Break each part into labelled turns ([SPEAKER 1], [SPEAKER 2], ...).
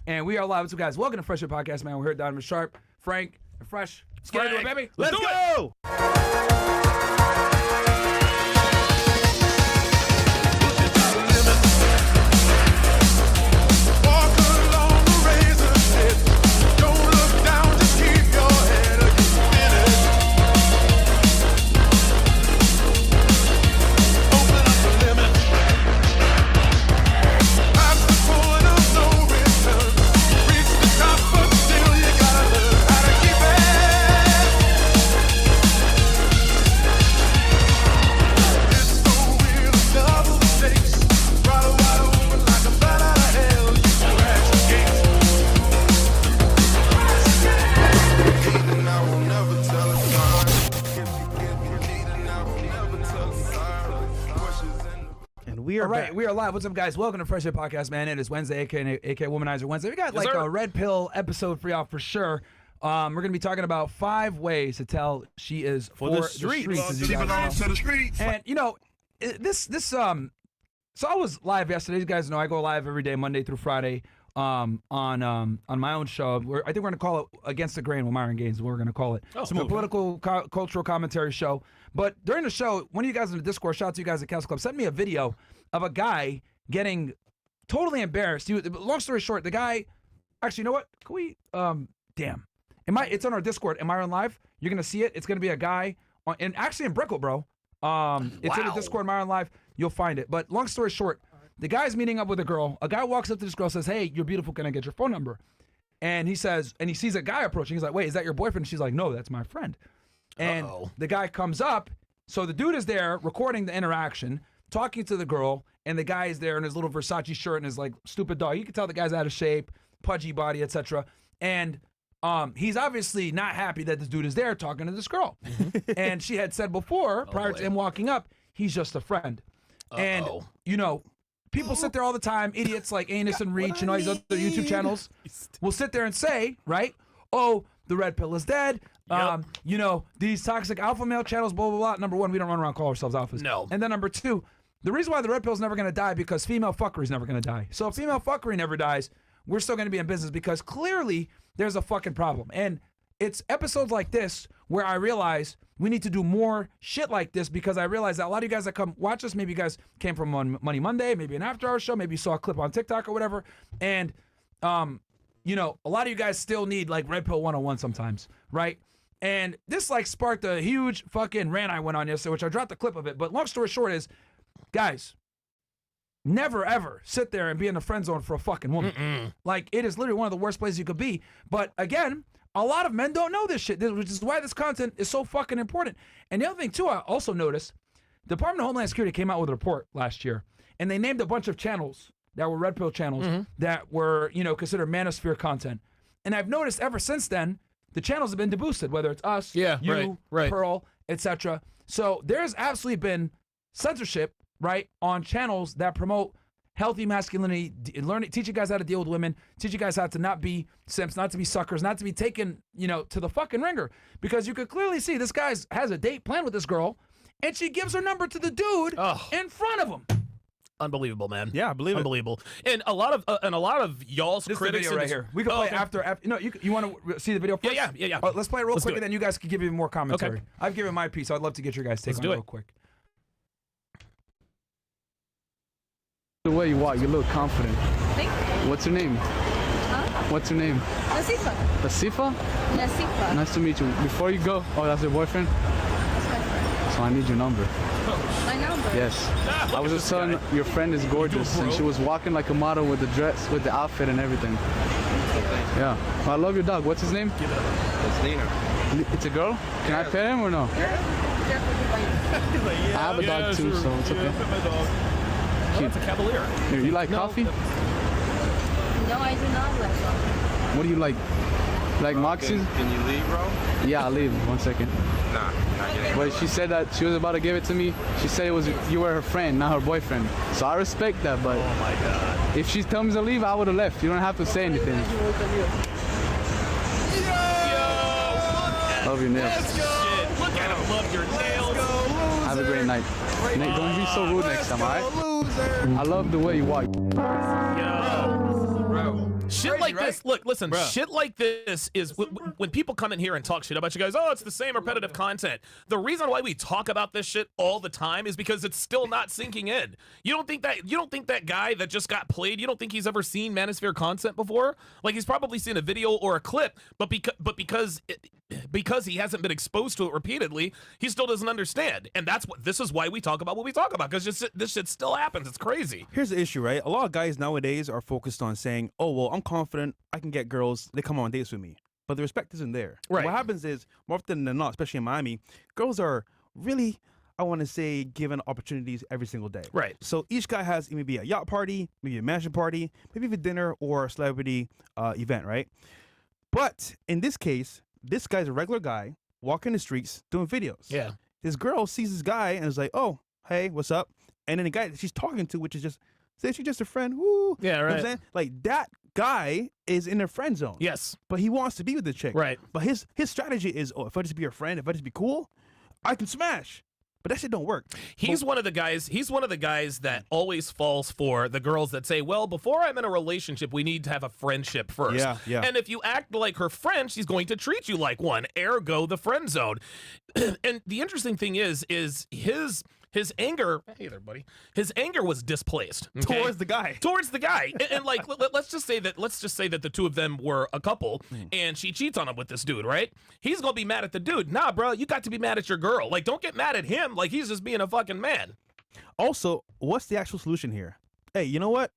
[SPEAKER 1] And we are live. What's up, guys? Welcome to Fresh Air Podcast, man. We're here at Donovan, Sharpe, Frank, and Fresh. Let's get into it, baby.
[SPEAKER 2] Let's go!
[SPEAKER 1] We are live. What's up, guys? Welcome to Fresh Air Podcast, man. It is Wednesday, aka Womanizer Wednesday. We got a red pill episode for y'all for sure. We're going to be talking about 5 ways to tell she is for the streets. And, you know, so I was live yesterday. You guys know I go live every day, Monday through Friday, on my own show. I think we're going to call it Against the Grain with Myron Gaines. We're going to call it. It's a political, cultural commentary show. But during the show, one of you guys in the Discord, shout out to you guys at Castle Club, sent me a video of a guy getting totally embarrassed. Long story short, the guy, actually, you know what? Can we, it's on our Discord. Am I on live? You're going to see it. It's going to be a guy, actually in Brickell, bro. It's in the Discord, Myron Live. You'll find it. But long story short, the guy's meeting up with a girl. A guy walks up to this girl, says, "Hey, you're beautiful. Can I get your phone number?" And he says, and he sees a guy approaching. He's like, "Wait, is that your boyfriend?" She's like, "No, that's my friend." And the guy comes up. So the dude is there recording the interaction, talking to the girl, and the guy is there in his little Versace shirt and his like stupid dog. You can tell the guy's out of shape, pudgy body, etc. And he's obviously not happy that this dude is there talking to this girl. And she had said before, prior to him walking up, he's just a friend. And, you know, people sit there all the time, idiots like Anus and Reach and all these other YouTube channels will sit there and say, right, oh, the red pill is dead. You know, these toxic alpha male channels, blah, blah, blah. Number one, we don't run around calling ourselves alphas.
[SPEAKER 2] No.
[SPEAKER 1] And then number two, the reason why the red pill is never going to die because female fuckery is never going to die. So if female fuckery never dies, we're still going to be in business because clearly there's a fucking problem. And it's episodes like this where I realize we need to do more shit like this because I realize that a lot of you guys that come watch us, maybe you guys came from on Money Monday, maybe an after hour show, maybe you saw a clip on TikTok or whatever. And, you know, a lot of you guys still need like Red Pill 101 sometimes, right? And this like sparked a huge fucking rant I went on yesterday, which I dropped a clip of it. But long story short is, guys, never ever sit there and be in the friend zone for a fucking woman. Like, it is literally one of the worst places you could be. But again, a lot of men don't know this shit, which is why this content is so fucking important. And the other thing too, I also noticed, the Department of Homeland Security came out with a report last year, and they named a bunch of channels that were red pill channels that were, you know, considered manosphere content. And I've noticed ever since then, the channels have been deboosted, whether it's us, you, Pearl, etc. So there's absolutely been censorship, right, on channels that promote healthy masculinity, teach you guys how to deal with women, teach you guys how to not be simps, not to be suckers, not to be taken, you know, to the fucking ringer. Because you could clearly see this guy has a date planned with this girl, and she gives her number to the dude in front of him.
[SPEAKER 2] Unbelievable, man.
[SPEAKER 3] Yeah, I believe
[SPEAKER 2] Unbelievable. And a lot of y'all's
[SPEAKER 1] this
[SPEAKER 2] critics
[SPEAKER 1] is the video right here. We can play it after. No, you want to see the video first?
[SPEAKER 2] Yeah.
[SPEAKER 1] Let's play it real quick, and then you guys can give you more commentary. Okay. I've given my piece. So I'd love to get your guys' take on it real quick.
[SPEAKER 4] The way you walk, you look confident.
[SPEAKER 5] Thank you.
[SPEAKER 4] What's your name?
[SPEAKER 5] Huh?
[SPEAKER 4] What's your name?
[SPEAKER 5] Nasifa.
[SPEAKER 4] Nasifa?
[SPEAKER 5] Nasifa.
[SPEAKER 4] Nice to meet you. Before you go, that's your boyfriend?
[SPEAKER 5] That's my friend.
[SPEAKER 4] So I need your number.
[SPEAKER 5] My number?
[SPEAKER 4] Yes. I was just telling your friend is gorgeous, and she was walking like a model with the dress, with the outfit and everything. Yeah. I love your dog. What's his name?
[SPEAKER 6] It's Nina.
[SPEAKER 4] It's a girl? Can I pet him or no? I have a dog too, so it's okay.
[SPEAKER 2] It's a Cavalier.
[SPEAKER 4] Here, you like coffee?
[SPEAKER 5] No, I do not like coffee.
[SPEAKER 4] What do you like? Like Moxie?
[SPEAKER 6] Can you leave, bro?
[SPEAKER 4] Yeah, I'll leave. 1 second.
[SPEAKER 6] Nah, not getting
[SPEAKER 4] But she said that she was about to give it to me. She said you were her friend, not her boyfriend. So I respect that, but
[SPEAKER 2] oh my God.
[SPEAKER 4] If she tells me to leave, I would have left. You don't have to say anything. Love your nails.
[SPEAKER 2] Look at him. Love your nails.
[SPEAKER 4] Have a great night. Nate, don't be so rude next time, alright? I love the way you walk.
[SPEAKER 2] Yo. shit
[SPEAKER 1] crazy,
[SPEAKER 2] like
[SPEAKER 1] right?
[SPEAKER 2] this. Look, listen. Shit like this is when people come in here and talk shit about you guys. Oh, it's the same repetitive content. The reason why we talk about this shit all the time is because it's still not sinking in. You don't think that guy that just got played, you don't think he's ever seen Manosphere content before? Like, he's probably seen a video or a clip, but because he hasn't been exposed to it repeatedly, he still doesn't understand. And this is why we talk about what we talk about, because this shit still happens. It's crazy.
[SPEAKER 3] Here's the issue, right? A lot of guys nowadays are focused on saying, oh, well, I'm confident I can get girls, they come on dates with me. But the respect isn't there.
[SPEAKER 2] Right.
[SPEAKER 3] What happens is, more often than not, especially in Miami, girls are really, I want to say, given opportunities every single day.
[SPEAKER 2] Right.
[SPEAKER 3] So each guy has maybe a yacht party, maybe a mansion party, maybe a dinner or a celebrity event, right? But in this case, this guy's a regular guy walking the streets doing videos.
[SPEAKER 2] Yeah.
[SPEAKER 3] This girl sees this guy and is like, oh, hey, what's up? And then the guy that she's talking to, which is just, say she's just a friend, woo.
[SPEAKER 2] Yeah,
[SPEAKER 3] You know what I'm
[SPEAKER 2] right.
[SPEAKER 3] saying? Like, that guy is in a friend zone.
[SPEAKER 2] Yes.
[SPEAKER 3] But he wants to be with the chick.
[SPEAKER 2] Right.
[SPEAKER 3] But his strategy is, oh, if I just be your friend, if I just be cool, I can smash. But that shit don't work.
[SPEAKER 2] He's one of the guys that always falls for the girls that say, well, before I'm in a relationship, we need to have a friendship first.
[SPEAKER 3] Yeah, yeah.
[SPEAKER 2] And if you act like her friend, she's going to treat you like one, ergo the friend zone. And the interesting thing is his anger, hey there, buddy. His anger was displaced, okay?
[SPEAKER 3] Towards the guy.
[SPEAKER 2] Towards the guy. And like, let's just say that the two of them were a couple and she cheats on him with this dude, right? He's going to be mad at the dude. Nah, bro, you got to be mad at your girl. Like, don't get mad at him. Like, he's just being a fucking man.
[SPEAKER 3] Also, what's the actual solution here? Hey, you know what?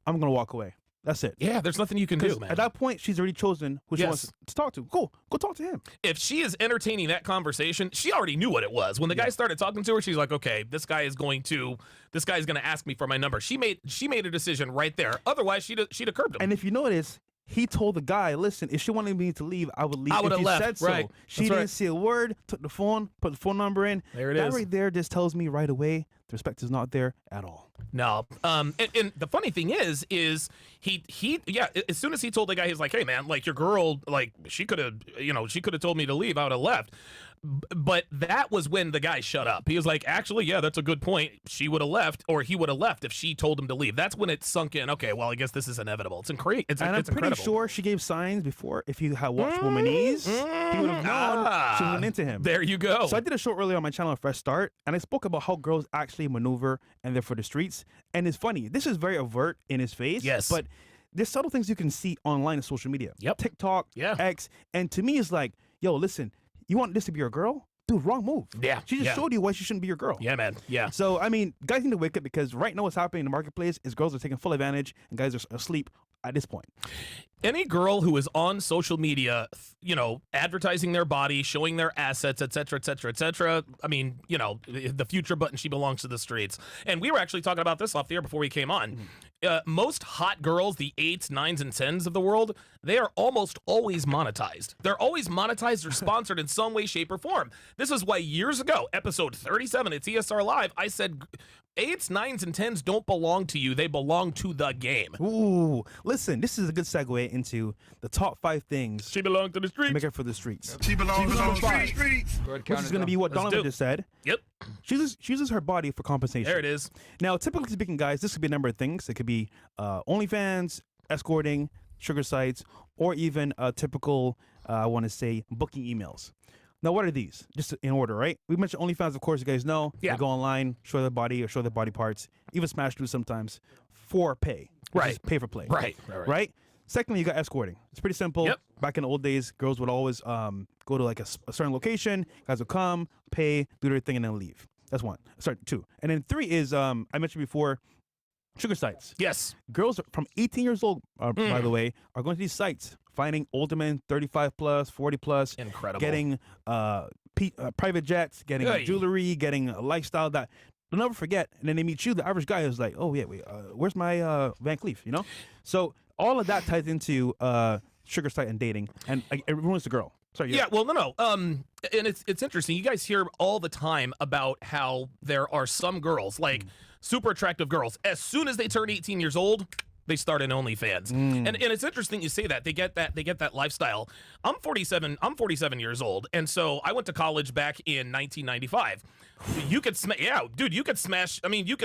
[SPEAKER 3] I'm going to walk away. That's it.
[SPEAKER 2] Yeah, there's nothing you can do,
[SPEAKER 3] 'Cause
[SPEAKER 2] man.
[SPEAKER 3] at that point, she's already chosen who she
[SPEAKER 2] Yes.
[SPEAKER 3] wants to talk to. Cool. Go talk to him.
[SPEAKER 2] If she is entertaining that conversation, she already knew what it was. When the guy started talking to her, she's like, okay, this guy's going to ask me for my number. She made a decision right there. Otherwise, she'd have curbed him.
[SPEAKER 3] And if you notice, he told the guy, listen, if she wanted me to leave, I would leave.
[SPEAKER 2] I would
[SPEAKER 3] if
[SPEAKER 2] have
[SPEAKER 3] you
[SPEAKER 2] left.
[SPEAKER 3] said so.
[SPEAKER 2] Right.
[SPEAKER 3] She
[SPEAKER 2] That's
[SPEAKER 3] didn't
[SPEAKER 2] right.
[SPEAKER 3] say a word, took the phone, put the phone number in.
[SPEAKER 2] There it
[SPEAKER 3] that
[SPEAKER 2] is.
[SPEAKER 3] right there just tells me right away the respect is not there at all.
[SPEAKER 2] No. And the funny thing is he as soon as he told the guy, he's like, hey man, like your girl, like she could have told me to leave, I would have left. But that was when the guy shut up. He was like, actually, yeah, that's a good point. She would have left, or he would have left if she told him to leave. That's when it sunk in. Okay, well, I guess this is inevitable. It's incredible.
[SPEAKER 3] And I'm pretty
[SPEAKER 2] incredible.
[SPEAKER 3] sure she gave signs before. If you had watched Womanese, he would have known she was into him.
[SPEAKER 2] There you go.
[SPEAKER 3] So I did a show earlier on my channel, Fresh Start, and I spoke about how girls actually maneuver and they're for the streets. And it's funny. This is very overt in his face.
[SPEAKER 2] Yes.
[SPEAKER 3] But there's subtle things you can see online and social media.
[SPEAKER 2] Yep.
[SPEAKER 3] TikTok,
[SPEAKER 2] Yeah.
[SPEAKER 3] X. And to me, it's like, yo, listen, you want this to be your girl? Dude, wrong move.
[SPEAKER 2] Yeah,
[SPEAKER 3] She just
[SPEAKER 2] yeah.
[SPEAKER 3] showed you why she shouldn't be your girl.
[SPEAKER 2] Yeah, man. Yeah.
[SPEAKER 3] So, I mean, guys need to wake up because right now what's happening in the marketplace is girls are taking full advantage and guys are asleep at this point.
[SPEAKER 2] Any girl who is on social media, advertising their body, showing their assets, et cetera, et cetera, et cetera. I mean, the future button, she belongs to the streets. And we were actually talking about this off the air before we came on. Most hot girls, the 8s, 9s, and 10s of the world, they are almost always monetized. They're always monetized or sponsored in some way, shape, or form. This is why years ago, episode 37 at TSR Live, I said 8s, 9s, and 10s don't belong to you. They belong to the game.
[SPEAKER 3] Ooh, listen, this is a good segue into the top 5 things
[SPEAKER 2] She belongs to the
[SPEAKER 3] to
[SPEAKER 2] streets.
[SPEAKER 3] make her for the streets.
[SPEAKER 6] She belongs on the
[SPEAKER 3] five.
[SPEAKER 6] streets.
[SPEAKER 1] Go ahead,
[SPEAKER 3] Which is going to be what
[SPEAKER 2] Let's
[SPEAKER 3] Donovan
[SPEAKER 2] do it.
[SPEAKER 3] just said.
[SPEAKER 2] Yep.
[SPEAKER 3] She uses her body for compensation.
[SPEAKER 2] There it is.
[SPEAKER 3] Now, typically speaking, guys, this could be a number of things. It could be OnlyFans, escorting, sugar sites, or even typical, I want to say, booking emails. Now, what are these? Just in order, right? We mentioned OnlyFans, of course, you guys know.
[SPEAKER 2] Yeah.
[SPEAKER 3] They go online, show their body or show their body parts, even smash dudes sometimes for pay. Which
[SPEAKER 2] Right.
[SPEAKER 3] is pay for play.
[SPEAKER 2] Right.
[SPEAKER 3] Secondly, you got escorting. It's pretty simple.
[SPEAKER 2] Yep.
[SPEAKER 3] Back in the old days, girls would always go to like a certain location. Guys would come, pay, do their thing, and then leave. That's one. Sorry, 2. And then 3 is, I mentioned before, sugar sites.
[SPEAKER 2] Yes.
[SPEAKER 3] Girls from 18 years old, by the way, are going to these sites, finding older men, 35 plus, 40 plus.
[SPEAKER 2] Incredible.
[SPEAKER 3] Getting private jets, getting
[SPEAKER 2] Hey.
[SPEAKER 3] jewelry, getting a lifestyle that they'll never forget. And then they meet you, the average guy is like, oh, yeah, wait, where's my Van Cleef, So all of that ties into sugar site and dating, and it ruins the girl. Sorry,
[SPEAKER 2] Yeah, well, no. And it's interesting. You guys hear all the time about how there are some girls, like super attractive girls, as soon as they turn 18 years old, they start an OnlyFans. And it's interesting you say that. They get that lifestyle. I'm 47 years old, and so I went to college back in 1995. You could you could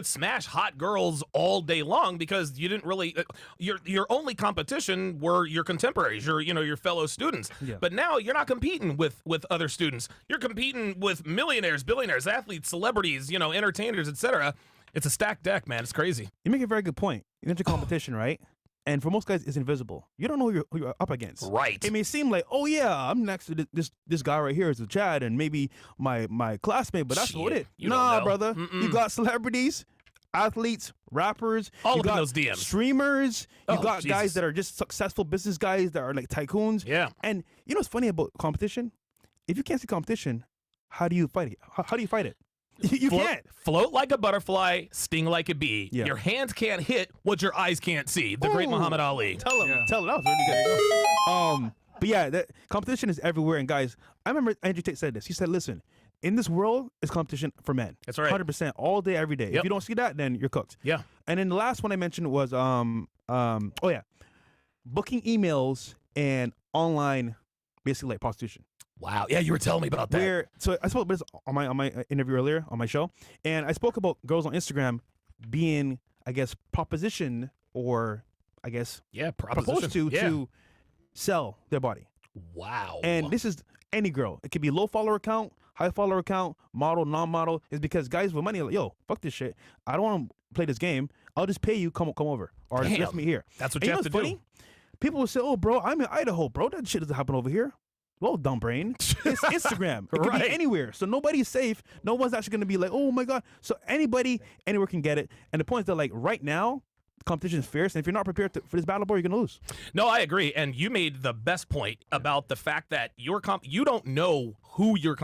[SPEAKER 2] smash hot girls all day long because you didn't really your only competition were your contemporaries, your fellow students.
[SPEAKER 3] Yeah.
[SPEAKER 2] But now you're not competing with other students. You're competing with millionaires, billionaires, athletes, celebrities, entertainers, etc. It's a stacked deck, man. It's crazy.
[SPEAKER 3] You make a very good point. You enter competition, right? And for most guys, it's invisible. You don't know who you're up against.
[SPEAKER 2] Right.
[SPEAKER 3] It may seem like, oh yeah, I'm next to this guy right here is a Chad and maybe my classmate, but that's what
[SPEAKER 2] Shit,
[SPEAKER 3] it.
[SPEAKER 2] you don't
[SPEAKER 3] Nah,
[SPEAKER 2] know.
[SPEAKER 3] brother.
[SPEAKER 2] Mm-mm.
[SPEAKER 3] You got celebrities, athletes, rappers.
[SPEAKER 2] All
[SPEAKER 3] you
[SPEAKER 2] up in
[SPEAKER 3] got
[SPEAKER 2] those DMs.
[SPEAKER 3] Streamers. You
[SPEAKER 2] Oh,
[SPEAKER 3] got
[SPEAKER 2] Jesus.
[SPEAKER 3] guys that are just successful business guys that are like tycoons.
[SPEAKER 2] Yeah.
[SPEAKER 3] And you know what's funny about competition? If you can't see competition, how do you fight it? How do you fight it? You can't.
[SPEAKER 2] Float like a butterfly, sting like a bee.
[SPEAKER 3] Yeah.
[SPEAKER 2] Your hands can't hit what your eyes can't see. The great
[SPEAKER 3] Ooh.
[SPEAKER 2] Muhammad Ali.
[SPEAKER 3] Tell him.
[SPEAKER 1] Yeah.
[SPEAKER 3] Tell him. That was really good. But yeah, that competition is everywhere. And guys, I remember Andrew Tate said this. He said, "Listen, in this world, it's competition for men.
[SPEAKER 2] That's right.
[SPEAKER 3] 100% all day, every day. If
[SPEAKER 2] Yep.
[SPEAKER 3] you don't see that, then you're cooked."
[SPEAKER 2] Yeah.
[SPEAKER 3] And then the last one I mentioned was booking emails and online, basically like prostitution.
[SPEAKER 2] Wow. Yeah, you were telling me about that.
[SPEAKER 3] So I spoke about this on my interview earlier on my show, and I spoke about girls on Instagram being, I guess, propositioned or I guess
[SPEAKER 2] Yeah,
[SPEAKER 3] proposed to sell their body.
[SPEAKER 2] Wow.
[SPEAKER 3] And this is any girl. It could be low follower count, high follower count, model, non-model. Is because guys with money are like, yo, fuck this shit. I don't want to play this game. I'll just pay you. Come over, or
[SPEAKER 2] Damn.
[SPEAKER 3] let's meet here.
[SPEAKER 2] That's what
[SPEAKER 3] And
[SPEAKER 2] you
[SPEAKER 3] know
[SPEAKER 2] have
[SPEAKER 3] what's
[SPEAKER 2] to do.
[SPEAKER 3] funny? People will say, "Oh, bro, I'm in Idaho, bro. That shit doesn't happen over here." Well, dumb brain. It's Instagram. It could
[SPEAKER 2] Right.
[SPEAKER 3] be anywhere. So nobody's safe. No one's actually going to be like, oh my God. So anybody, anywhere can get it. And the point is that like right now, competition is fierce. And if you're not prepared for this battle, boy, you're going to lose.
[SPEAKER 2] No, I agree. And you made the best point about the fact that you don't know who you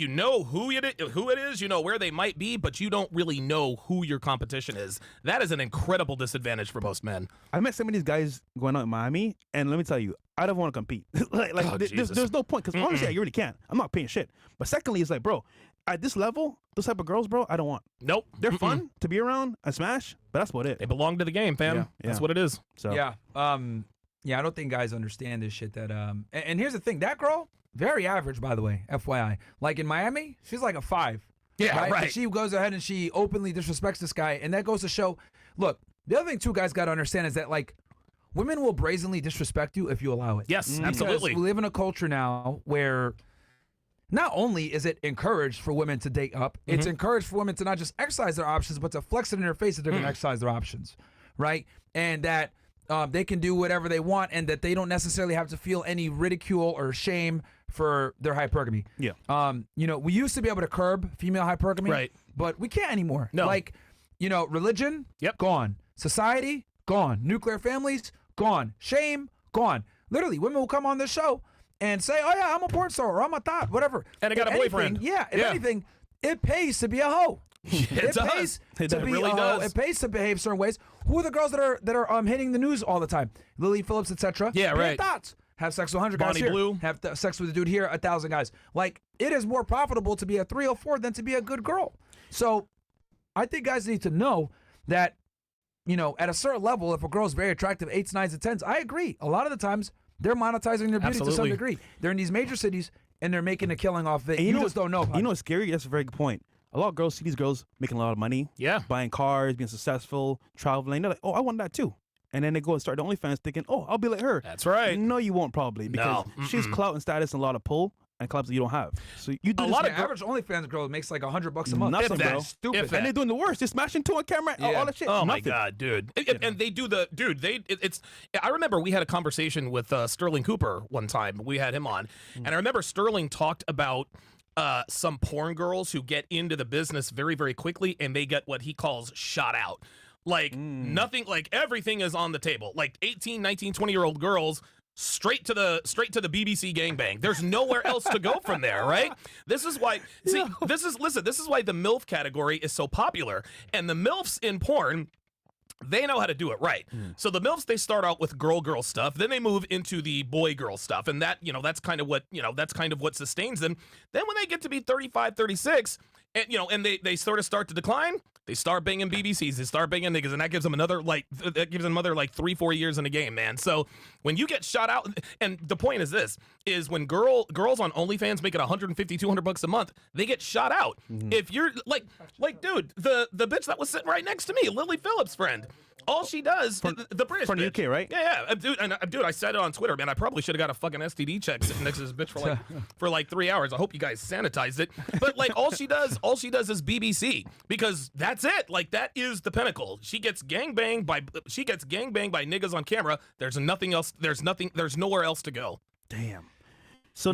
[SPEAKER 2] know who it is, you know where they might be, but you don't really know who your competition is. That is an incredible disadvantage for most men.
[SPEAKER 3] I met some of these guys going out in Miami. And let me tell you, I don't want to compete.
[SPEAKER 2] Oh, Jesus.
[SPEAKER 3] there's no point. Because honestly, you really can't. I'm not paying shit. But secondly, it's like, bro, at this level, those type of girls, bro, I don't want.
[SPEAKER 2] Nope.
[SPEAKER 3] They're fun to be around and smash, but that's about it.
[SPEAKER 2] They belong to the game, fam.
[SPEAKER 3] Yeah,
[SPEAKER 2] That's
[SPEAKER 3] yeah.
[SPEAKER 2] what it is.
[SPEAKER 3] So
[SPEAKER 1] Yeah. I don't think guys understand this shit that and here's the thing, that girl, very average, by the way, FYI. Like in Miami, she's like a 5.
[SPEAKER 2] Yeah, right.
[SPEAKER 1] But she goes ahead and she openly disrespects this guy, and that goes to show, look, the other thing two guys gotta understand is that like women will brazenly disrespect you if you allow it.
[SPEAKER 2] Yes,
[SPEAKER 1] Because
[SPEAKER 2] absolutely.
[SPEAKER 1] we live in a culture now where not only is it encouraged for women to date up, it's encouraged for women to not just exercise their options, but to flex it in their face that they're going to exercise their options, right? And that they can do whatever they want, and that they don't necessarily have to feel any ridicule or shame for their hypergamy.
[SPEAKER 3] Yeah.
[SPEAKER 1] We used to be able to curb female hypergamy,
[SPEAKER 2] Right.
[SPEAKER 1] but we can't anymore.
[SPEAKER 2] No.
[SPEAKER 1] Like, religion,
[SPEAKER 2] Yep.
[SPEAKER 1] gone. Society, gone. Nuclear families, gone. Shame, gone. Literally, women will come on this show and say, "Oh yeah, I'm a porn star or I'm a thot, whatever."
[SPEAKER 2] And I got
[SPEAKER 1] If
[SPEAKER 2] a boyfriend.
[SPEAKER 1] anything, yeah. If
[SPEAKER 2] Yeah.
[SPEAKER 1] anything, it pays to be a hoe.
[SPEAKER 2] It does.
[SPEAKER 1] pays
[SPEAKER 3] It
[SPEAKER 1] to be
[SPEAKER 2] really
[SPEAKER 1] a hoe.
[SPEAKER 2] does.
[SPEAKER 1] It pays to behave certain ways. Who are the girls that are hitting the news all the time? Lily Phillips, etc.
[SPEAKER 2] Yeah, right.
[SPEAKER 1] Thoughts. Have sex with 100 guys
[SPEAKER 2] Bonnie
[SPEAKER 1] here.
[SPEAKER 2] Blue.
[SPEAKER 1] Have sex with a dude here, 1,000 guys. Like, it is more profitable to be a 304 than to be a good girl. So, I think guys need to know that, at a certain level, if a girl's very attractive, 8s, 9s, and 10s, I agree. A lot of the times, they're monetizing their beauty to some
[SPEAKER 2] Absolutely.
[SPEAKER 1] degree. They're in these major cities, and they're making a killing off it.
[SPEAKER 3] And
[SPEAKER 1] You
[SPEAKER 3] know
[SPEAKER 1] just don't know about
[SPEAKER 3] You know
[SPEAKER 1] it.
[SPEAKER 3] what's scary? That's a very good point. A lot of girls see these girls making a lot of money.
[SPEAKER 2] Yeah.
[SPEAKER 3] Buying cars, being successful, traveling. They're like, oh, I want that too. And then they go and start the OnlyFans thinking, oh, I'll be like her.
[SPEAKER 2] That's right.
[SPEAKER 3] No, you won't probably because
[SPEAKER 2] No.
[SPEAKER 3] she's clout and status and a lot of pull and clubs that you don't have. So you do
[SPEAKER 2] A
[SPEAKER 3] this
[SPEAKER 2] lot
[SPEAKER 1] The
[SPEAKER 2] of
[SPEAKER 1] average OnlyFans girl makes like $100 a month.
[SPEAKER 3] Nothing,
[SPEAKER 1] That's
[SPEAKER 3] bro.
[SPEAKER 1] stupid.
[SPEAKER 2] If that.
[SPEAKER 3] and they're doing the worst. They're smashing two on camera, all that shit.
[SPEAKER 2] Oh my
[SPEAKER 3] Nothing.
[SPEAKER 2] God, dude! And they do it's. I remember we had a conversation with Sterling Cooper one time. We had him on, and I remember Sterling talked about some porn girls who get into the business very, very quickly, and they get what he calls shot out. Like nothing, like everything is on the table. Like 18, 19, 20-year-old girls. Straight to the BBC gangbang. There's nowhere else to go from there, right? This is why this is why the MILF category is so popular. And the MILFs in porn, they know how to do it right. So the MILFs, they start out with girl stuff, then they move into the boy-girl stuff. And that, that's kind of what sustains them. Then when they get to be 35, 36, and and they sort of start to decline. They start banging BBCs, they start banging niggas, and that gives them another like 3-4 years in the game, man. So when you get shot out, and the point is this: is when girls on OnlyFans making $150-200 a month, they get shot out. If you're like dude, the bitch that was sitting right next to me, Lily Phillips' friend. All she does, the British
[SPEAKER 3] from the
[SPEAKER 2] bitch.
[SPEAKER 3] UK, right?
[SPEAKER 2] Yeah, dude, I said it on Twitter, man. I probably should have got a fucking STD check sitting next to this bitch for like 3 hours. I hope you guys sanitized it. But like, all she does is BBC, because that's it. Like, that is the pinnacle. She gets gangbanged by niggas on camera. There's nothing else. There's nowhere else to go.
[SPEAKER 3] Damn. So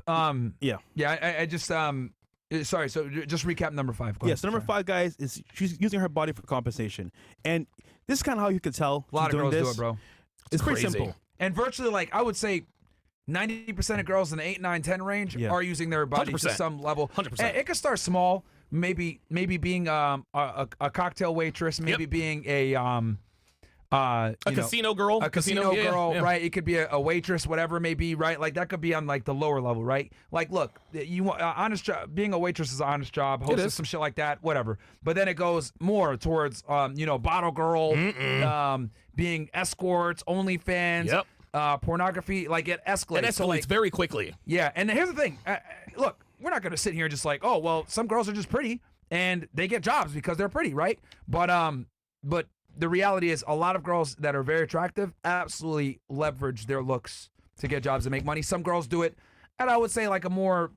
[SPEAKER 1] I just sorry. So just recap number 5. Go ahead.
[SPEAKER 3] So number 5, guys, is she's using her body for compensation, and this is kind of how you could tell.
[SPEAKER 1] A lot of girls do it, bro.
[SPEAKER 3] It's pretty
[SPEAKER 2] crazy.
[SPEAKER 3] simple.
[SPEAKER 1] And virtually, like, I would say 90% of girls in the 8, 9, 10 range are using their body
[SPEAKER 2] 100%.
[SPEAKER 1] to some level.
[SPEAKER 2] 100%.
[SPEAKER 1] And it could start small, maybe being a cocktail waitress, maybe being a
[SPEAKER 2] casino girl,
[SPEAKER 1] a casino girl,
[SPEAKER 2] yeah.
[SPEAKER 1] right? It could be a waitress, whatever it may be, right? Like, that could be on like the lower level, right? Like, look, you want honest job. Being a waitress is an honest job. Hostess, some shit like that, whatever. But then it goes more towards bottle girl, being escorts, OnlyFans, pornography. Like, it escalates.
[SPEAKER 2] It escalates very quickly.
[SPEAKER 1] Yeah, and here's the thing. Look, we're not gonna sit here just like, oh well, some girls are just pretty and they get jobs because they're pretty, right? But the reality is, a lot of girls that are very attractive absolutely leverage their looks to get jobs and make money. Some girls do it at, I would say, like a more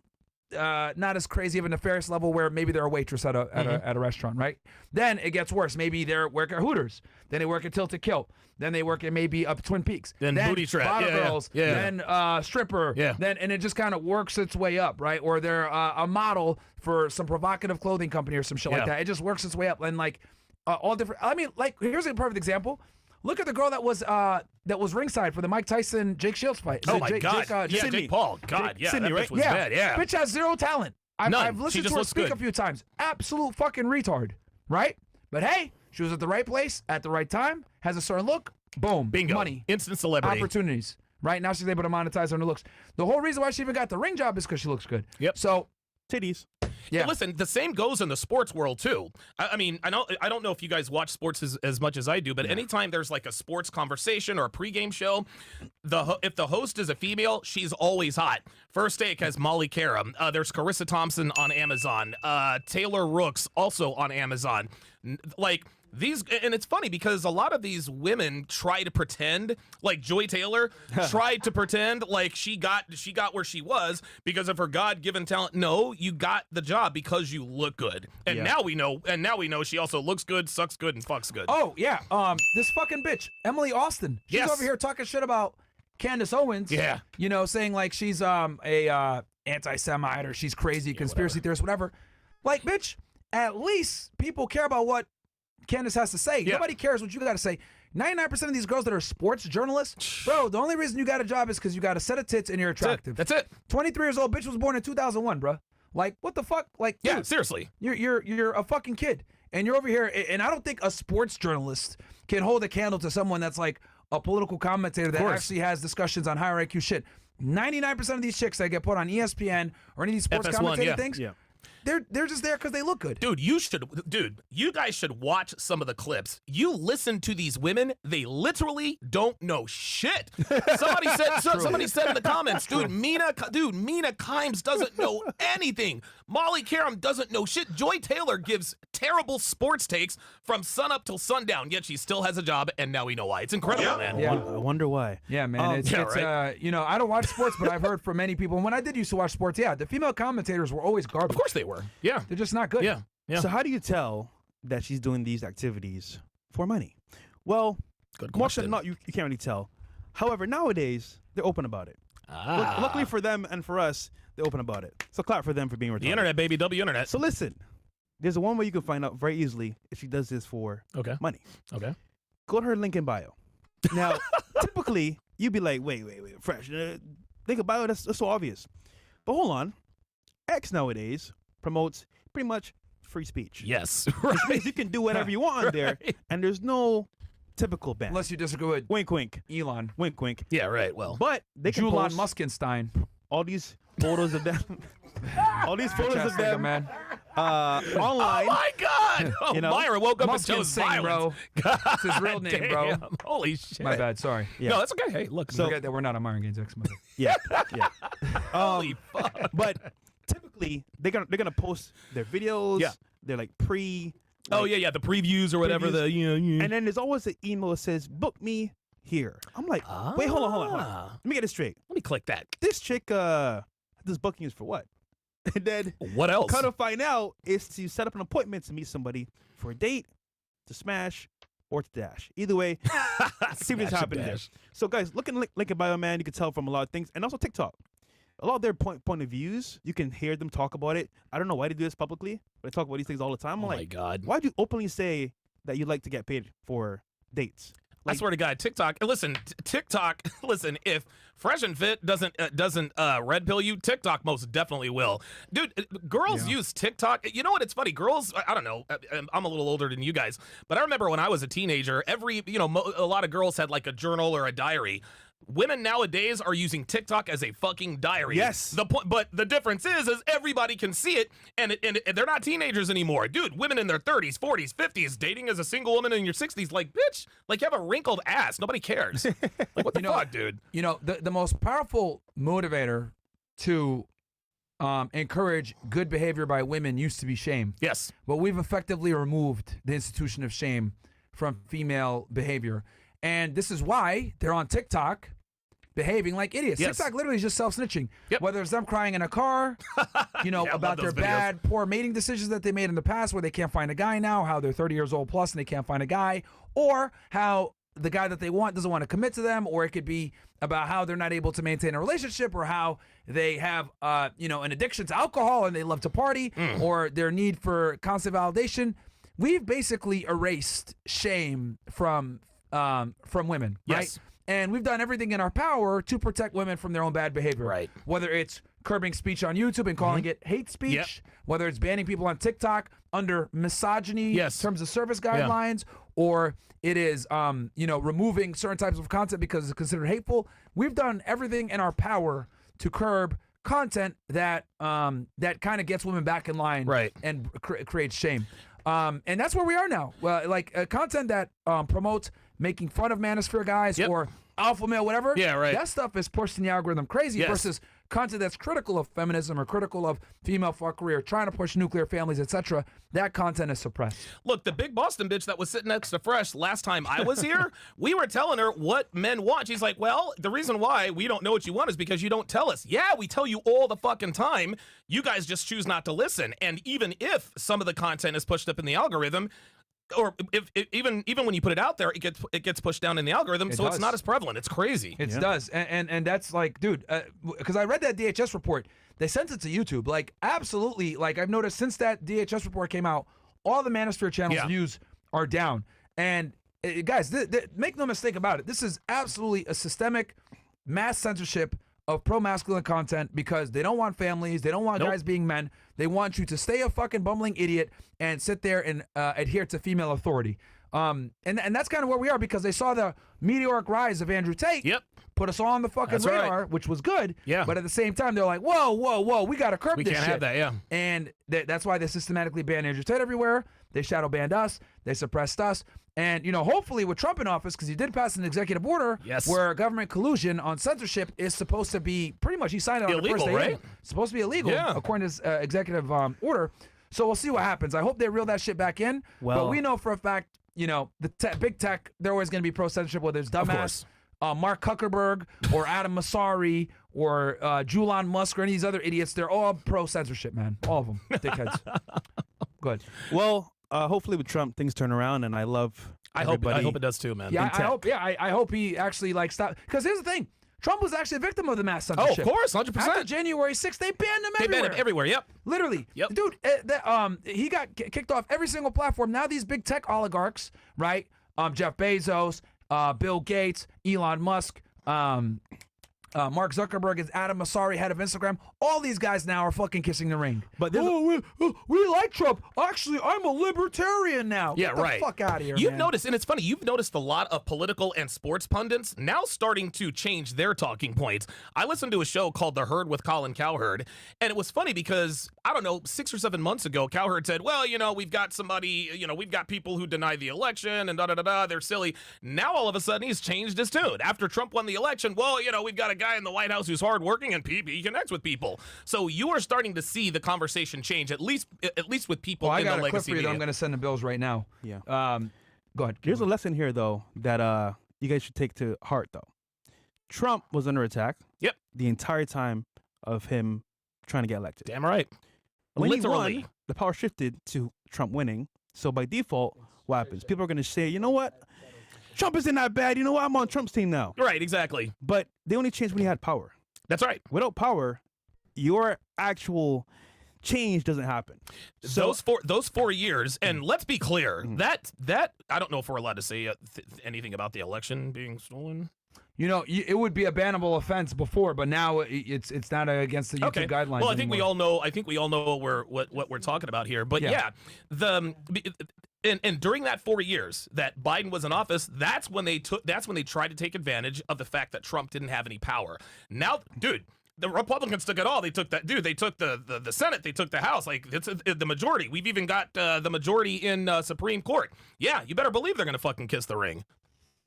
[SPEAKER 1] not as crazy of a nefarious level, where maybe they're a waitress at a restaurant, right? Then it gets worse. Maybe they're work at Hooters. Then they work at Tilted Kill. Then they work at maybe up Twin Peaks.
[SPEAKER 2] Then booty trap.
[SPEAKER 1] Bottle girls.
[SPEAKER 2] Yeah.
[SPEAKER 1] Then stripper.
[SPEAKER 2] Yeah.
[SPEAKER 1] Then and it just kind of works its way up, right? Or they're a model for some provocative clothing company or some shit like that. It just works its way up, and like all different. I mean, like, here's a perfect example. Look at the girl that was ringside for the Mike Tyson Jake Shields fight.
[SPEAKER 2] Oh my God! Jake Paul. God,
[SPEAKER 3] Sydney,
[SPEAKER 2] that
[SPEAKER 3] right?
[SPEAKER 2] bitch was bad. Yeah,
[SPEAKER 1] bitch has zero talent. I've listened to her speak
[SPEAKER 2] good.
[SPEAKER 1] a few times. Absolute fucking retard, right? But hey, she was at the right place at the right time. Has a certain look. Boom.
[SPEAKER 2] Bingo.
[SPEAKER 1] Money.
[SPEAKER 2] Instant celebrity.
[SPEAKER 1] Opportunities. Right now she's able to monetize on her looks. The whole reason why she even got the ring job is because she looks good.
[SPEAKER 2] Yep.
[SPEAKER 1] So
[SPEAKER 3] Titties.
[SPEAKER 1] yeah.
[SPEAKER 2] Listen, the same goes in the sports world too. I mean, I don't know if you guys watch sports as much as I do, but anytime there's like a sports conversation or a pregame show, if the host is a female, she's always hot. First Take has Molly Karam. There's Carissa Thompson on Amazon. Taylor Rooks also on Amazon. Like, these, and it's funny because a lot of these women try to pretend, like Joy Taylor tried to pretend like she got where she was because of her God-given talent. No, you got the job because you look good. And now we know she also looks good, sucks good, and fucks good.
[SPEAKER 1] Oh yeah. This fucking bitch, Emily Austin. She's over here talking shit about Candace Owens.
[SPEAKER 2] Yeah.
[SPEAKER 1] You know, saying like she's a anti-Semite or she's crazy, conspiracy theorist, whatever. Like, bitch, at least people care about what Candace has to say. Nobody cares what you got to say. 99% of these girls that are sports journalists, bro, the only reason you got a job is because you got a set of tits and you're attractive.
[SPEAKER 2] That's it.
[SPEAKER 1] 23 years old, bitch was born in 2001, bro. Like, what the fuck? Like,
[SPEAKER 2] Yeah,
[SPEAKER 1] dude,
[SPEAKER 2] seriously.
[SPEAKER 1] you're a fucking kid, and you're over here. And I don't think a sports journalist can hold a candle to someone that's like a political commentator that actually has discussions on higher IQ shit. 99% of these chicks that get put on ESPN or any of these sports commentating things.
[SPEAKER 3] Yeah.
[SPEAKER 1] They're just there because they look good.
[SPEAKER 2] Dude, you guys should watch some of the clips. You listen to these women, they literally don't know shit. Somebody said in the comments, dude, Mina Kimes doesn't know anything. Molly Karam doesn't know shit. Joy Taylor gives terrible sports takes from sun up till sundown, yet she still has a job, and now we know why. It's incredible, man.
[SPEAKER 1] Yeah.
[SPEAKER 3] I wonder why.
[SPEAKER 1] Yeah, man. It's
[SPEAKER 2] right.
[SPEAKER 1] I don't watch sports, but I've heard from many people. And when I did used to watch sports, the female commentators were always garbage.
[SPEAKER 2] Of course they were. Yeah.
[SPEAKER 1] They're just not good.
[SPEAKER 2] Yeah.
[SPEAKER 3] So how do you tell that she's doing these activities for money? Well,
[SPEAKER 2] Good
[SPEAKER 3] more
[SPEAKER 2] question.
[SPEAKER 3] than not, you can't really tell. However, nowadays, they're open about it. Luckily for them and for us, they're open about it. So clap for them for being retarded.
[SPEAKER 2] The internet, baby. W internet.
[SPEAKER 3] So listen, there's one way you can find out very easily if she does this for money.
[SPEAKER 2] Okay.
[SPEAKER 3] Go to her link in bio. Now, typically, you'd be like, wait, fresh. Link in bio, that's so obvious. But hold on. X nowadays promotes pretty much free speech.
[SPEAKER 2] Yes.
[SPEAKER 3] Which means you can do whatever you want on there, and there's no typical ban.
[SPEAKER 1] Unless you disagree with
[SPEAKER 3] Wink, wink.
[SPEAKER 1] Elon.
[SPEAKER 3] Wink, wink.
[SPEAKER 2] Yeah, right. Well.
[SPEAKER 3] But they can
[SPEAKER 1] Julon
[SPEAKER 3] post
[SPEAKER 1] Muskenstein.
[SPEAKER 3] all these photos of them. All these photos of them.
[SPEAKER 1] Man.
[SPEAKER 3] online.
[SPEAKER 2] Oh my God! Oh,
[SPEAKER 3] You know?
[SPEAKER 2] Myra woke up and
[SPEAKER 1] Muskin
[SPEAKER 2] chose
[SPEAKER 1] Singh,
[SPEAKER 2] violence.
[SPEAKER 1] bro. That's his real name, bro.
[SPEAKER 2] Damn, holy shit!
[SPEAKER 1] My bad. Sorry.
[SPEAKER 3] Yeah.
[SPEAKER 2] No, that's okay. Hey, look.
[SPEAKER 1] Forget that we're not on Myron Gaines X.
[SPEAKER 3] Yeah, yeah.
[SPEAKER 2] holy fuck!
[SPEAKER 3] But typically they're gonna post their videos.
[SPEAKER 2] Yeah.
[SPEAKER 3] They're like pre.
[SPEAKER 2] Oh yeah, the previews or whatever.
[SPEAKER 3] Previews. And then there's always an email that says, "Book me here." I'm like, wait, hold on. Let me get it straight.
[SPEAKER 2] Let me click that.
[SPEAKER 3] This chick, this booking is for what? And then
[SPEAKER 2] What else?
[SPEAKER 3] kind of find out is to set up an appointment to meet somebody for a date, to smash, or to dash. Either way, see what's
[SPEAKER 2] Smash and
[SPEAKER 3] happening there.
[SPEAKER 2] dash.
[SPEAKER 3] So guys, look in link in bio, man. You can tell from a lot of things, and also TikTok. A lot of their point of views, you can hear them talk about it. I don't know why they do this publicly, but they talk about these things all the time. I'm
[SPEAKER 2] Oh my
[SPEAKER 3] like,
[SPEAKER 2] God!
[SPEAKER 3] why do you openly say that you like to get paid for dates?
[SPEAKER 2] I swear to God, TikTok. Listen, TikTok. Listen, if Fresh and Fit doesn't red pill you, TikTok most definitely will, dude. Girls use TikTok. You know what? It's funny. Girls. I don't know. I'm a little older than you guys, but I remember when I was a teenager. A lot of girls had like a journal or a diary. Women nowadays are using TikTok as a fucking diary.
[SPEAKER 3] Yes.
[SPEAKER 2] But the difference is everybody can see it, and they're not teenagers anymore, dude. Women in their 30s, 40s, 50s, dating as a single woman in your 60s, like bitch, like you have a wrinkled ass. Nobody cares. Like what the fuck, dude?
[SPEAKER 1] You know, the most powerful motivator to encourage good behavior by women used to be shame.
[SPEAKER 2] Yes.
[SPEAKER 1] But we've effectively removed the institution of shame from female behavior. And this is why they're on TikTok behaving like idiots.
[SPEAKER 2] Yes.
[SPEAKER 1] TikTok literally is just self-snitching.
[SPEAKER 2] Yep.
[SPEAKER 1] Whether it's them crying in a car,
[SPEAKER 2] Yeah, I
[SPEAKER 1] about
[SPEAKER 2] love
[SPEAKER 1] their
[SPEAKER 2] those videos.
[SPEAKER 1] bad, poor mating decisions that they made in the past where they can't find a guy now, how they're 30 years old plus and they can't find a guy, or how the guy that they want doesn't want to commit to them, or it could be about how they're not able to maintain a relationship, or how they have an addiction to alcohol and they love to party, or their need for constant validation. We've basically erased shame from women, right?
[SPEAKER 2] Yes.
[SPEAKER 1] And we've done everything in our power to protect women from their own bad behavior.
[SPEAKER 2] Right.
[SPEAKER 1] Whether it's curbing speech on YouTube and calling it hate speech,
[SPEAKER 2] Yep.
[SPEAKER 1] whether it's banning people on TikTok under misogyny
[SPEAKER 2] Yes.
[SPEAKER 1] terms of service guidelines, or it is removing certain types of content because it's considered hateful. We've done everything in our power to curb content that kind of gets women back in line,
[SPEAKER 2] Right.
[SPEAKER 1] and creates shame. And that's where we are now. Well, content that promotes making fun of manosphere guys
[SPEAKER 2] Yep.
[SPEAKER 1] or alpha male, whatever.
[SPEAKER 2] Yeah, right.
[SPEAKER 1] That stuff is pushed in the algorithm crazy
[SPEAKER 2] Yes.
[SPEAKER 1] versus content that's critical of feminism or critical of female fuckery or trying to push nuclear families, etc. That content is suppressed.
[SPEAKER 2] Look, the big Boston bitch that was sitting next to Fresh last time I was here, we were telling her what men want. She's like, well, the reason why we don't know what you want is because you don't tell us. Yeah, we tell you all the fucking time. You guys just choose not to listen. And even if some of the content is pushed up in the algorithm, or if even when you put it out there, it gets pushed down in the algorithm, so
[SPEAKER 1] does.
[SPEAKER 2] it's not as prevalent. It's crazy.
[SPEAKER 1] It does, and that's like, dude, because I read that DHS report. They sent it to YouTube. Like, absolutely, like I've noticed since that DHS report came out, all the Manosphere channel's views are down. And guys, make no mistake about it. This is absolutely a systemic mass censorship of pro-masculine content because they don't want families. They don't want guys being men. They want you to stay a fucking bumbling idiot and sit there and adhere to female authority. And that's kind of where we are because they saw the meteoric rise of Andrew Tate.
[SPEAKER 2] Yep.
[SPEAKER 1] Put us on the fucking
[SPEAKER 2] That's right.
[SPEAKER 1] radar, which was good.
[SPEAKER 2] Yeah.
[SPEAKER 1] But at the same time, they're like, whoa, we got to curb
[SPEAKER 2] We
[SPEAKER 1] this
[SPEAKER 2] can't
[SPEAKER 1] shit.
[SPEAKER 2] have that, yeah.
[SPEAKER 1] And that's why they systematically banned Andrew Tate everywhere. They shadow banned us. They suppressed us. And, hopefully with Trump in office, because he did pass an executive order where government collusion on censorship is supposed to be pretty much, he signed it on the first
[SPEAKER 2] Illegal,
[SPEAKER 1] day.
[SPEAKER 2] right?
[SPEAKER 1] It's supposed to be illegal,
[SPEAKER 2] Yeah.
[SPEAKER 1] according to his executive order. So we'll see what happens. I hope they reel that shit back in.
[SPEAKER 3] Well-
[SPEAKER 1] but we know for a fact, the big tech, they're always going to be pro-censorship, whether it's dumbass,
[SPEAKER 2] course.
[SPEAKER 1] Mark Zuckerberg or Adam Massari or Elon Musk or any of these other idiots. They're all pro-censorship, man. All of them. Dickheads. Good.
[SPEAKER 3] Well, hopefully with Trump things turn around, and I love.
[SPEAKER 2] I hope
[SPEAKER 3] everybody.
[SPEAKER 2] it does too, man.
[SPEAKER 1] Yeah,
[SPEAKER 3] tech.
[SPEAKER 1] I hope. Yeah, I hope he actually stopped. Because here's the thing: Trump was actually a victim of the mass
[SPEAKER 2] Oh,
[SPEAKER 1] censorship.
[SPEAKER 2] of course, 100%.
[SPEAKER 1] After January 6th, they banned him
[SPEAKER 2] They
[SPEAKER 1] everywhere.
[SPEAKER 2] banned him everywhere. Yep.
[SPEAKER 1] Literally.
[SPEAKER 2] Yep.
[SPEAKER 1] Dude, he got kicked off every single platform. Now these big tech oligarchs, right? Jeff Bezos, Bill Gates, Elon Musk, Mark Zuckerberg is Adam Mosseri, head of Instagram. All these guys now are fucking kissing the ring.
[SPEAKER 3] But there's
[SPEAKER 1] we like Trump. Actually, I'm a libertarian now.
[SPEAKER 2] Yeah,
[SPEAKER 1] Get the
[SPEAKER 2] right.
[SPEAKER 1] fuck out of here,
[SPEAKER 2] You've
[SPEAKER 1] man.
[SPEAKER 2] noticed, and it's funny, you've noticed a lot of political and sports pundits now starting to change their talking points. I listened to a show called The Herd with Colin Cowherd, and it was funny because, I don't know, 6 or 7 months ago, Cowherd said, well, you know, we've got somebody, you know, we've got people who deny the election and da-da-da-da, they're silly. Now, all of a sudden, he's changed his tune. After Trump won the election, well, you know, we've got a guy in the White House who's hardworking and he connects with people. So you are starting to see the conversation change, at least with people
[SPEAKER 1] Well, I
[SPEAKER 2] in
[SPEAKER 1] got
[SPEAKER 2] the
[SPEAKER 1] a clip
[SPEAKER 2] legacy
[SPEAKER 1] for you that
[SPEAKER 2] media.
[SPEAKER 1] I'm going to send the bills right now.
[SPEAKER 3] Yeah.
[SPEAKER 1] Go ahead.
[SPEAKER 3] Here's a lesson here, though, that you guys should take to heart, though. Trump was under attack.
[SPEAKER 2] Yep.
[SPEAKER 3] The entire time of him trying to get elected.
[SPEAKER 2] Damn right.
[SPEAKER 3] When he
[SPEAKER 2] Literally.
[SPEAKER 3] won, the power shifted to Trump winning. So by default, what happens? People are going to say, you know what? Trump isn't that bad. You know what? I'm on Trump's team now.
[SPEAKER 2] Right, exactly.
[SPEAKER 3] But they only changed when he had power.
[SPEAKER 2] That's right.
[SPEAKER 3] Without power, your actual change doesn't happen. So
[SPEAKER 2] Those 4 years, and let's be clear, that I don't know if we're allowed to say anything about the election being stolen.
[SPEAKER 1] You know, it would be a bannable offense before, but now it's not against the YouTube guidelines.
[SPEAKER 2] Well, I think
[SPEAKER 1] anymore.
[SPEAKER 2] we all know. I think we all know what we're talking about here. But
[SPEAKER 1] Yeah.
[SPEAKER 2] and during that 4 years that Biden was in office, that's when they tried to take advantage of the fact that Trump didn't have any power. Now, dude. The Republicans took it all. They took that, dude. They took the Senate. They took the House. Like, it's the majority. We've even got the majority in Supreme Court. Yeah, you better believe they're gonna fucking kiss the ring.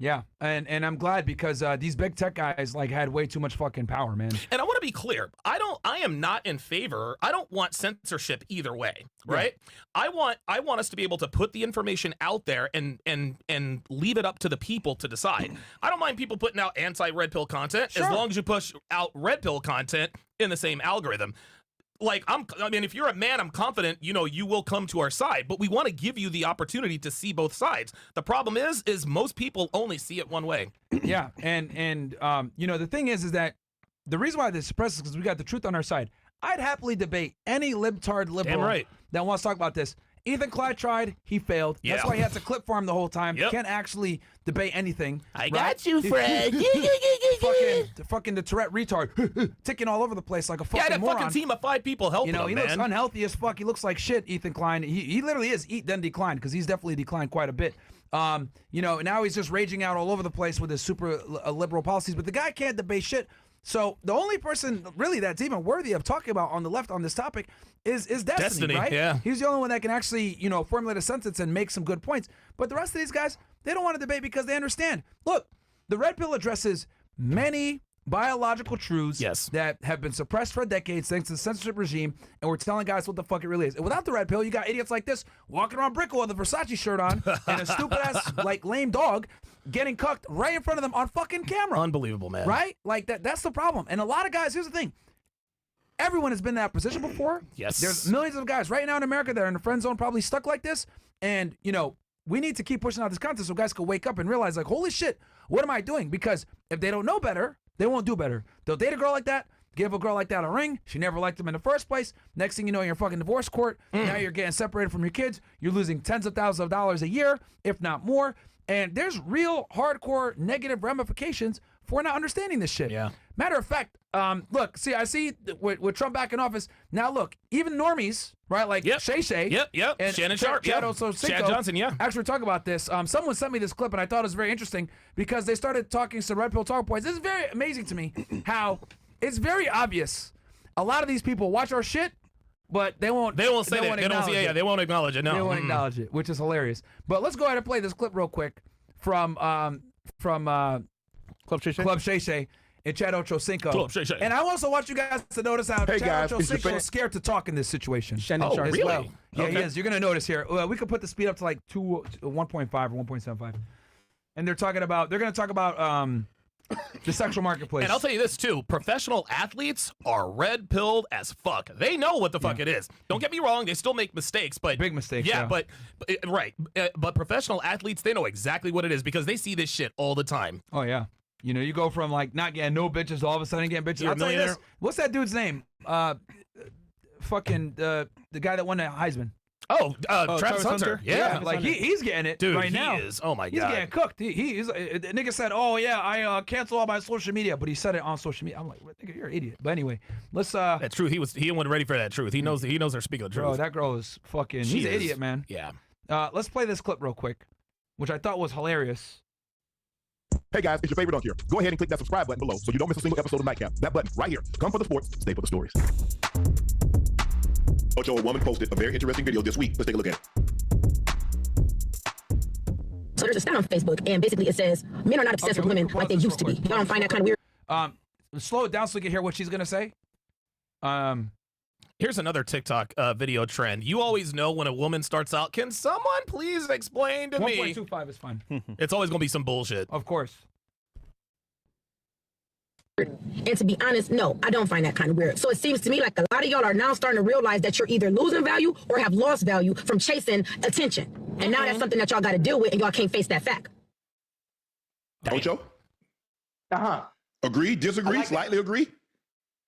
[SPEAKER 1] Yeah, and I'm glad because these big tech guys like had way too much fucking power, man.
[SPEAKER 2] And I want to be clear. I am not in favor. I don't want censorship either way, right? I want us to be able to put the information out there and leave it up to the people to decide. I don't mind people putting out anti-red pill content as long as you push out red pill content in the same algorithm. Like, I mean, if you're a man, I'm confident, you know, you will come to our side, but we want to give you the opportunity to see both sides. The problem is most people only see it one way.
[SPEAKER 1] Yeah, and you know, the thing is that the reason why they suppress is because we got the truth on our side. I'd happily debate any libtard liberal
[SPEAKER 2] right.
[SPEAKER 1] that wants to talk about this. Ethan Clyde tried, he failed.
[SPEAKER 2] Yeah.
[SPEAKER 1] That's why he had to clip farm the whole time.
[SPEAKER 2] Yep.
[SPEAKER 1] Can't actually debate anything.
[SPEAKER 2] I
[SPEAKER 1] right?
[SPEAKER 2] got you, Fred.
[SPEAKER 1] fucking the Tourette retard, ticking all over the place like a fucking
[SPEAKER 2] Yeah, that
[SPEAKER 1] moron.
[SPEAKER 2] fucking team of 5 people helping
[SPEAKER 1] You know,
[SPEAKER 2] him,
[SPEAKER 1] he
[SPEAKER 2] man.
[SPEAKER 1] looks unhealthy as fuck. He looks like shit, Ethan Klein. He literally is eat then decline because he's definitely declined quite a bit. You know, now he's just raging out all over the place with his super liberal policies. But the guy can't debate shit. So the only person really that's even worthy of talking about on the left on this topic is Destiny, right?
[SPEAKER 2] Yeah.
[SPEAKER 1] He's the only one that can actually, you know, formulate a sentence and make some good points. But the rest of these guys, they don't want to debate because they understand. Look, the red pill addresses many biological truths that have been suppressed for decades thanks to the censorship regime, and we're telling guys what the fuck it really is. And without the red pill, you got idiots like this walking around Brickell with a Versace shirt on and a stupid ass like lame dog getting cucked right in front of them on fucking camera.
[SPEAKER 2] Unbelievable, man.
[SPEAKER 1] Right? Like that's the problem. And a lot of guys, here's the thing. Everyone has been in that position before.
[SPEAKER 2] Yes.
[SPEAKER 1] There's millions of guys right now in America that are in the friend zone probably stuck like this. And, you know, we need to keep pushing out this content so guys can wake up and realize, like, holy shit, what am I doing? Because if they don't know better, they won't do better. They'll date a girl like that, give a girl like that a ring. She never liked them in the first place. Next thing you know, you're in fucking divorce court. Now you're getting separated from your kids. You're losing tens of thousands of dollars a year, if not more. And there's real hardcore negative ramifications for not understanding this shit.
[SPEAKER 2] Yeah.
[SPEAKER 1] Matter of fact, look, see, I see with Trump back in office, now look, even normies, right, like Shay Shay.
[SPEAKER 2] Yep.
[SPEAKER 1] And
[SPEAKER 2] Shannon Sharpe. Chad Johnson, yeah.
[SPEAKER 1] Actually, we're talking about this. Someone sent me this clip, and I thought it was very interesting because they started talking some red pill talk points. This is very amazing to me how it's very obvious. A lot of these people watch our shit, but they won't say that.
[SPEAKER 2] They won't acknowledge it. No.
[SPEAKER 1] They won't acknowledge it, which is hilarious. But let's go ahead and play this clip real quick from
[SPEAKER 3] Club Shay Shay?
[SPEAKER 1] Club Shay Shay and Chad Ochocinco.
[SPEAKER 2] Club Shay Shay.
[SPEAKER 1] And I also want you guys to notice how
[SPEAKER 7] Hey,
[SPEAKER 1] Chad
[SPEAKER 7] guys, it's your
[SPEAKER 1] Ochocinco
[SPEAKER 7] friend-
[SPEAKER 1] is scared to talk in this situation.
[SPEAKER 3] Shannon Sharpe.
[SPEAKER 1] as
[SPEAKER 2] really?
[SPEAKER 1] well. Yeah, he
[SPEAKER 2] Okay.
[SPEAKER 1] is. You're going to notice here. We could put the speed up to like 1.5 or 1.75. And they're going to talk about the sexual marketplace.
[SPEAKER 2] And I'll tell you this too: professional athletes are red pilled as fuck. They know what the fuck it is. Don't get me wrong; they still make mistakes, but
[SPEAKER 1] Big mistakes,
[SPEAKER 2] Yeah,
[SPEAKER 1] yeah.
[SPEAKER 2] but right. But professional athletes, they know exactly what it is because they see this shit all the time.
[SPEAKER 1] Oh, yeah. You know, you go from like not getting no bitches to all of a sudden getting bitches.
[SPEAKER 2] You're a
[SPEAKER 1] I'll tell you this.
[SPEAKER 2] millionaire.
[SPEAKER 1] What's that dude's name? Fucking the guy that won the Heisman.
[SPEAKER 2] Travis
[SPEAKER 3] Travis
[SPEAKER 2] Hunter.
[SPEAKER 3] Hunter?
[SPEAKER 2] Yeah.
[SPEAKER 1] like he's getting it
[SPEAKER 2] Dude,
[SPEAKER 1] right
[SPEAKER 2] he
[SPEAKER 1] now.
[SPEAKER 2] is. Oh my
[SPEAKER 1] He's
[SPEAKER 2] God.
[SPEAKER 1] getting cooked. He's the nigga said, "Oh yeah, I cancel all my social media," but he said it on social media. I'm like, nigga, you're an idiot. But anyway, let's
[SPEAKER 2] That's true. He wasn't ready for that truth. He knows they're speaking the truth.
[SPEAKER 1] bro, that girl is fucking.
[SPEAKER 2] She
[SPEAKER 1] He's an
[SPEAKER 2] is.
[SPEAKER 1] idiot, man.
[SPEAKER 2] Yeah.
[SPEAKER 1] Let's play this clip real quick, which I thought was hilarious.
[SPEAKER 7] Hey guys, it's your favorite dunk here. Go ahead and click that subscribe button below so you don't miss a single episode of Nightcap. That button right here. Come for the sports, stay for the stories. Ocho, a woman posted a very interesting video this week. Let's take a look at it.
[SPEAKER 8] So there's a stat on Facebook, and basically it says men are not obsessed
[SPEAKER 1] Okay,
[SPEAKER 8] with women
[SPEAKER 1] we can
[SPEAKER 8] like they
[SPEAKER 1] pause this
[SPEAKER 8] used to be.
[SPEAKER 1] real quick.
[SPEAKER 8] Y'all don't find that kind of weird?
[SPEAKER 1] Slow it down so we can hear what she's gonna say.
[SPEAKER 2] Here's another TikTok video trend. You always know when a woman starts out, can someone please explain to me?
[SPEAKER 1] 1.25 is fine.
[SPEAKER 2] It's always going to be some bullshit.
[SPEAKER 1] Of course.
[SPEAKER 8] And to be honest, no, I don't find that kind of weird. So it seems to me like a lot of y'all are now starting to realize that you're either losing value or have lost value from chasing attention. And now that's something that y'all got to deal with, and y'all can't face that fact.
[SPEAKER 7] Ocho?
[SPEAKER 9] Uh-huh.
[SPEAKER 7] Agree, disagree,
[SPEAKER 9] I like
[SPEAKER 7] slightly agree?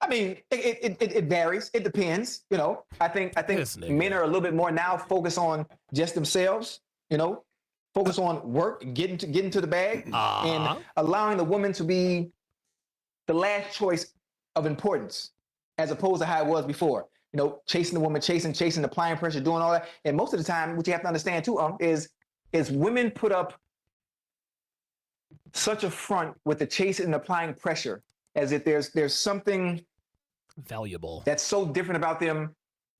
[SPEAKER 9] I mean, it varies. It depends. You know, I think
[SPEAKER 2] This nigga.
[SPEAKER 9] men are a little bit more now focused on just themselves. You know, focus on work, getting to the bag, and allowing the woman to be the last choice of importance, as opposed to how it was before. You know, chasing the woman, chasing, applying pressure, doing all that. And most of the time, what you have to understand too, is women put up such a front with the chasing and applying pressure, as if there's something
[SPEAKER 2] Valuable.
[SPEAKER 9] that's so different about them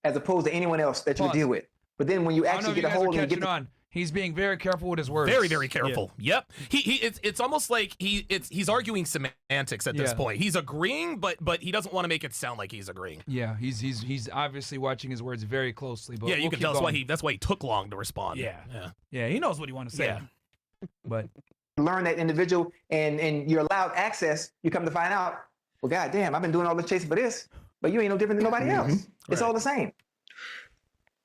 [SPEAKER 9] as opposed to anyone else that you
[SPEAKER 1] Pause.
[SPEAKER 9] deal with. But then when you
[SPEAKER 1] I don't know
[SPEAKER 9] actually
[SPEAKER 1] if you
[SPEAKER 9] get a
[SPEAKER 1] guys are
[SPEAKER 9] hold and
[SPEAKER 1] catching
[SPEAKER 9] get the,
[SPEAKER 1] on. He's being very careful with his words.
[SPEAKER 2] Very, very careful. Yep. It's almost like he's arguing semantics at this
[SPEAKER 1] Yeah.
[SPEAKER 2] point. He's agreeing, but he doesn't want to make it sound like he's agreeing.
[SPEAKER 1] Yeah, he's obviously watching his words very closely. But
[SPEAKER 2] Yeah, you
[SPEAKER 1] we'll
[SPEAKER 2] can
[SPEAKER 1] keep
[SPEAKER 2] tell
[SPEAKER 1] going.
[SPEAKER 2] that's why he took long to respond.
[SPEAKER 1] Yeah.
[SPEAKER 2] Yeah.
[SPEAKER 1] Yeah, he knows what he wants to say.
[SPEAKER 2] Yeah.
[SPEAKER 1] But
[SPEAKER 9] learn that individual and you're allowed access, you come to find out, well, goddamn, I've been doing all the chasing for this, but you ain't no different than nobody else. It's all the same.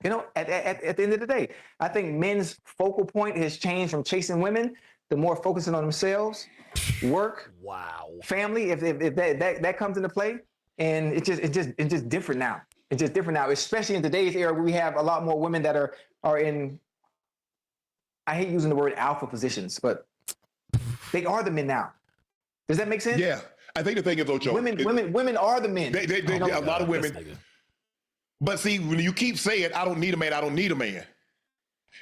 [SPEAKER 9] You know, at the end of the day, I think men's focal point has changed from chasing women to more focusing on themselves, work,
[SPEAKER 2] Wow.
[SPEAKER 9] family, if that comes into play. And it's just different now. It's just different now, especially in today's era where we have a lot more women that are in, I hate using the word alpha positions, but they are the men now. Does that make sense?
[SPEAKER 7] Yeah. I think the thing is, Ocho.
[SPEAKER 9] Women are the men.
[SPEAKER 7] A lot of women.
[SPEAKER 2] This nigga.
[SPEAKER 7] But see, when you keep saying, I don't need a man,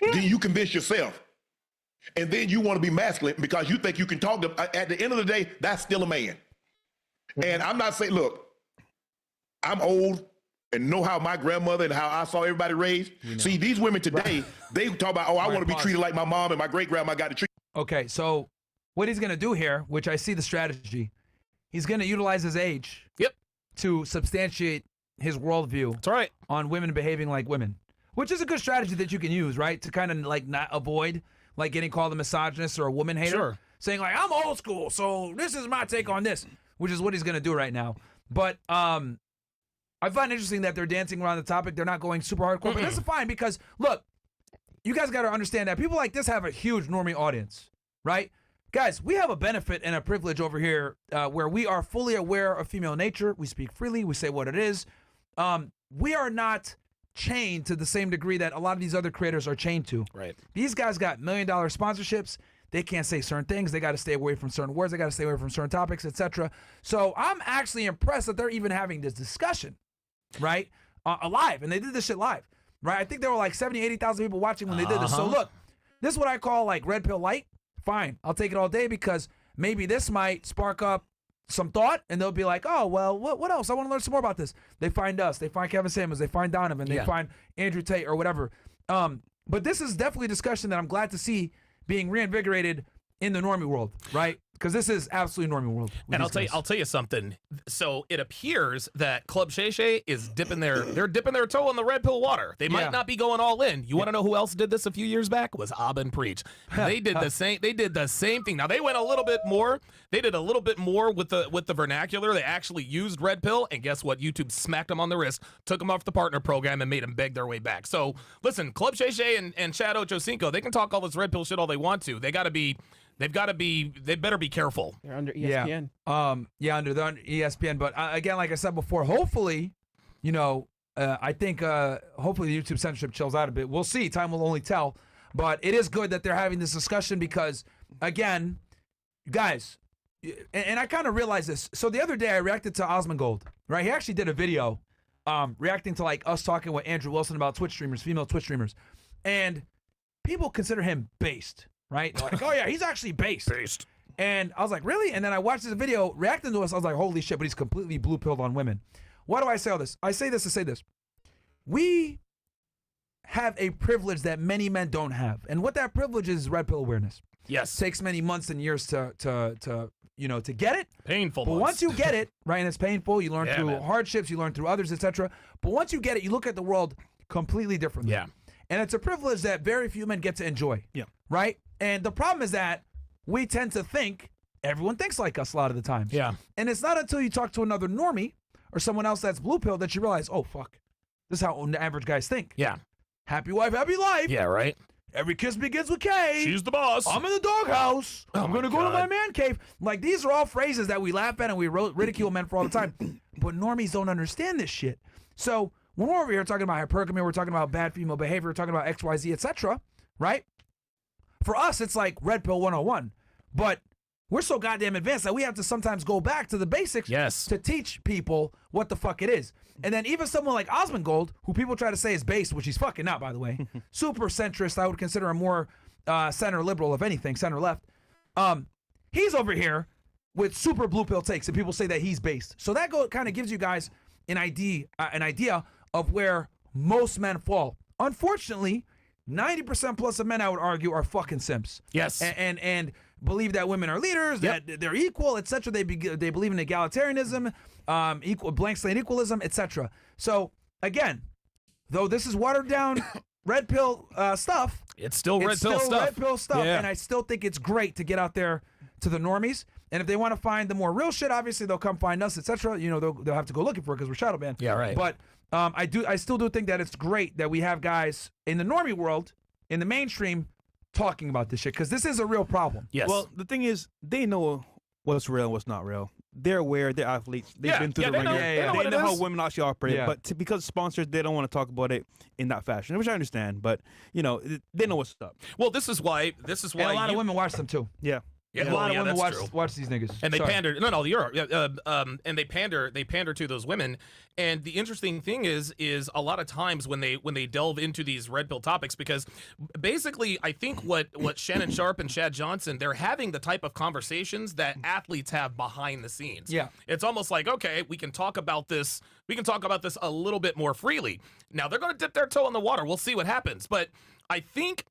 [SPEAKER 7] then you convince yourself. And then you want to be masculine because you think you can talk to, at the end of the day, that's still a man. And I'm not saying, look, I'm old and know how my grandmother and how I saw everybody raised. See, these women today, they talk about, I want to be
[SPEAKER 1] pause.
[SPEAKER 7] treated like my mom and my great grandma got to treat.
[SPEAKER 1] okay, so what he's gonna do here, which I see the strategy, he's gonna utilize his age
[SPEAKER 2] Yep.
[SPEAKER 1] to substantiate his worldview
[SPEAKER 2] That's right.
[SPEAKER 1] on women behaving like women, which is a good strategy that you can use, right? To kind of like not avoid like getting called a misogynist or a woman hater.
[SPEAKER 2] Sure.
[SPEAKER 1] Saying like, I'm old school, so this is my take on this, which is what he's going to do right now. But I find interesting that they're dancing around the topic. They're not going super hardcore, but this is fine because, look, you guys got to understand that people like this have a huge normie audience, right? Guys, we have a benefit and a privilege over here where we are fully aware of female nature. We speak freely. We say what it is. We are not chained to the same degree that a lot of these other creators are chained to.
[SPEAKER 2] Right.
[SPEAKER 1] These guys got $1 million sponsorships. They can't say certain things. They got to stay away from certain words. They got to stay away from certain topics, etc. So I'm actually impressed that they're even having this discussion, right? Live. And they did this shit live, right? I think there were like 70, 80,000 people watching when they did this. So look, this is what I call like red pill light. Fine. I'll take it all day because maybe this might spark up some thought and they'll be like, oh, well, what else? I want to learn some more about this. They find us. They find Kevin Samuels. They find Donovan. They find Andrew Tate or whatever. But this is definitely a discussion that I'm glad to see being reinvigorated in the normie world, right? Because this is absolutely normie world.
[SPEAKER 2] And I'll tell you something. So it appears that Club Shay Shay is dipping their toe in the red pill water. They might not be going all in. You want to know who else did this a few years back? Was Abba and Preach. They did the same. They did the same thing. Now they went a little bit more. They did a little bit more with the vernacular. They actually used red pill, and guess what? YouTube smacked them on the wrist, took them off the partner program, and made them beg their way back. So listen, Club Shay Shay and Chad Ochocinco, they can talk all this red pill shit all they want to. They better be careful.
[SPEAKER 10] They're under ESPN.
[SPEAKER 1] Under ESPN. But again, like I said before, hopefully, you know, I think hopefully the YouTube censorship chills out a bit. We'll see. Time will only tell. But it is good that they're having this discussion because, again, guys, and I kind of realized this. So the other day I reacted to Osmongold, right? He actually did a video reacting to like us talking with Andrew Wilson about Twitch streamers, female Twitch streamers. And people consider him based, right? Like, oh yeah, he's actually based.
[SPEAKER 2] Based.
[SPEAKER 1] And I was like, really? And then I watched this video reacting to us. I was like, holy shit, but he's completely blue-pilled on women. Why do I say all this? I say this to say this. We have a privilege that many men don't have. And what that privilege is red pill awareness.
[SPEAKER 2] Yes.
[SPEAKER 1] It takes many months and years to get it.
[SPEAKER 2] Painful
[SPEAKER 1] But
[SPEAKER 2] months.
[SPEAKER 1] once you get it, right, and it's painful, you learn through
[SPEAKER 2] man.
[SPEAKER 1] hardships, you learn through others, etc. But once you get it, you look at the world completely differently.
[SPEAKER 2] Yeah.
[SPEAKER 1] And it's a privilege that very few men get to enjoy.
[SPEAKER 3] Yeah.
[SPEAKER 1] Right? And the problem is that we tend to think everyone thinks like us a lot of the time.
[SPEAKER 2] Yeah.
[SPEAKER 1] And it's not until you talk to another normie or someone else that's blue pill that you realize, oh, fuck. This is how average guys think.
[SPEAKER 2] Yeah.
[SPEAKER 1] Happy wife, happy life.
[SPEAKER 2] Yeah, right?
[SPEAKER 1] Every kiss begins with K.
[SPEAKER 2] She's the boss.
[SPEAKER 1] I'm in the doghouse. I'm going to go to my
[SPEAKER 2] God.
[SPEAKER 1] man cave. Like, these are all phrases that we laugh at and we ridicule men for all the time. But normies don't understand this shit. So when we're over here talking about hypergamy, we're talking about bad female behavior, we're talking about XYZ, etc., right? For us, it's like red pill 101. But we're so goddamn advanced that we have to sometimes go back to the basics to teach people what the fuck it is. And then even someone like Osmongold, who people try to say is based, which he's fucking not, by the way, super centrist, I would consider him more center liberal, if anything, center left. He's over here with super blue pill takes, and people say that he's based. So that kind of gives you guys an idea of where most men fall. Unfortunately, 90% plus of men, I would argue, are fucking simps.
[SPEAKER 2] Yes.
[SPEAKER 1] And believe that women are leaders, that they're equal, etc. They believe in egalitarianism, equal blank slate equalism, etc. So again, though this is watered down red pill stuff,
[SPEAKER 2] it's still red pill stuff.
[SPEAKER 1] Red pill stuff,
[SPEAKER 2] Yeah.
[SPEAKER 1] and I still think it's great to get out there to the normies. And if they want to find the more real shit, obviously they'll come find us, etc. You know, they'll have to go looking for it because we're shadow banned.
[SPEAKER 2] Yeah, right.
[SPEAKER 1] But I still do think that it's great that we have guys in the normie world, in the mainstream, talking about this shit because this is a real problem.
[SPEAKER 2] Yes.
[SPEAKER 3] Well, the thing is, they know what's real and what's not real. They're aware. They're athletes. They've been through the ringer. They know how women actually operate.
[SPEAKER 1] Yeah.
[SPEAKER 3] But because sponsors, they don't want to talk about it in that fashion, which I understand. But you know, they know what's up.
[SPEAKER 2] Well, this is why.
[SPEAKER 1] And a lot of women watch them too.
[SPEAKER 3] Yeah.
[SPEAKER 2] Yeah,
[SPEAKER 1] a lot of women
[SPEAKER 2] that's true.
[SPEAKER 1] watch these niggas.
[SPEAKER 2] And they
[SPEAKER 1] Sorry.
[SPEAKER 2] pander. No, you're. And they pander to those women. And the interesting thing is a lot of times when they delve into these red pill topics, because basically I think what Shannon Sharpe and Chad Johnson, they're having the type of conversations that athletes have behind the scenes.
[SPEAKER 1] Yeah.
[SPEAKER 2] It's almost like, okay, we can talk about this a little bit more freely. Now they're going to dip their toe in the water. We'll see what happens. But I think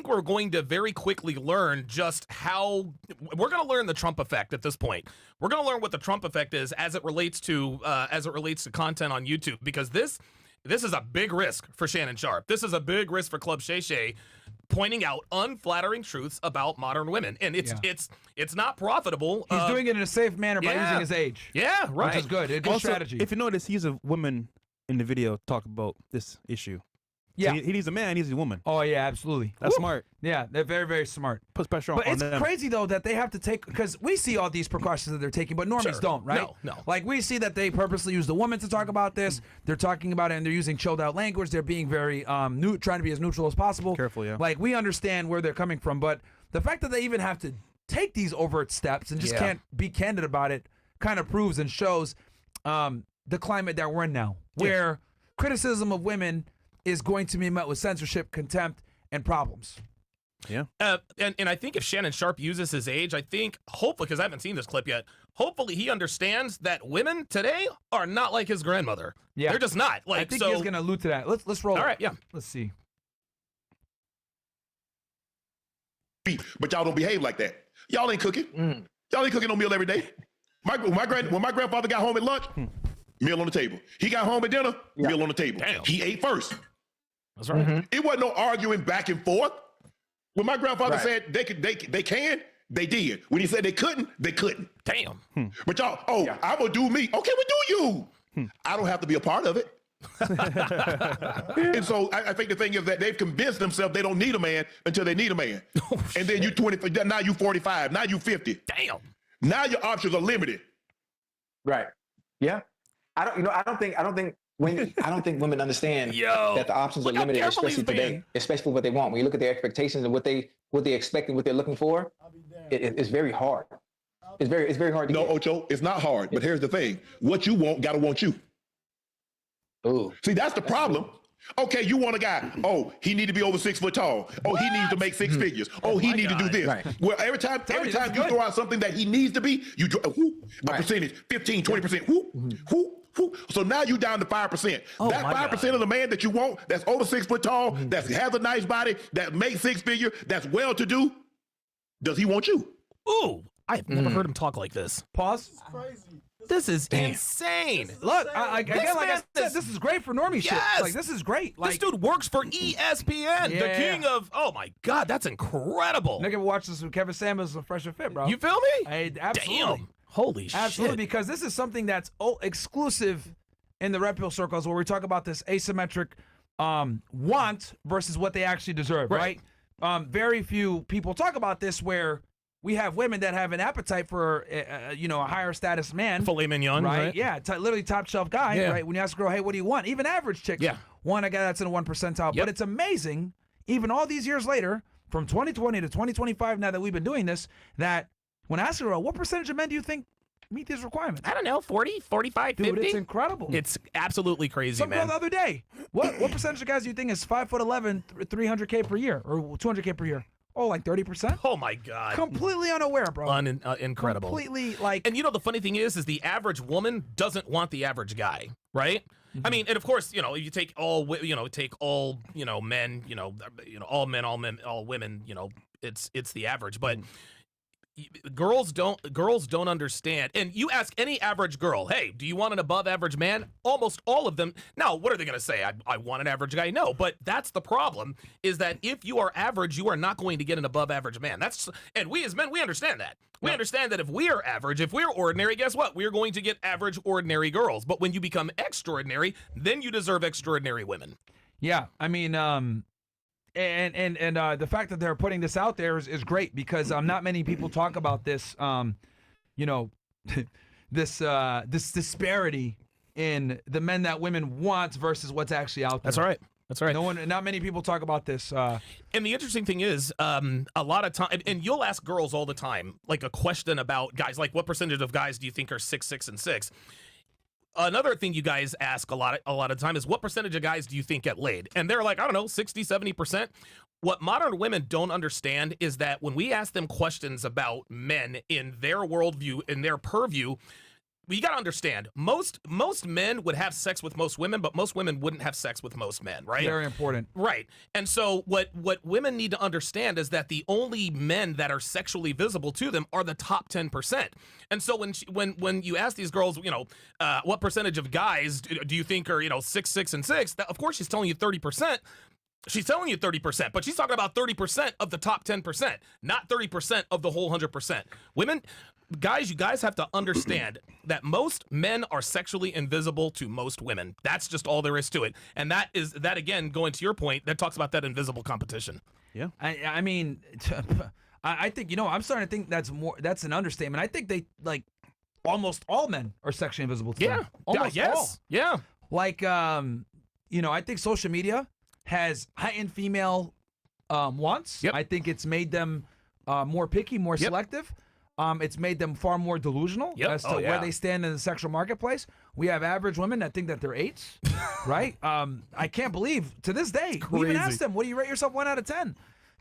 [SPEAKER 2] we're going to very quickly learn just how we're going to learn the Trump effect at this point. We're going to learn what the Trump effect is as it relates to content on YouTube, because this is a big risk for Shannon Sharpe. This is a big risk for Club Shay Shay, pointing out unflattering truths about modern women, and it's not profitable.
[SPEAKER 1] He's doing it in a safe manner by using his age.
[SPEAKER 2] Yeah, right.
[SPEAKER 1] Which is good. A good
[SPEAKER 3] Also,
[SPEAKER 1] strategy.
[SPEAKER 3] if you notice, he's a woman in the video talk about this issue.
[SPEAKER 1] Yeah.
[SPEAKER 3] So he's a man, he's a woman.
[SPEAKER 1] Oh yeah, absolutely.
[SPEAKER 3] That's smart.
[SPEAKER 1] Yeah, they're very, very smart.
[SPEAKER 3] Puts pressure
[SPEAKER 1] But
[SPEAKER 3] on
[SPEAKER 1] it's
[SPEAKER 3] them.
[SPEAKER 1] crazy though that they have to take, because we see all these precautions that they're taking, but normies
[SPEAKER 2] Sure.
[SPEAKER 1] don't, right?
[SPEAKER 2] No.
[SPEAKER 1] Like we see that they purposely use the woman to talk about this. They're talking about it and they're using chilled out language. They're being very trying to be as neutral as possible.
[SPEAKER 3] Careful, yeah.
[SPEAKER 1] Like we understand where they're coming from, but the fact that they even have to take these overt steps and just can't be candid about it kind of proves and shows the climate that we're in now, where criticism of women is going to be met with censorship, contempt, and problems.
[SPEAKER 3] Yeah.
[SPEAKER 2] And I think if Shannon Sharpe uses his age, I think, hopefully, because I haven't seen this clip yet, hopefully he understands that women today are not like his grandmother.
[SPEAKER 1] Yeah.
[SPEAKER 2] They're just not. Like,
[SPEAKER 1] I think
[SPEAKER 2] so,
[SPEAKER 1] he's going to allude to that. Let's roll.
[SPEAKER 2] All
[SPEAKER 1] it.
[SPEAKER 2] right, yeah.
[SPEAKER 1] Let's see.
[SPEAKER 7] But y'all don't behave like that. Y'all ain't cooking. Y'all ain't cooking no meal every day. When my grandfather got home at lunch, meal on the table. He got home at dinner, meal on the table.
[SPEAKER 2] Damn.
[SPEAKER 7] He ate first.
[SPEAKER 2] That's right.
[SPEAKER 7] It wasn't no arguing back and forth. When my grandfather said they can, they did. When he said they couldn't, they couldn't.
[SPEAKER 2] Damn.
[SPEAKER 7] But y'all, I'm gonna do me. Okay, well, do you. I don't have to be a part of it. And so I think the thing is that they've convinced themselves they don't need a man until they need a man. And then you 20, now you 45, now you 50.
[SPEAKER 2] Damn.
[SPEAKER 7] Now your options are limited.
[SPEAKER 9] Right. Yeah. I don't think I don't think women understand
[SPEAKER 2] Yo,
[SPEAKER 9] that the options are
[SPEAKER 2] look how
[SPEAKER 9] limited,
[SPEAKER 2] careful he's
[SPEAKER 9] especially today,
[SPEAKER 2] being.
[SPEAKER 9] especially for what they want. When you look at their expectations and what they expect and what they're looking for, it's very hard. It's very hard to
[SPEAKER 7] No,
[SPEAKER 9] get.
[SPEAKER 7] Ocho, it's not hard. But here's the thing: what you want, gotta want you.
[SPEAKER 9] Ooh.
[SPEAKER 7] See, that's the problem. Okay, you want a guy. Oh, he need to be over 6 foot tall. Oh, he needs to make 6 figures. Oh, he need to do this.
[SPEAKER 9] Right.
[SPEAKER 7] Well, every time you throw out something that he needs to be, you a percentage, 15, 20%. Whoop. So now you down to 5%. That 5% of the man that you want, that's over 6 foot tall, that has a nice body, that makes 6 figure, that's well to do. Does he want you?
[SPEAKER 2] Ooh, I've never heard him talk like this.
[SPEAKER 1] Pause.
[SPEAKER 2] This is insane.
[SPEAKER 1] Look, again, like I
[SPEAKER 2] man
[SPEAKER 1] said,
[SPEAKER 2] is-
[SPEAKER 1] this is great for normie shit.
[SPEAKER 2] Yes.
[SPEAKER 1] Like, this is great. Like,
[SPEAKER 2] This dude works for ESPN, the
[SPEAKER 1] Yeah.
[SPEAKER 2] king of. Oh my God, that's incredible.
[SPEAKER 1] nigga watch this with Kevin Samuels and Fresh and Fit, bro.
[SPEAKER 2] You feel me?
[SPEAKER 1] Hey, absolutely.
[SPEAKER 2] Damn. Holy
[SPEAKER 1] Absolutely,
[SPEAKER 2] shit.
[SPEAKER 1] because this is something that's exclusive in the red pill circles where we talk about this asymmetric want versus what they actually deserve, right? Very few people talk about this where we have women that have an appetite for, a higher status man.
[SPEAKER 2] Filet mignon, right?
[SPEAKER 1] Yeah, literally top shelf guy,
[SPEAKER 2] Yeah.
[SPEAKER 1] right? When you ask a girl, hey, what do you want? Even average chicks want a guy that's in a 1 percentile.
[SPEAKER 2] Yep.
[SPEAKER 1] But it's amazing, even all these years later, from 2020 to 2025, now that we've been doing this, that when I ask a girl, what percentage of men do you think meet these requirements?
[SPEAKER 2] I don't know, 40, 45,
[SPEAKER 1] Dude,
[SPEAKER 2] 50?
[SPEAKER 1] it's incredible.
[SPEAKER 2] It's absolutely crazy,
[SPEAKER 1] Some girl
[SPEAKER 2] man.
[SPEAKER 1] the other day, what percentage of guys do you think is 5'11", 300K per year or 200K per year? Oh, like 30%?
[SPEAKER 2] Oh my God.
[SPEAKER 1] Completely unaware, bro.
[SPEAKER 2] Incredible.
[SPEAKER 1] Completely like.
[SPEAKER 2] And the funny thing is the average woman doesn't want the average guy, right? I mean, and of course, if you take all, take all, men, all men, all women, it's the average, but girls don't understand. And you ask any average girl, hey, do you want an above average man? Almost all of them. Now, what are they going to say? I want an average guy. No, but that's the problem, is that if you are average, you are not going to get an above average man. And we as men, we understand that. We understand that if we are average, if we're ordinary, guess what? We're going to get average, ordinary girls. But when you become extraordinary, then you deserve extraordinary women.
[SPEAKER 1] Yeah, I mean, and the fact that they're putting this out there is great because not many people talk about this, this disparity in the men that women want versus what's actually out there.
[SPEAKER 2] That's right. That's right.
[SPEAKER 1] Not many people talk about this.
[SPEAKER 2] And the interesting thing is, a lot of time, and you'll ask girls all the time, like a question about guys, like what percentage of guys do you think are 6'6" and 6"? Another thing you guys ask a lot of time is what percentage of guys do you think get laid? And they're like, I don't know, 60, 70%. What modern women don't understand is that when we ask them questions about men in their worldview, in their purview, you got to understand, most men would have sex with most women, but most women wouldn't have sex with most men, right?
[SPEAKER 1] Very important.
[SPEAKER 2] Right. And so what women need to understand is that the only men that are sexually visible to them are the top 10%. And so when you ask these girls, what percentage of guys do you think are, 6'6" and 6", of course she's telling you 30%. She's telling you 30%, but she's talking about 30% of the top 10%, not 30% of the whole 100%. Women, guys, you guys have to understand that most men are sexually invisible to most women. That's just all there is to it. And that again, going to your point, that talks about that invisible competition.
[SPEAKER 3] Yeah.
[SPEAKER 1] I mean, I think, I'm starting to think that's an understatement. I think they, like, almost all men are sexually invisible to them. Almost all.
[SPEAKER 2] Yeah.
[SPEAKER 1] Like, I think social media has heightened female wants.
[SPEAKER 2] Yep.
[SPEAKER 1] I think it's made them more picky, more selective. It's made them far more delusional as to where they stand in the sexual marketplace. We have average women that think that they're 8s, right? I can't believe, to this day, we even asked them, what do you rate yourself 1 out of 10?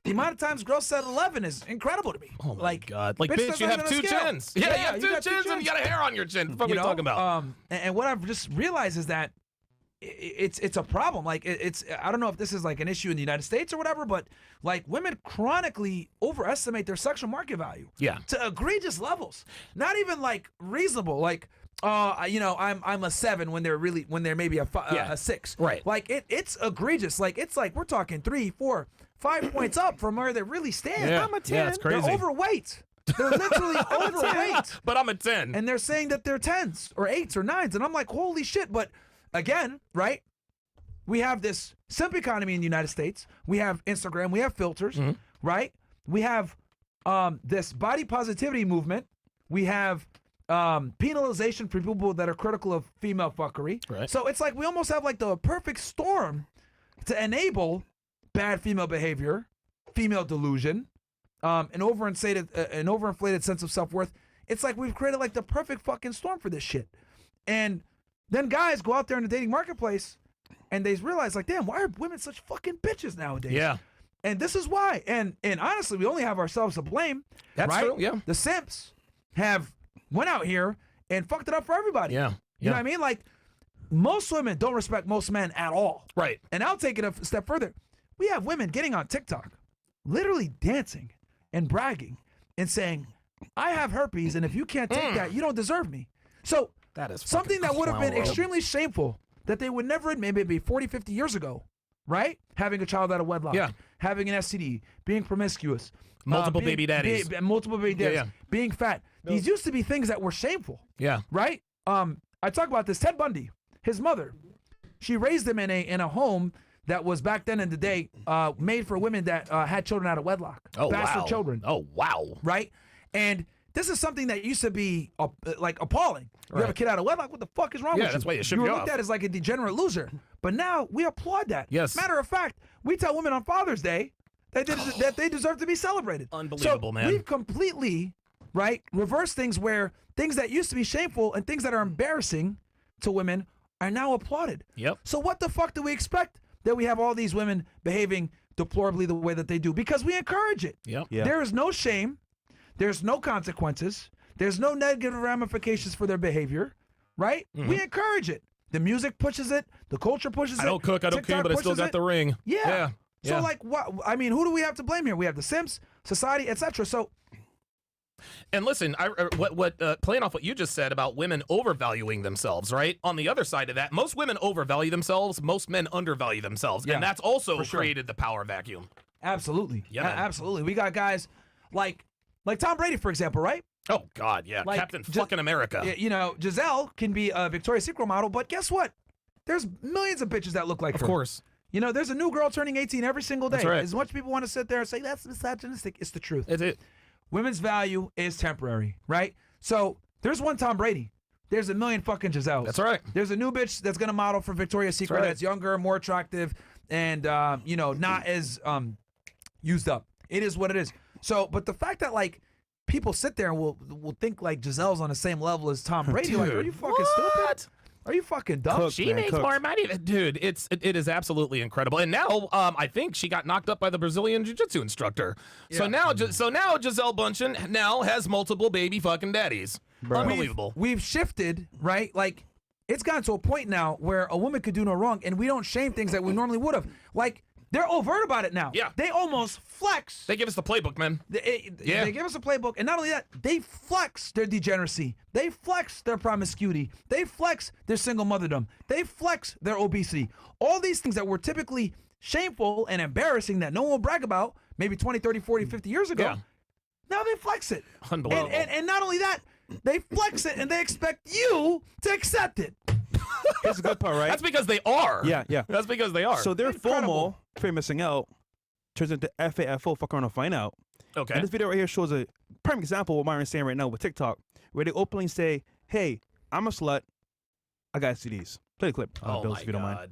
[SPEAKER 1] The amount of times girls said 11 is incredible to me.
[SPEAKER 2] Oh my God. Like,
[SPEAKER 1] bitch,
[SPEAKER 2] bitch,
[SPEAKER 1] that's
[SPEAKER 2] you
[SPEAKER 1] not
[SPEAKER 2] have
[SPEAKER 1] even
[SPEAKER 2] 2
[SPEAKER 1] a scale.
[SPEAKER 2] chins. Yeah, you have 2
[SPEAKER 1] got
[SPEAKER 2] chins and you got a hair on your chin. What are we talking about?
[SPEAKER 1] And what I've just realized is that it's a problem. Like, it's I don't know if this is like an issue in the United States or whatever, but like women chronically overestimate their sexual market value.
[SPEAKER 2] Yeah.
[SPEAKER 1] To egregious levels. Not even like reasonable. Like, I'm a 7 when they're maybe a 6.
[SPEAKER 2] Right.
[SPEAKER 1] Like it's egregious. Like it's like we're talking 3, 4, 5 points up from where they really stand.
[SPEAKER 2] Yeah.
[SPEAKER 1] I'm a 10.
[SPEAKER 2] Yeah, it's crazy.
[SPEAKER 1] They're overweight. They're literally overweight.
[SPEAKER 2] But I'm a 10.
[SPEAKER 1] And they're saying that they're 10s or 8s or 9s. And I'm like, holy shit. But again, right? We have this simp economy in the United States. We have Instagram. We have filters, right? We have this body positivity movement. We have penalization for people that are critical of female fuckery.
[SPEAKER 2] Right.
[SPEAKER 1] So it's like we almost have like the perfect storm to enable bad female behavior, female delusion, an overinflated sense of self-worth. It's like we've created like the perfect fucking storm for this shit. And then guys go out there in the dating marketplace and they realize like, damn, why are women such fucking bitches nowadays?
[SPEAKER 2] Yeah.
[SPEAKER 1] And this is why. And honestly, we only have ourselves to blame.
[SPEAKER 2] That's
[SPEAKER 1] right?
[SPEAKER 2] true, yeah.
[SPEAKER 1] The simps have went out here and fucked it up for everybody.
[SPEAKER 2] Yeah.
[SPEAKER 1] You know what I mean? Like, most women don't respect most men at all.
[SPEAKER 2] Right.
[SPEAKER 1] And I'll take it a step further. We have women getting on TikTok, literally dancing and bragging and saying, I have herpes, and if you can't take that, you don't deserve me. So
[SPEAKER 2] That is
[SPEAKER 1] something that would have been
[SPEAKER 2] clown world.
[SPEAKER 1] extremely shameful that they would never admit maybe 40, 50 years ago, right? Having a child out of wedlock, having an STD, being promiscuous,
[SPEAKER 2] Multiple baby daddies.
[SPEAKER 1] multiple baby daddies,
[SPEAKER 2] Yeah.
[SPEAKER 1] being fat. These used to be things that were shameful,
[SPEAKER 2] Yeah.
[SPEAKER 1] right? I talk about this. Ted Bundy, his mother, she raised him in a home that was back then in the day made for women that had children out of wedlock,
[SPEAKER 2] Oh,
[SPEAKER 1] bastard
[SPEAKER 2] wow.
[SPEAKER 1] children.
[SPEAKER 2] Oh, wow.
[SPEAKER 1] Right? And this is something that used to be like appalling. You have a
[SPEAKER 2] Right.
[SPEAKER 1] kid out of wedlock, what the fuck is wrong with you?
[SPEAKER 2] that's why you should
[SPEAKER 1] You
[SPEAKER 2] be
[SPEAKER 1] were looked
[SPEAKER 2] off.
[SPEAKER 1] at as like a degenerate loser. But now we applaud that.
[SPEAKER 2] Yes.
[SPEAKER 1] Matter of fact, we tell women on Father's Day that they deserve to be celebrated.
[SPEAKER 2] Unbelievable,
[SPEAKER 1] so
[SPEAKER 2] man.
[SPEAKER 1] We've completely, right, reversed things where things that used to be shameful and things that are embarrassing to women are now applauded.
[SPEAKER 2] Yep.
[SPEAKER 1] So what the fuck do we expect that we have all these women behaving deplorably the way that they do? Because we encourage it.
[SPEAKER 2] Yep.
[SPEAKER 3] Yeah.
[SPEAKER 1] There is no shame. There's no consequences. There's no negative ramifications for their behavior, right? We encourage it. The music pushes it. The culture pushes it.
[SPEAKER 2] I don't cook, I don't
[SPEAKER 1] TikTok
[SPEAKER 2] clean, but I still
[SPEAKER 1] pushes
[SPEAKER 2] got
[SPEAKER 1] it.
[SPEAKER 2] the ring.
[SPEAKER 1] Yeah. So
[SPEAKER 2] Yeah.
[SPEAKER 1] like, what? I mean, who do we have to blame here? We have the simps, society, etc. So
[SPEAKER 2] And listen, playing off what you just said about women overvaluing themselves, right? On the other side of that, most women overvalue themselves, most men undervalue themselves,
[SPEAKER 1] Yeah,
[SPEAKER 2] and that's also
[SPEAKER 1] for sure.
[SPEAKER 2] created the power vacuum.
[SPEAKER 1] absolutely,
[SPEAKER 2] Yeah, man.
[SPEAKER 1] absolutely. We got guys like Tom Brady, for example, right?
[SPEAKER 2] Oh God, yeah,
[SPEAKER 1] Like,
[SPEAKER 2] Captain
[SPEAKER 1] ju-
[SPEAKER 2] fucking America.
[SPEAKER 1] You know, Giselle can be a Victoria's Secret model, but guess what? There's millions of bitches that look like
[SPEAKER 2] Of
[SPEAKER 1] her.
[SPEAKER 2] course.
[SPEAKER 1] You know, there's a new girl turning 18 every single day.
[SPEAKER 2] That's right.
[SPEAKER 1] As much people want to sit there and say that's misogynistic, it's the truth.
[SPEAKER 2] It's it.
[SPEAKER 1] Women's value is temporary, right? So there's one Tom Brady. There's a million fucking Giselles.
[SPEAKER 2] That's right.
[SPEAKER 1] There's a new bitch that's gonna model for Victoria's Secret
[SPEAKER 2] right.
[SPEAKER 1] that's younger, more attractive, and you know, not as used up. It is what it is. So, but the fact that like people sit there and will think like Giselle's on the same level as Tom Brady, like, are you fucking stupid? Are you fucking dumb?
[SPEAKER 3] Cooked,
[SPEAKER 2] She
[SPEAKER 3] man,
[SPEAKER 2] makes
[SPEAKER 3] cooked.
[SPEAKER 2] more money than dude. It is absolutely incredible. And now, I think she got knocked up by the Brazilian jiu-jitsu instructor. So now Giselle Bundchen now has multiple baby fucking daddies. Unbelievable.
[SPEAKER 1] We've shifted, right? Like, it's gotten to a point now where a woman could do no wrong, and we don't shame things that we normally would have. Like, they're overt about it now.
[SPEAKER 2] Yeah.
[SPEAKER 1] They almost flex.
[SPEAKER 2] They give us the playbook, man.
[SPEAKER 1] They
[SPEAKER 2] Yeah.
[SPEAKER 1] give us a playbook, and not only that, they flex their degeneracy. They flex their promiscuity. They flex their single motherdom. They flex their obesity. All these things that were typically shameful and embarrassing that no one will brag about maybe 20, 30, 40, 50 years ago,
[SPEAKER 2] Yeah.
[SPEAKER 1] now they flex it.
[SPEAKER 2] Unbelievable.
[SPEAKER 1] And not only that, they flex it and they expect you to accept it.
[SPEAKER 3] Here's the good part, right?
[SPEAKER 2] That's because they are.
[SPEAKER 3] Yeah, yeah.
[SPEAKER 2] That's because they are.
[SPEAKER 3] So their
[SPEAKER 1] Incredible.
[SPEAKER 3] FOMO, fear of missing out, turns into FAFO, fuck around and find out.
[SPEAKER 2] okay.
[SPEAKER 3] And this video right here shows a prime example of what Myron's saying right now with TikTok, where they openly say, hey, I'm a slut. I got CDs. Play the clip,
[SPEAKER 2] Oh
[SPEAKER 3] Bills,
[SPEAKER 2] my
[SPEAKER 3] if you don't mind.
[SPEAKER 2] God.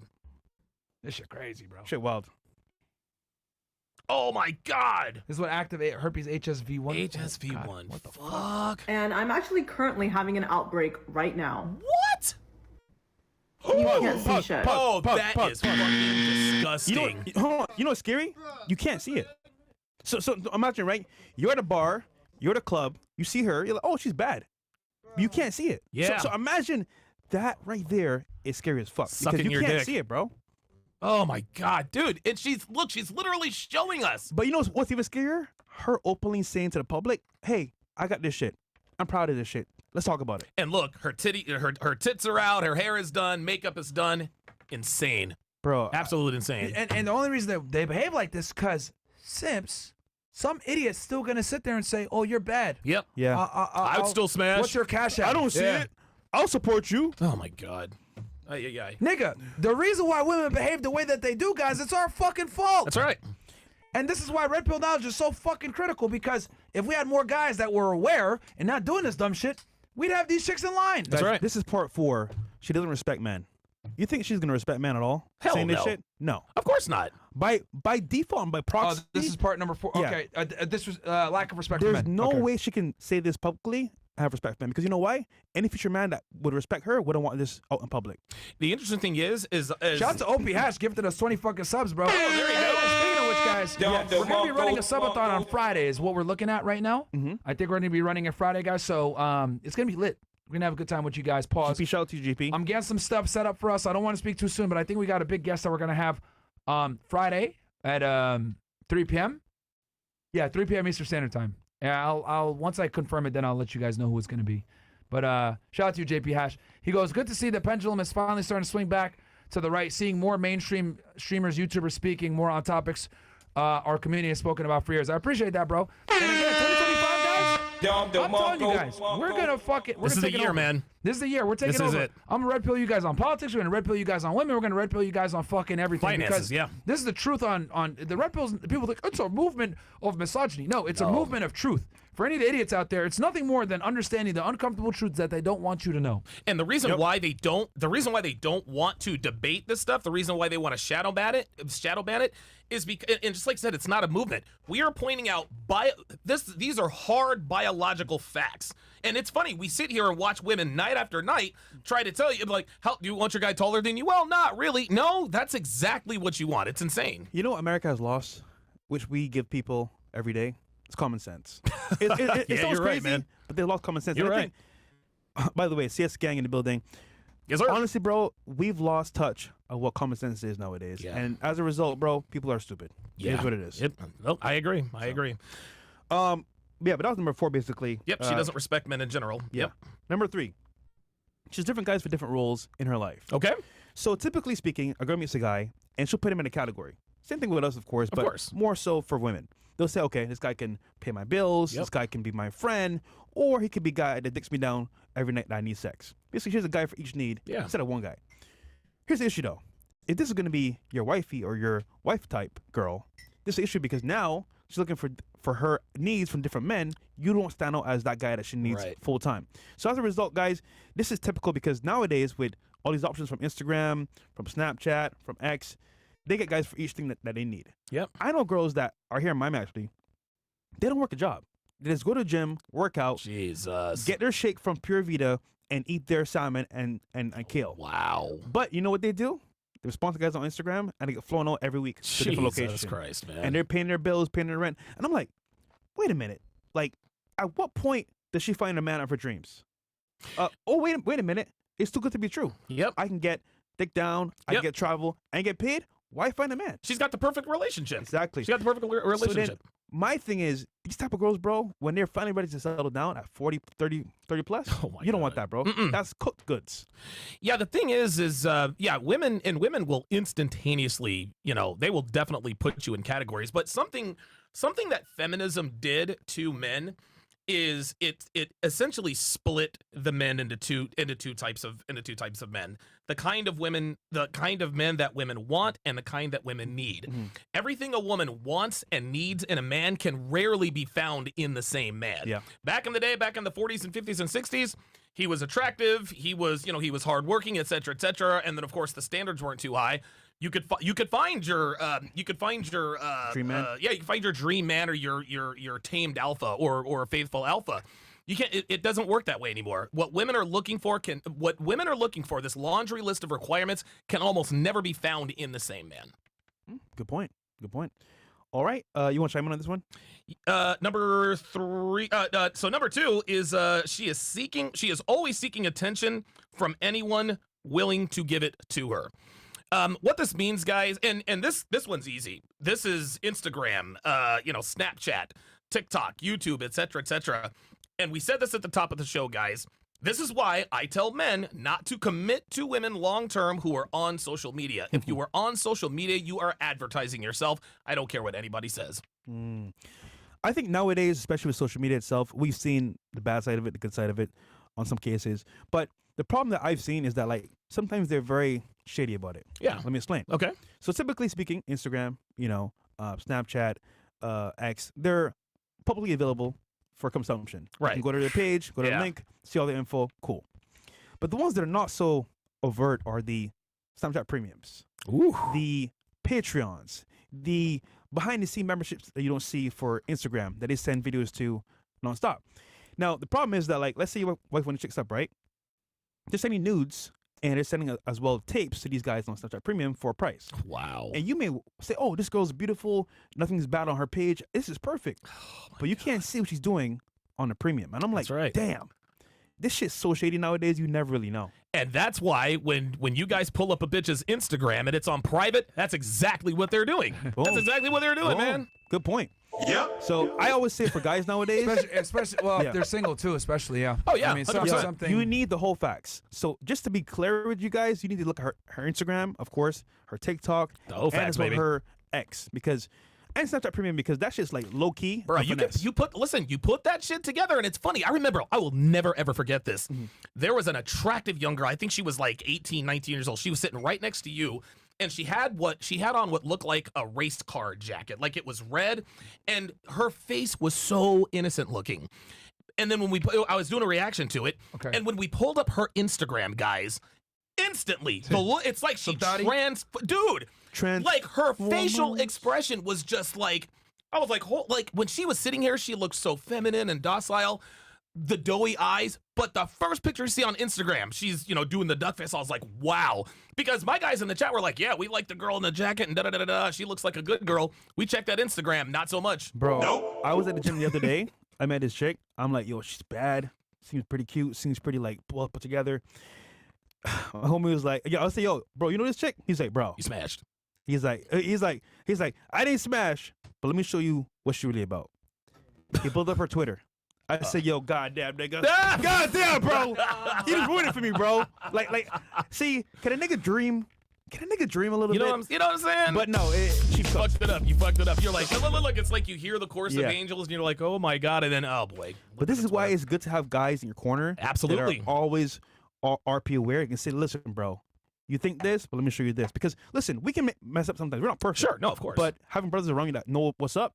[SPEAKER 1] This shit crazy, bro.
[SPEAKER 3] Shit wild.
[SPEAKER 2] Oh my God.
[SPEAKER 1] This is what activate herpes HSV1.
[SPEAKER 2] HSV1. What the fuck?
[SPEAKER 10] And I'm actually currently having an outbreak right now.
[SPEAKER 2] What?
[SPEAKER 10] You can't see shit.
[SPEAKER 2] Oh,
[SPEAKER 3] Pug,
[SPEAKER 2] that
[SPEAKER 3] pug.
[SPEAKER 2] is fucking disgusting.
[SPEAKER 3] Hold on. You know what's scary? You can't see it. So imagine, right? You're at a bar, you're at a club, you see her, you're like, oh, she's bad. You can't see it.
[SPEAKER 2] Yeah.
[SPEAKER 3] So imagine that right there is scary as fuck.
[SPEAKER 2] Sucking
[SPEAKER 3] because you
[SPEAKER 2] your
[SPEAKER 3] can't
[SPEAKER 2] dick.
[SPEAKER 3] see it, bro.
[SPEAKER 2] Oh my God, dude. And she's literally showing us.
[SPEAKER 3] But you know what's even scarier? Her openly saying to the public, hey, I got this shit. I'm proud of this shit. Let's talk about it.
[SPEAKER 2] And look, her tits are out, her hair is done, makeup is done. Insane.
[SPEAKER 3] Bro.
[SPEAKER 2] Absolute insane.
[SPEAKER 1] And the only reason that they behave like this because simps, some idiot's still gonna sit there and say, "Oh, you're bad."
[SPEAKER 2] Yep.
[SPEAKER 3] Yeah.
[SPEAKER 2] I would still smash.
[SPEAKER 1] What's your cash out?
[SPEAKER 3] I don't see it. I'll support you.
[SPEAKER 2] Oh my God. Ay.
[SPEAKER 1] Nigga, the reason why women behave the way that they do, guys, it's our fucking fault.
[SPEAKER 2] That's right.
[SPEAKER 1] And this is why red pill knowledge is so fucking critical because if we had more guys that were aware and not doing this dumb shit, we'd have these chicks in line.
[SPEAKER 2] That's right.
[SPEAKER 3] This is part 4. She doesn't respect men. You think she's gonna respect men at all?
[SPEAKER 2] Hell
[SPEAKER 3] Saying this
[SPEAKER 2] no.
[SPEAKER 3] shit? No.
[SPEAKER 2] Of course not.
[SPEAKER 3] By default and by
[SPEAKER 1] Oh,
[SPEAKER 3] proxy,
[SPEAKER 1] this is part number 4.
[SPEAKER 3] Yeah.
[SPEAKER 1] Okay, this was lack of respect for
[SPEAKER 3] there's
[SPEAKER 1] men.
[SPEAKER 3] no
[SPEAKER 1] Okay.
[SPEAKER 3] way she can say this publicly. Have respect for men, because you know why? Any future man that would respect her wouldn't want this out in public.
[SPEAKER 2] The interesting thing is
[SPEAKER 1] Shout out to Opie Hash, gifted us 20 fucking subs, bro.
[SPEAKER 2] Oh, there you go.
[SPEAKER 1] Speaking of which, guys, we're gonna be running a subathon on Friday. Is what we're looking at right now. I think we're gonna be running it Friday, guys. So it's gonna be lit. We're gonna have a good time with you guys. Pause.
[SPEAKER 3] GP, shout out to you, GP.
[SPEAKER 1] I'm getting some stuff set up for us. I don't want to speak too soon, but I think we got a big guest that we're gonna have Friday at 3 p.m. Yeah, 3 p.m. Eastern Standard Time. Yeah, I'll once I confirm it, then I'll let you guys know who it's gonna be. But shout out to you, JP Hash. He goes, good to see the pendulum is finally starting to swing back to the right, seeing more mainstream streamers, YouTubers speaking more on topics our community has spoken about for years. I appreciate that, bro. And again, 2025, guys, I'm telling you guys, we're gonna fuck it. We're
[SPEAKER 2] This is
[SPEAKER 1] gonna
[SPEAKER 2] the
[SPEAKER 1] take it
[SPEAKER 2] year,
[SPEAKER 1] over.
[SPEAKER 2] man.
[SPEAKER 1] This is the year. We're taking
[SPEAKER 2] This is
[SPEAKER 1] over.
[SPEAKER 2] it.
[SPEAKER 1] I'm gonna red pill you guys on politics. We're gonna red pill you guys on women. We're gonna red pill you guys on fucking everything.
[SPEAKER 2] Finances,
[SPEAKER 1] because
[SPEAKER 2] yeah.
[SPEAKER 1] this is the truth on the red pills. People think it's a movement of misogyny. No, it's a movement of truth. For any of the idiots out there, it's nothing more than understanding the uncomfortable truths that they don't want you to know.
[SPEAKER 2] And the reason why they don't want to debate this stuff, the reason why they want to shadow ban it is because, and just like I said, it's not a movement. We are pointing out these are hard biological facts. And it's funny, we sit here and watch women night after night try to tell you, like, how do you want your guy taller than you? Well, not really. No, that's exactly what you want. It's insane.
[SPEAKER 3] You know what America has lost, which we give people every day? It's common sense. It
[SPEAKER 2] Yeah,
[SPEAKER 3] sounds
[SPEAKER 2] you're right,
[SPEAKER 3] crazy,
[SPEAKER 2] man.
[SPEAKER 3] but they lost common sense.
[SPEAKER 2] You're
[SPEAKER 3] And I
[SPEAKER 2] right.
[SPEAKER 3] think- by the way, CS gang in the building.
[SPEAKER 2] Yes, sir.
[SPEAKER 3] Honestly, bro, we've lost touch of what common sense is nowadays.
[SPEAKER 2] Yeah.
[SPEAKER 3] And as a result, bro, people are stupid. It is what it is.
[SPEAKER 2] No, I agree. I agree.
[SPEAKER 3] Yeah, but that was number 4, basically.
[SPEAKER 2] Yep, she doesn't respect men in general. Yep.
[SPEAKER 3] Number 3, she's different guys for different roles in her life.
[SPEAKER 2] Okay.
[SPEAKER 3] So typically speaking, a girl meets a guy, and she'll put him in a category. Same thing with us, of course, but more so for women. They'll say, okay, this guy can pay my bills, this guy can be my friend, or he could be a guy that dicks me down every night that I need sex. Basically, here's a guy for each need instead of one guy. Here's the issue, though. If this is going to be your wifey or your wife type girl, this is the issue because now she's looking for her needs from different men. You don't stand out as that guy that she needs full time. So as a result, guys, this is typical because nowadays with all these options from Instagram, from Snapchat, from X, they get guys for each thing that they need.
[SPEAKER 2] Yep.
[SPEAKER 3] I know girls that are here in Miami actually. They don't work a job. They just go to the gym, work out,
[SPEAKER 2] Jesus,
[SPEAKER 3] get their shake from Pure Vita, and eat their salmon and kale.
[SPEAKER 2] Wow.
[SPEAKER 3] But you know what they do? They sponsor guys on Instagram and they get flown out every week to different locations.
[SPEAKER 2] Jesus Christ, man.
[SPEAKER 3] And they're paying their bills, paying their rent. And I'm like, wait a minute. Like, at what point does she find a man of her dreams? Wait a minute. It's too good to be true.
[SPEAKER 2] Yep.
[SPEAKER 3] I can get dick down, I can get travel, and get paid. Why find a man?
[SPEAKER 2] She's got the perfect relationship.
[SPEAKER 3] Exactly.
[SPEAKER 2] She got the perfect relationship.
[SPEAKER 3] So then, my thing is, these type of girls, bro, when they're finally ready to settle down at 40, 30 plus, you don't want that, bro. That's cooked goods.
[SPEAKER 2] Yeah, the thing is women will instantaneously, they will definitely put you in categories. But something that feminism did to men is it essentially split the men into two types of men. The kind of men that women want and the kind that women need. Everything a woman wants and needs in a man can rarely be found in the same man.
[SPEAKER 3] Yeah.
[SPEAKER 2] Back in the day, back in the 40s and 50s and 60s, he was attractive, he was hardworking, etc., etc., and then of course the standards weren't too high. You could find your
[SPEAKER 3] dream man.
[SPEAKER 2] You can find your dream man or your tamed alpha or a faithful alpha. You can't. It doesn't work that way anymore. What women are looking for, this laundry list of requirements, can almost never be found in the same man.
[SPEAKER 3] Good point. All right, you want to chime in on this one?
[SPEAKER 2] Number 3. So number 2 is she is always seeking attention from anyone willing to give it to her. What this means, guys, and this one's easy. This is Instagram, Snapchat, TikTok, YouTube, etc., etc. And we said this at the top of the show, guys. This is why I tell men not to commit to women long-term who are on social media. If you are on social media, you are advertising yourself. I don't care what anybody says.
[SPEAKER 3] I think nowadays, especially with social media itself, we've seen the bad side of it, the good side of it on some cases. But the problem that I've seen is that, like, sometimes they're very shady about it.
[SPEAKER 2] Yeah.
[SPEAKER 3] Let me explain.
[SPEAKER 2] Okay.
[SPEAKER 3] So typically speaking, Instagram, Snapchat, X, they're publicly available for consumption.
[SPEAKER 2] Right.
[SPEAKER 3] You can go to their page, go to the link, see all the info. Cool. But the ones that are not so overt are the Snapchat premiums, the Patreons, the behind the scene memberships that you don't see for Instagram that they send videos to nonstop. Now, the problem is that, like, let's say your wife wants to chicks up, right? They're sending nudes and they're sending as well tapes to these guys on Snapchat Premium for a price.
[SPEAKER 2] Wow.
[SPEAKER 3] And you may say, oh, this girl's beautiful. Nothing's bad on her page. This is perfect. But you can't see what she's doing on the premium. And I'm like, damn, this shit's so shady nowadays, you never really know.
[SPEAKER 2] And that's why when you guys pull up a bitch's Instagram and it's on private, that's exactly what they're doing. That's exactly what they're doing, man.
[SPEAKER 3] Good point. Yep. So I always say for guys nowadays,
[SPEAKER 1] especially if they're single too, especially
[SPEAKER 2] Oh yeah.
[SPEAKER 1] I mean, something
[SPEAKER 3] you need the whole facts. So just to be clear with you guys, you need to look at her Instagram, of course, her TikTok,
[SPEAKER 2] the whole
[SPEAKER 3] and
[SPEAKER 2] facts, baby.
[SPEAKER 3] her ex and Snapchat Premium because that shit's like low key.
[SPEAKER 2] Bro, you put that shit together and it's funny. I remember, I will never ever forget this. There was an attractive young girl. I think she was like 18, 19 years old. She was sitting right next to you. And she had on what looked like a race car jacket, like it was red, and her face was so innocent looking. And then I was doing a dude, and when we pulled up her Instagram, guys, instantly, it's like she like her facial expression was just like, I was like when she was sitting here, she looked so feminine and docile. The doughy eyes, but the first picture you see on Instagram, she's, doing the duck face. I was like, wow. Because my guys in the chat were like, yeah, we like the girl in the jacket and da-da-da-da-da. She looks like a good girl. We checked that Instagram, not so much.
[SPEAKER 3] Bro, I was at the gym the other day. I met this chick. I'm like, yo, she's bad. Seems pretty cute. Seems pretty, like, well put together. My homie was like, I was like, yo, bro, you know this chick? He's like, bro.
[SPEAKER 2] You smashed.
[SPEAKER 3] He's like, I didn't smash, but let me show you what she's really about. He pulled up her Twitter. I said, yo, goddamn, nigga. Goddamn, bro. You just ruined it for me, bro. Like, see, can a nigga dream? Can a nigga dream a little bit?
[SPEAKER 2] You know what I'm saying?
[SPEAKER 3] But no,
[SPEAKER 2] she fucked it up. You fucked it up. You're like, look, it's like you hear the chorus of angels and you're like, oh my God. And then, oh boy.
[SPEAKER 3] But this is why it's good to have guys in your corner.
[SPEAKER 2] Absolutely.
[SPEAKER 3] That are always RP aware. You can say, listen, bro, you think this, but let me show you this. Because, listen, we can mess up sometimes. We're not perfect.
[SPEAKER 2] Sure, no, of course.
[SPEAKER 3] But having brothers around you that know what's up,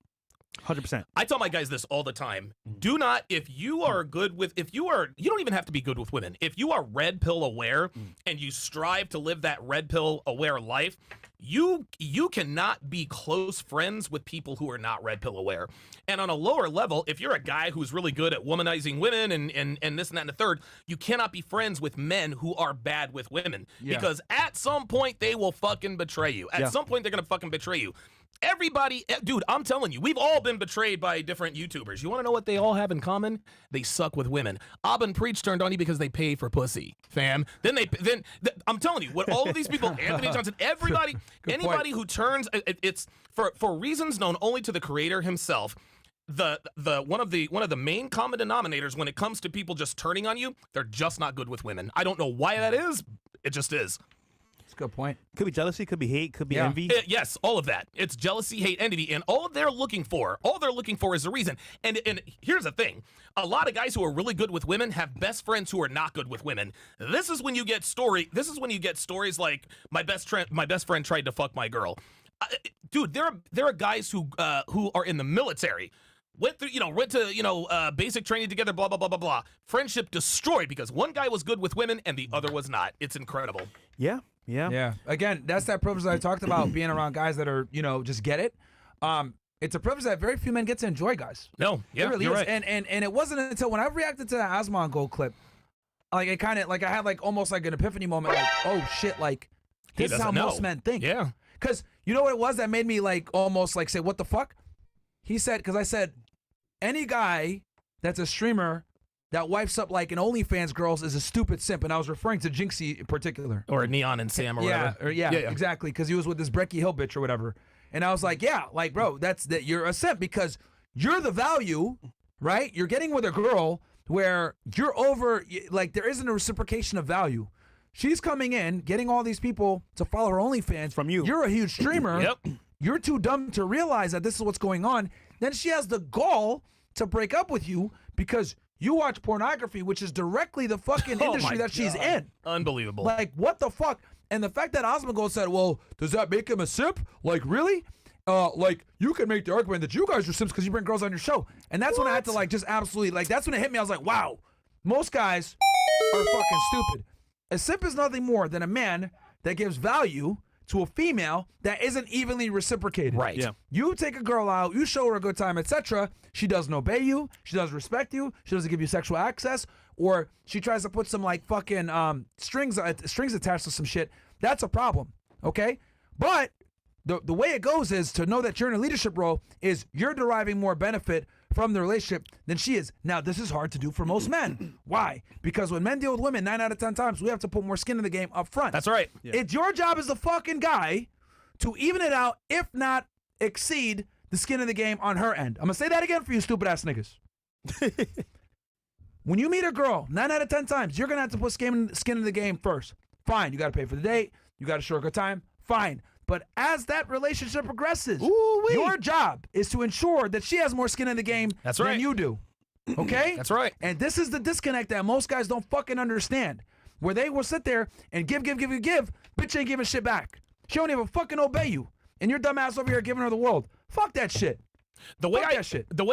[SPEAKER 3] 100%.
[SPEAKER 2] I tell my guys this all the time. Do not, you don't even have to be good with women. If you are red pill aware and you strive to live that red pill aware life, you cannot be close friends with people who are not red pill aware. And on a lower level, if you're a guy who's really good at womanizing women and this and that and the third, you cannot be friends with men who are bad with women. Because at some point they will fucking betray you. At some point they're going to fucking betray you. Everybody, dude, I'm telling you, we've all been betrayed by different YouTubers. You want to know what they all have in common? They suck with women. Abba Preach turned on you because they pay for pussy, fam. I'm telling you, what all of these people, Anthony Johnson, anybody who turns, it's for reasons known only to the creator himself. One of the main common denominators when it comes to people just turning on you, they're just not good with women. I don't know why that is. It just is.
[SPEAKER 1] That's a good point.
[SPEAKER 3] Could be jealousy, could be hate, could be envy.
[SPEAKER 2] Yes, all of that. It's jealousy, hate, envy, and all they're looking for is a reason. And here's the thing: a lot of guys who are really good with women have best friends who are not good with women. This is when you get stories like my best friend tried to fuck my girl. Dude, there are guys who are in the military. Went to basic training together, blah blah blah blah blah. Friendship destroyed because one guy was good with women and the other was not. It's incredible.
[SPEAKER 3] Yeah.
[SPEAKER 1] Again, that's that privilege that I talked about, being around guys that are, just get it. It's a privilege that very few men get to enjoy, guys.
[SPEAKER 2] No, yeah,
[SPEAKER 1] it really
[SPEAKER 2] you're
[SPEAKER 1] is.
[SPEAKER 2] right.
[SPEAKER 1] And it wasn't until when I reacted to that Osmond Gold clip, like it kind of like I had like almost like an epiphany moment, like, oh shit, like this is how most men think.
[SPEAKER 2] Yeah.
[SPEAKER 1] Because you know what it was that made me like almost like say, what the fuck? He said, because I said, any guy that's a streamer that wipes up like an OnlyFans girls is a stupid simp, and I was referring to Jinxie in particular,
[SPEAKER 2] or Neon and Sam, or whatever.
[SPEAKER 1] Yeah, exactly, because he was with this Brecky Hill bitch or whatever, and I was like, yeah, like bro, that you're a simp because you're the value, right? You're getting with a girl where you're over, like there isn't a reciprocation of value. She's coming in, getting all these people to follow her OnlyFans
[SPEAKER 3] from you.
[SPEAKER 1] You're a huge streamer.
[SPEAKER 2] Yep.
[SPEAKER 1] You're too dumb to realize that this is what's going on. Then she has the gall to break up with you because you watch pornography, which is directly the fucking industry that she's in.
[SPEAKER 2] Unbelievable.
[SPEAKER 1] Like, what the fuck? And the fact that Osmongold said, well, does that make him a simp? Like, really? like you can make the argument that you guys are simps because you bring girls on your show, and that's when I had to like just absolutely like that's when it hit me. I was like, wow, most guys are fucking stupid. A simp is nothing more than a man that gives value to a female that isn't evenly reciprocated.
[SPEAKER 2] Right. Yeah.
[SPEAKER 1] You take a girl out, you show her a good time, etc. She doesn't obey you. She doesn't respect you. She doesn't give you sexual access, or she tries to put some like fucking strings attached to some shit. That's a problem. Okay, but the way it goes is to know that you're in a leadership role is you're deriving more benefit from the relationship than she is. Now, this is hard to do for most men. Why? Because when men deal with women 9 out of 10 times, we have to put more skin in the game up front.
[SPEAKER 2] That's right.
[SPEAKER 3] Yeah.
[SPEAKER 1] It's your job as the fucking guy to even it out, if not exceed the skin in the game on her end. I'm going to say that again for you stupid ass niggas. When you meet a girl 9 out of 10 times, you're going to have to put skin in the game first. Fine. You got to pay for the date. You got to show her a good time. Fine. But as that relationship progresses, your job is to ensure that she has more skin in the game than you do. Okay?
[SPEAKER 2] That's right.
[SPEAKER 1] And this is the disconnect that most guys don't fucking understand. Where they will sit there and give. Bitch ain't giving shit back. She don't even fucking obey you. And your dumb ass over here giving her the world. Fuck that shit.
[SPEAKER 2] The way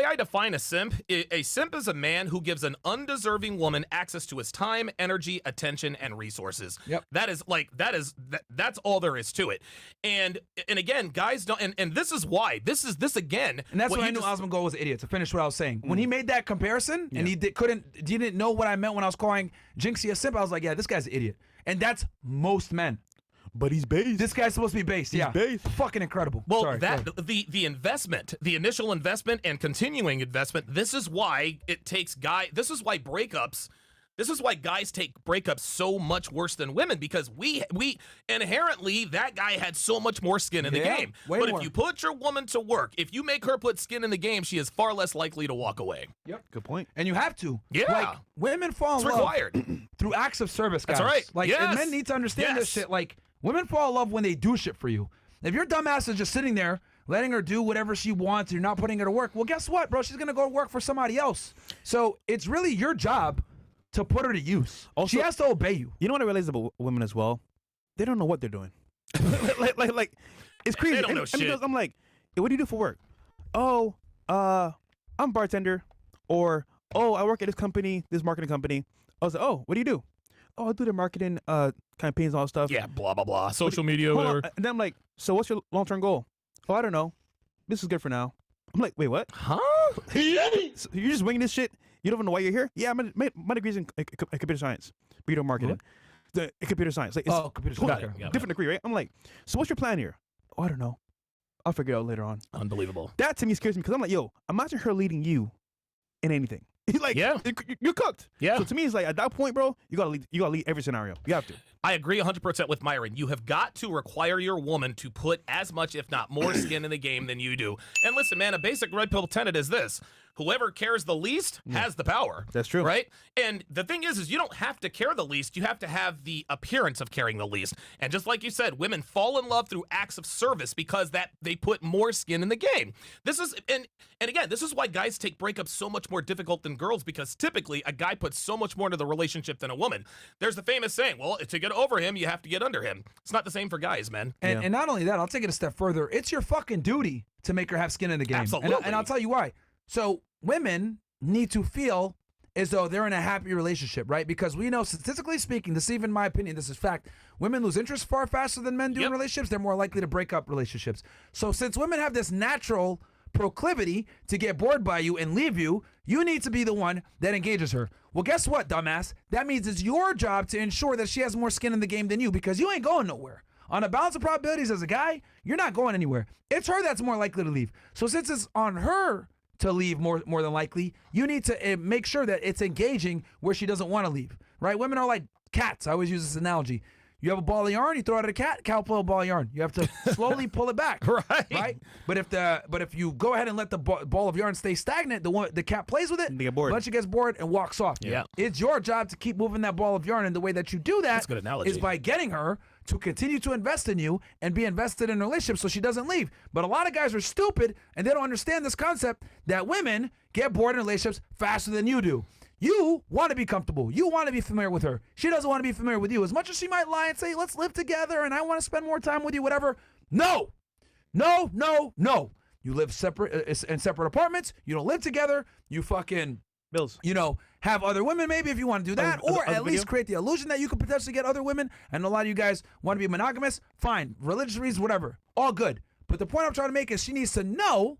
[SPEAKER 2] I define a simp is a man who gives an undeserving woman access to his time, energy, attention, and resources.
[SPEAKER 1] Yep.
[SPEAKER 2] That's all there is to it. And again, guys don't. And this is why. This again.
[SPEAKER 1] And that's when I knew Osmond Gold was an idiot. To finish what I was saying, when he made that comparison and he didn't know what I meant when I was calling Jinxie a simp, I was like, yeah, this guy's an idiot. And that's most men.
[SPEAKER 3] But he's based.
[SPEAKER 1] This guy's supposed to be based.
[SPEAKER 3] He's based.
[SPEAKER 1] Fucking incredible.
[SPEAKER 2] Well, the investment, the initial investment and continuing investment, this is why it takes this is why guys take breakups so much worse than women, because we inherently, that guy had so much more skin in the game. But if you put your woman to work, if you make her put skin in the game, she is far less likely to walk away.
[SPEAKER 1] Yep.
[SPEAKER 3] Good point.
[SPEAKER 1] And you have to.
[SPEAKER 2] Yeah.
[SPEAKER 1] Like, women fall in love
[SPEAKER 2] required.
[SPEAKER 1] through acts of service, guys.
[SPEAKER 2] That's right.
[SPEAKER 1] Like, and men need to understand this shit. Like, women fall in love when they do shit for you. If your dumbass is just sitting there, letting her do whatever she wants, you're not putting her to work, well, guess what, bro? She's going to go work for somebody else. So it's really your job to put her to use. Also, she has to obey you.
[SPEAKER 3] You know what I realize about women as well? They don't know what they're doing. like, it's crazy.
[SPEAKER 2] They don't know shit.
[SPEAKER 3] I'm like, hey, what do you do for work? Oh, I'm a bartender. Or, oh, I work at this company, this marketing company. I was like, oh, what do you do? Oh, I do the marketing campaigns and all that stuff.
[SPEAKER 2] Yeah, blah, blah, blah. Social media, whatever.
[SPEAKER 3] And then I'm like, so what's your long-term goal? Oh, I don't know. This is good for now. I'm like, wait, what?
[SPEAKER 2] Huh?
[SPEAKER 3] So you're just winging this shit? You don't even know why you're here? Yeah, my degree's in computer science. But you don't marketing. The computer science. Like, it's
[SPEAKER 1] computer science.
[SPEAKER 3] Different degree, right? I'm like, so what's your plan here? Oh, I don't know. I'll figure it out later on.
[SPEAKER 2] Unbelievable.
[SPEAKER 3] That to me scares me because I'm like, yo, imagine her leading you in anything. Like, you're cooked.
[SPEAKER 2] Yeah.
[SPEAKER 3] So to me, it's like at that point, bro, you gotta lead every scenario. You have to.
[SPEAKER 2] I agree 100% with Myron. You have got to require your woman to put as much, if not more, skin in the game than you do. And listen, man, a basic red pill tenet is this: whoever cares the least has the power.
[SPEAKER 3] That's true,
[SPEAKER 2] right? And the thing is you don't have to care the least. You have to have the appearance of caring the least. And just like you said, women fall in love through acts of service because that they put more skin in the game. This is and again, this is why guys take breakups so much more difficult than girls, because typically a guy puts so much more into the relationship than a woman. There's the famous saying, well, to get over him, you have to get under him. It's not the same for guys, man.
[SPEAKER 1] And not only that, I'll take it a step further. It's your fucking duty to make her have skin in the game.
[SPEAKER 2] Absolutely.
[SPEAKER 1] And I'll tell you why. So women need to feel as though they're in a happy relationship, right? Because we know, statistically speaking, this is even my opinion, this is fact, women lose interest far faster than men do in relationships. They're more likely to break up relationships. So since women have this natural proclivity to get bored by you and leave you, you need to be the one that engages her. Well, guess what, dumbass? That means it's your job to ensure that she has more skin in the game than you, because you ain't going nowhere. On a balance of probabilities as a guy, you're not going anywhere. It's her that's more likely to leave. So since it's on her to leave more than likely, you need to make sure that it's engaging where she doesn't want to leave, right? Women are like cats. I always use this analogy. You have a ball of yarn, you throw it at a cat will pull a ball of yarn. You have to slowly pull it back, right? But if you go ahead and let the ball of yarn stay stagnant, the cat plays with it,
[SPEAKER 3] they get bored.
[SPEAKER 1] Eventually gets bored and walks off.
[SPEAKER 2] Yeah.
[SPEAKER 1] It's your job to keep moving that ball of yarn, and the way that you do that
[SPEAKER 2] That's a good analogy.
[SPEAKER 1] is by getting her to continue to invest in you and be invested in a relationship so she doesn't leave. But a lot of guys are stupid and they don't understand this concept that women get bored in relationships faster than you do. You want to be comfortable. You want to be familiar with her. She doesn't want to be familiar with you. As much as she might lie and say, let's live together and I want to spend more time with you, whatever. No. No, no, no. You live separate in separate apartments. You don't live together. You fucking
[SPEAKER 3] Bills.
[SPEAKER 1] you know, have other women maybe if you want to do that, or at least create the illusion that you could potentially get other women. And a lot of you guys want to be monogamous. Fine, religious reasons, whatever, all good. But the point I'm trying to make is she needs to know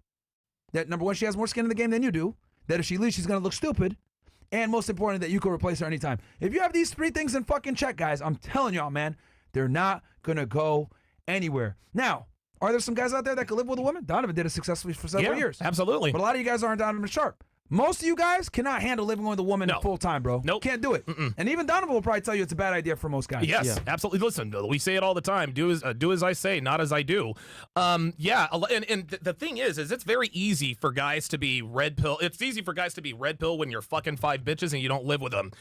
[SPEAKER 1] that number one, she has more skin in the game than you do. That if she leaves, she's gonna look stupid. And most important, that you can replace her anytime. If you have these 3 things in fucking check, guys, I'm telling y'all, man, they're not gonna go anywhere. Now, are there some guys out there that could live with a woman? Donovan did it successfully for several years.
[SPEAKER 2] Absolutely.
[SPEAKER 1] But a lot of you guys aren't Donovan Sharpe. Most of you guys cannot handle living with a woman full time, bro.
[SPEAKER 2] Nope.
[SPEAKER 1] Can't do it. And even Donovan will probably tell you it's a bad idea for most guys.
[SPEAKER 2] Yes, absolutely. Listen, we say it all the time. Do as I say, not as I do. And the thing is it's very easy for guys to be red pill. It's easy for guys to be red pill when you're fucking 5 bitches and you don't live with them.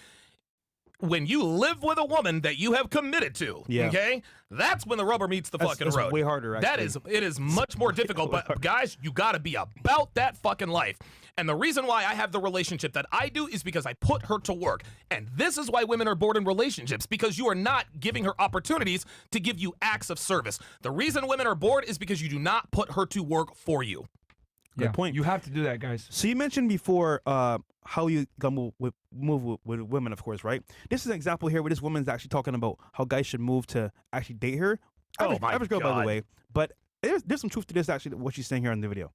[SPEAKER 2] When you live with a woman that you have committed to, okay, that's when the rubber meets the fucking road.
[SPEAKER 3] Way harder, actually.
[SPEAKER 2] It is much more difficult. But guys, you got to be about that fucking life. And the reason why I have the relationship that I do is because I put her to work. And this is why women are bored in relationships, because you are not giving her opportunities to give you acts of service. The reason women are bored is because you do not put her to work for you.
[SPEAKER 3] Good point.
[SPEAKER 1] You have to do that, guys.
[SPEAKER 3] So you mentioned before how you move with women, of course, right? This is an example here where this woman's actually talking about how guys should move to actually date her. Average girl, by the way. But there's some truth to this, actually, what she's saying here in the video.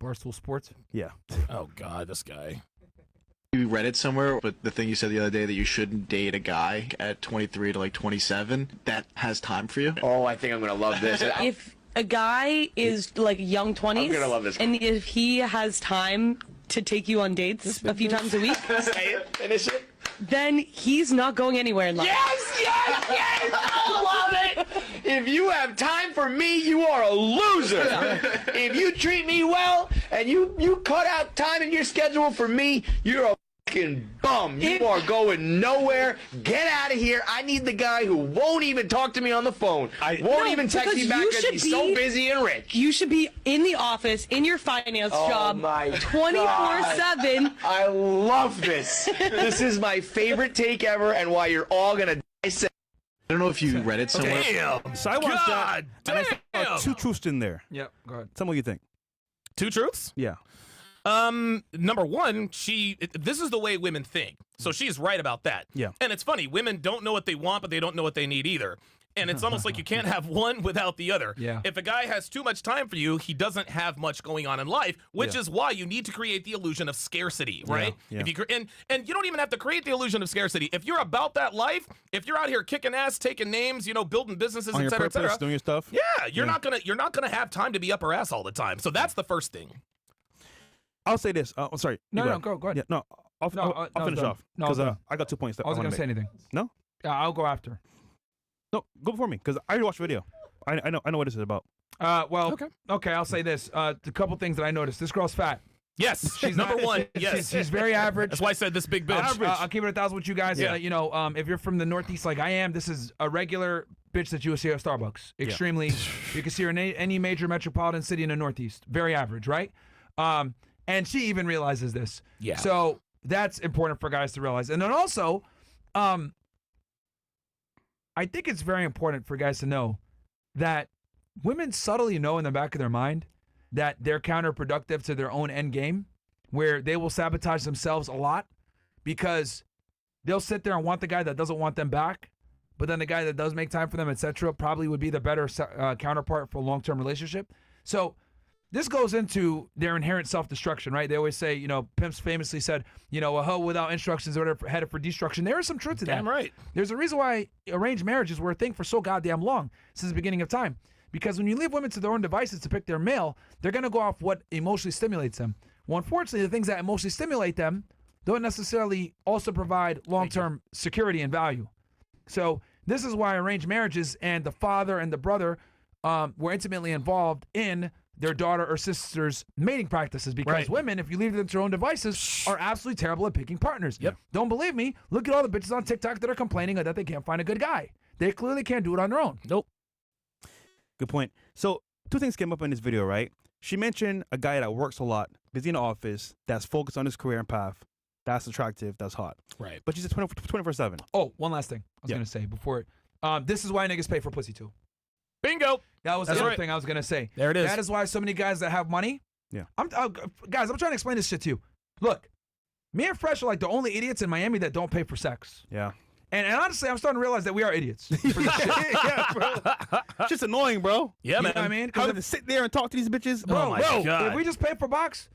[SPEAKER 1] Barstool Sports?
[SPEAKER 3] Yeah.
[SPEAKER 2] Oh, God, this guy.
[SPEAKER 11] You read it somewhere, but the thing you said the other day that you shouldn't date a guy at 23 to like 27 that has time for you.
[SPEAKER 12] Oh, I think I'm going to love this.
[SPEAKER 13] If a guy is like young 20s,
[SPEAKER 12] I'm gonna love this.
[SPEAKER 13] And if he has time to take you on dates a few times a week,
[SPEAKER 12] Say it, finish it.
[SPEAKER 13] then he's not going anywhere in life.
[SPEAKER 12] Yes, yes, yes! I love it! If you have time for me, you are a loser. If you treat me well and you cut out time in your schedule for me, you're a fucking bum. You are going nowhere. Get out of here. I need the guy who won't even talk to me on the phone. Won't even text me back because he's so busy and rich.
[SPEAKER 13] You should be in the office, in your finance job, 24/7.
[SPEAKER 12] I love this. This is my favorite take ever, and why you're all gonna dissect.
[SPEAKER 11] I don't know if you read it somewhere.
[SPEAKER 2] Damn.
[SPEAKER 3] So I watched
[SPEAKER 2] God
[SPEAKER 3] that, and I saw 2 truths in there.
[SPEAKER 1] Yep, go ahead.
[SPEAKER 3] Tell me what you think.
[SPEAKER 2] 2 truths?
[SPEAKER 3] Yeah.
[SPEAKER 2] Number one, this is the way women think. So she's right about that.
[SPEAKER 3] Yeah.
[SPEAKER 2] And it's funny, women don't know what they want, but they don't know what they need either. And it's almost like you can't have one without the other.
[SPEAKER 1] Yeah.
[SPEAKER 2] If a guy has too much time for you, he doesn't have much going on in life, which is why you need to create the illusion of scarcity, right?
[SPEAKER 3] Yeah.
[SPEAKER 2] If you and you don't even have to create the illusion of scarcity. If you're about that life, if you're out here kicking ass, taking names, building businesses,
[SPEAKER 3] On
[SPEAKER 2] et
[SPEAKER 3] your
[SPEAKER 2] cetera, et
[SPEAKER 3] purpose,
[SPEAKER 2] cetera,
[SPEAKER 3] doing your stuff.
[SPEAKER 2] yeah, you're not gonna have time to be up her ass all the time. So that's the first thing.
[SPEAKER 3] I'll say this. I'm sorry.
[SPEAKER 1] No, go ahead.
[SPEAKER 3] Yeah, no, I'll finish off because I got 2 points. That
[SPEAKER 1] I wasn't
[SPEAKER 3] wanna
[SPEAKER 1] going to say
[SPEAKER 3] make.
[SPEAKER 1] anything.
[SPEAKER 3] No?
[SPEAKER 1] I'll go after.
[SPEAKER 3] No, go before me because I already watched the video. I know what this is about.
[SPEAKER 1] Okay, I'll say this. A couple things that I noticed. This girl's fat.
[SPEAKER 2] Yes, she's number one. Yes,
[SPEAKER 1] she's very average.
[SPEAKER 2] That's why I said this big bitch.
[SPEAKER 1] I'll keep it 1,000 with you guys.
[SPEAKER 2] Yeah.
[SPEAKER 1] If you're from the Northeast like I am, this is a regular bitch that you will see at Starbucks. Extremely. You can see her in any major metropolitan city in the Northeast. Very average, right? And she even realizes this.
[SPEAKER 2] Yeah.
[SPEAKER 1] So that's important for guys to realize. And then also, I think it's very important for guys to know that women subtly know in the back of their mind that they're counterproductive to their own end game, where they will sabotage themselves a lot because they'll sit there and want the guy that doesn't want them back, but then the guy that does make time for them, etc., probably would be the better counterpart for a long-term relationship. So this goes into their inherent self-destruction, right? They always say, pimps famously said, a hoe without instructions or whatever headed for destruction. There is some truth to that.
[SPEAKER 2] Damn right.
[SPEAKER 1] There's a reason why arranged marriages were a thing for so goddamn long, since the beginning of time. Because when you leave women to their own devices to pick their male, they're going to go off what emotionally stimulates them. Well, unfortunately, the things that emotionally stimulate them don't necessarily also provide long-term security and value. So this is why arranged marriages and the father and the brother were intimately involved in their daughter or sister's mating practices, because women, if you leave them to their own devices, are absolutely terrible at picking partners.
[SPEAKER 2] Yep.
[SPEAKER 1] Don't believe me? Look at all the bitches on TikTok that are complaining that they can't find a good guy. They clearly can't do it on their own.
[SPEAKER 2] Nope.
[SPEAKER 3] Good point. So 2 things came up in this video, right? She mentioned a guy that works a lot, busy in the office, that's focused on his career and path. That's attractive. That's hot.
[SPEAKER 2] Right.
[SPEAKER 3] But she's at 24/7.
[SPEAKER 1] Oh, one last thing I was going to say before. This is why niggas pay for pussy too.
[SPEAKER 2] Bingo.
[SPEAKER 1] That was the other thing I was gonna say.
[SPEAKER 2] There it is.
[SPEAKER 1] That is why so many guys that have money.
[SPEAKER 3] Yeah.
[SPEAKER 1] Guys, I'm trying to explain this shit to you. Look, me and Fresh are like the only idiots in Miami that don't pay for sex.
[SPEAKER 3] Yeah.
[SPEAKER 1] And honestly, I'm starting to realize that we are idiots for this shit.
[SPEAKER 3] Yeah, bro. It's just annoying, bro.
[SPEAKER 2] Yeah,
[SPEAKER 1] You
[SPEAKER 2] man.
[SPEAKER 1] know what I mean?
[SPEAKER 3] How to sit there and talk to these bitches,
[SPEAKER 2] Oh my God.
[SPEAKER 1] If we just pay for box,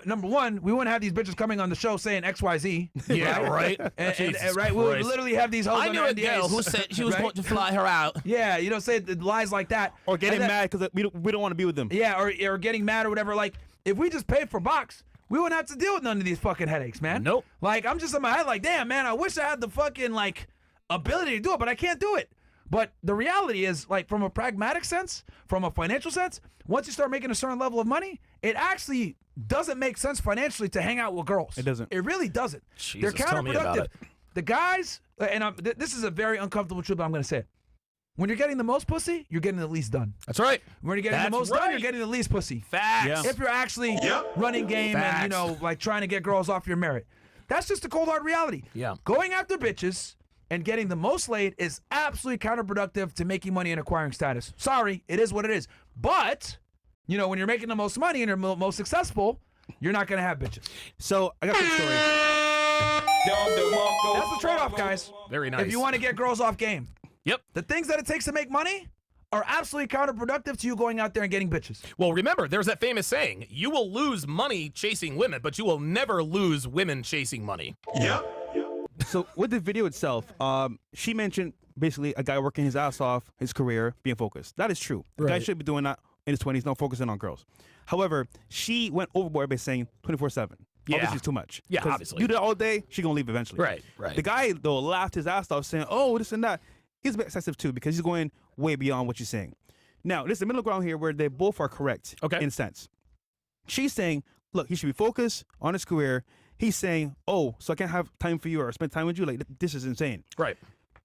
[SPEAKER 1] number one, we wouldn't have these bitches coming on the show saying XYZ.
[SPEAKER 2] Yeah, right.
[SPEAKER 1] And right, we would
[SPEAKER 2] Christ.
[SPEAKER 1] literally have these hoes
[SPEAKER 2] I
[SPEAKER 1] on
[SPEAKER 2] knew a
[SPEAKER 1] NDAs,
[SPEAKER 2] girl who said she was
[SPEAKER 1] right?
[SPEAKER 2] going to fly her out.
[SPEAKER 1] Yeah, you know, say lies like that.
[SPEAKER 3] or getting
[SPEAKER 1] And then-
[SPEAKER 3] mad because we don't want to be with them.
[SPEAKER 1] Yeah, or getting mad or whatever. Like, if we just paid for box, we wouldn't have to deal with none of these fucking headaches, man.
[SPEAKER 2] Nope.
[SPEAKER 1] Like, I'm just in my head like, damn, man, I wish I had the fucking, like, ability to do it, but I can't do it. But the reality is, like, from a pragmatic sense, from a financial sense, once you start making a certain level of money, it actually doesn't make sense financially to hang out with girls.
[SPEAKER 3] It doesn't.
[SPEAKER 1] It really doesn't.
[SPEAKER 2] Jesus,
[SPEAKER 1] They're
[SPEAKER 2] tell me about
[SPEAKER 1] counterproductive.
[SPEAKER 2] it.
[SPEAKER 1] The guys, and this is a very uncomfortable truth, but I'm going to say it. When you're getting the most pussy, you're getting the least done.
[SPEAKER 2] That's right.
[SPEAKER 1] When you're getting the
[SPEAKER 2] That's
[SPEAKER 1] most done,
[SPEAKER 2] right.
[SPEAKER 1] you're getting the least pussy.
[SPEAKER 2] Facts.
[SPEAKER 3] Yeah.
[SPEAKER 1] If you're actually running game and, you know, like trying to get girls off your merit. That's just the cold hard reality.
[SPEAKER 2] Yeah.
[SPEAKER 1] Going after bitches and getting the most laid is absolutely counterproductive to making money and acquiring status. Sorry, it is what it is. But, you know, when you're making the most money and you're most successful, you're not going to have bitches.
[SPEAKER 3] So I got the story.
[SPEAKER 1] That's the trade-off, guys.
[SPEAKER 2] Very nice.
[SPEAKER 1] If you want to get girls off game.
[SPEAKER 2] Yep.
[SPEAKER 1] The things that it takes to make money are absolutely counterproductive to you going out there and getting bitches.
[SPEAKER 2] Well, remember, there's that famous saying, you will lose money chasing women, but you will never lose women chasing money.
[SPEAKER 3] So with the video itself, she mentioned basically a guy working his ass off, his career, being focused. That is true. The guy
[SPEAKER 2] Right.
[SPEAKER 3] should be doing that in his 20s, not focusing on girls. However, she went overboard by saying 24/7.
[SPEAKER 2] Yeah.
[SPEAKER 3] Obviously, it's too much.
[SPEAKER 2] Yeah,
[SPEAKER 3] 'Cause
[SPEAKER 2] obviously.
[SPEAKER 3] You do that all day, she gonna leave eventually.
[SPEAKER 2] Right, right.
[SPEAKER 3] The guy though laughed his ass off, saying, "Oh, this and that." He's a bit excessive too because he's going way beyond what she's saying. Now, there's the middle ground here where they both are correct.
[SPEAKER 2] Okay.
[SPEAKER 3] In a sense, she's saying, "Look, he should be focused on his career." He's saying, "Oh, so I can't have time for you or spend time with you? Like this is insane."
[SPEAKER 2] Right.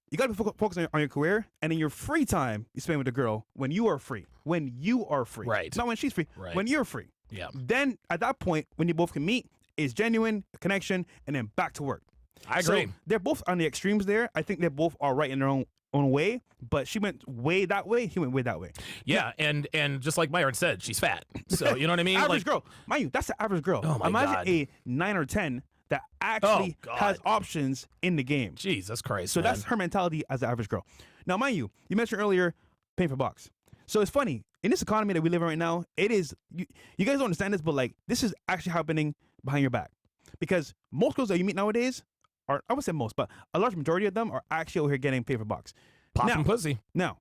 [SPEAKER 3] You gotta be focused on your career, and in your free time, you spend with the girl when you are free. When you are free,
[SPEAKER 2] Right.
[SPEAKER 3] Not when she's free.
[SPEAKER 2] Right.
[SPEAKER 3] When you're free.
[SPEAKER 2] Yeah.
[SPEAKER 3] Then at that point, when you both can meet, is genuine connection, and then back to work.
[SPEAKER 2] I agree.
[SPEAKER 3] So they're both on the extremes there. I think they both are right in their own way, but she went way that way. He went way that way.
[SPEAKER 2] Yeah, and just like Myron said, she's fat. So you know what I mean?
[SPEAKER 3] Average
[SPEAKER 2] Like,
[SPEAKER 3] girl, mind you, that's the average girl.
[SPEAKER 2] Oh, my
[SPEAKER 3] Imagine
[SPEAKER 2] God.
[SPEAKER 3] a 9 or 10 that actually
[SPEAKER 2] Oh, God.
[SPEAKER 3] has options in the game.
[SPEAKER 2] Jesus Christ.
[SPEAKER 3] So
[SPEAKER 2] man.
[SPEAKER 3] that's her mentality as the average girl. Now, mind you, you mentioned earlier paying for box. So it's funny in this economy that we live in right now. It is you guys don't understand this, but like this is actually happening behind your back because most girls that you meet nowadays are, I would say most, but a large majority of them are actually over here getting paid for box.
[SPEAKER 2] popping pussy.
[SPEAKER 3] Now,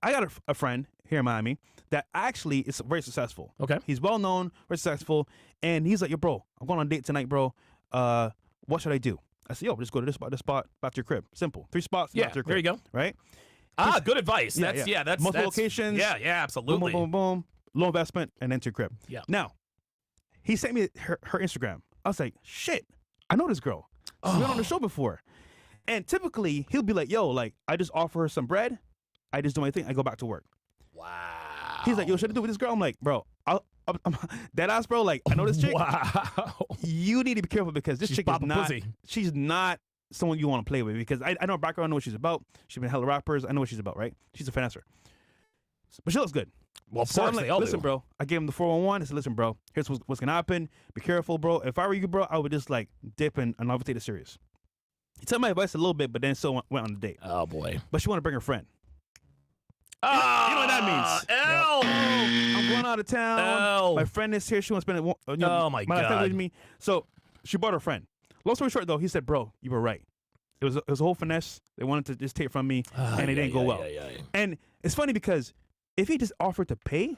[SPEAKER 3] I got a friend here in Miami that actually is very successful.
[SPEAKER 2] Okay.
[SPEAKER 3] He's well known, very successful, and he's like, "Yo, bro, I'm going on a date tonight, bro. What should I do?" I said, "Yo, just go to this spot, back to your crib. Simple. 3 spots,
[SPEAKER 2] Yeah,
[SPEAKER 3] back to your
[SPEAKER 2] there
[SPEAKER 3] crib."
[SPEAKER 2] you go.
[SPEAKER 3] Right?
[SPEAKER 2] Ah, good advice.
[SPEAKER 3] Yeah,
[SPEAKER 2] That's
[SPEAKER 3] yeah.
[SPEAKER 2] that's
[SPEAKER 3] Multiple
[SPEAKER 2] that's,
[SPEAKER 3] locations.
[SPEAKER 2] Yeah, yeah,
[SPEAKER 3] Boom,
[SPEAKER 2] absolutely.
[SPEAKER 3] boom, boom, boom. Low investment, and then to your crib.
[SPEAKER 2] Yeah.
[SPEAKER 3] Now, he sent me her Instagram. I was like, "Shit, I know this girl. She's been on the show before." And typically, he'll be like, "Yo, like, I just offer her some bread. I just do my thing. I go back to work."
[SPEAKER 2] Wow.
[SPEAKER 3] He's like, "Yo, should I do with this girl?" I'm like, "Bro, I'm dead ass, bro. Like, I know this chick.
[SPEAKER 2] Wow.
[SPEAKER 3] You need to be careful because this
[SPEAKER 2] She's
[SPEAKER 3] chick is
[SPEAKER 2] popping
[SPEAKER 3] not.
[SPEAKER 2] pussy.
[SPEAKER 3] She's not someone you want to play with because I know her background. I know what she's about. She's been hella rappers. I know what she's about, right? She's a finesser, but she looks good."
[SPEAKER 2] Well, of
[SPEAKER 3] So
[SPEAKER 2] course
[SPEAKER 3] I'm like,
[SPEAKER 2] they all
[SPEAKER 3] "Listen,
[SPEAKER 2] do.
[SPEAKER 3] bro." I gave him the 411. I said, "Listen, bro. Here's what's gonna happen. Be careful, bro. If I were you, bro, I would just like dip and not take it serious." He took my advice a little bit, but then still went on the date.
[SPEAKER 2] Oh boy.
[SPEAKER 3] But she wanted to bring her friend.
[SPEAKER 2] Ah,
[SPEAKER 3] You know what that means?
[SPEAKER 2] L.
[SPEAKER 3] I'm going out of town.
[SPEAKER 2] L.
[SPEAKER 3] My friend is here. She wants to spend
[SPEAKER 2] Oh, my
[SPEAKER 3] family
[SPEAKER 2] God.
[SPEAKER 3] with me. So she brought her friend. Long story short, though, he said, "Bro, you were right. It was a whole finesse. They wanted to just take it from me, and it didn't go well." And it's funny because if he just offered to pay,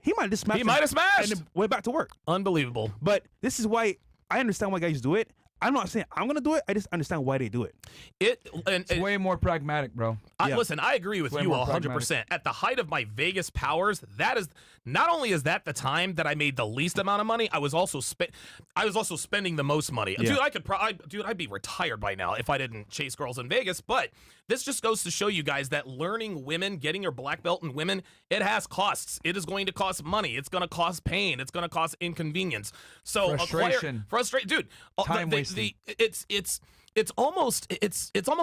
[SPEAKER 3] he might have just smashed.
[SPEAKER 2] He might have smashed.
[SPEAKER 3] and then went back to work.
[SPEAKER 2] Unbelievable.
[SPEAKER 3] But this is why I understand why guys do it. I'm not saying I'm gonna do it. I just understand why they do it.
[SPEAKER 1] It's way more pragmatic, bro.
[SPEAKER 3] Yeah.
[SPEAKER 2] Listen, I agree with
[SPEAKER 1] Way
[SPEAKER 2] you
[SPEAKER 1] more
[SPEAKER 2] 100%. At the height of my Vegas powers, that is not only is that the time that I made the least amount of money, I was also spending the most money.
[SPEAKER 3] Yeah.
[SPEAKER 2] Dude, I could I'd be retired by now if I didn't chase girls in Vegas. But this just goes to show you guys that learning women, getting your black belt in women, it has costs. It is going to cost money. It's going to cost pain. It's going to cost inconvenience. So
[SPEAKER 1] Frustration.
[SPEAKER 2] frustration, dude.
[SPEAKER 1] Time wasting.
[SPEAKER 2] It's it's almost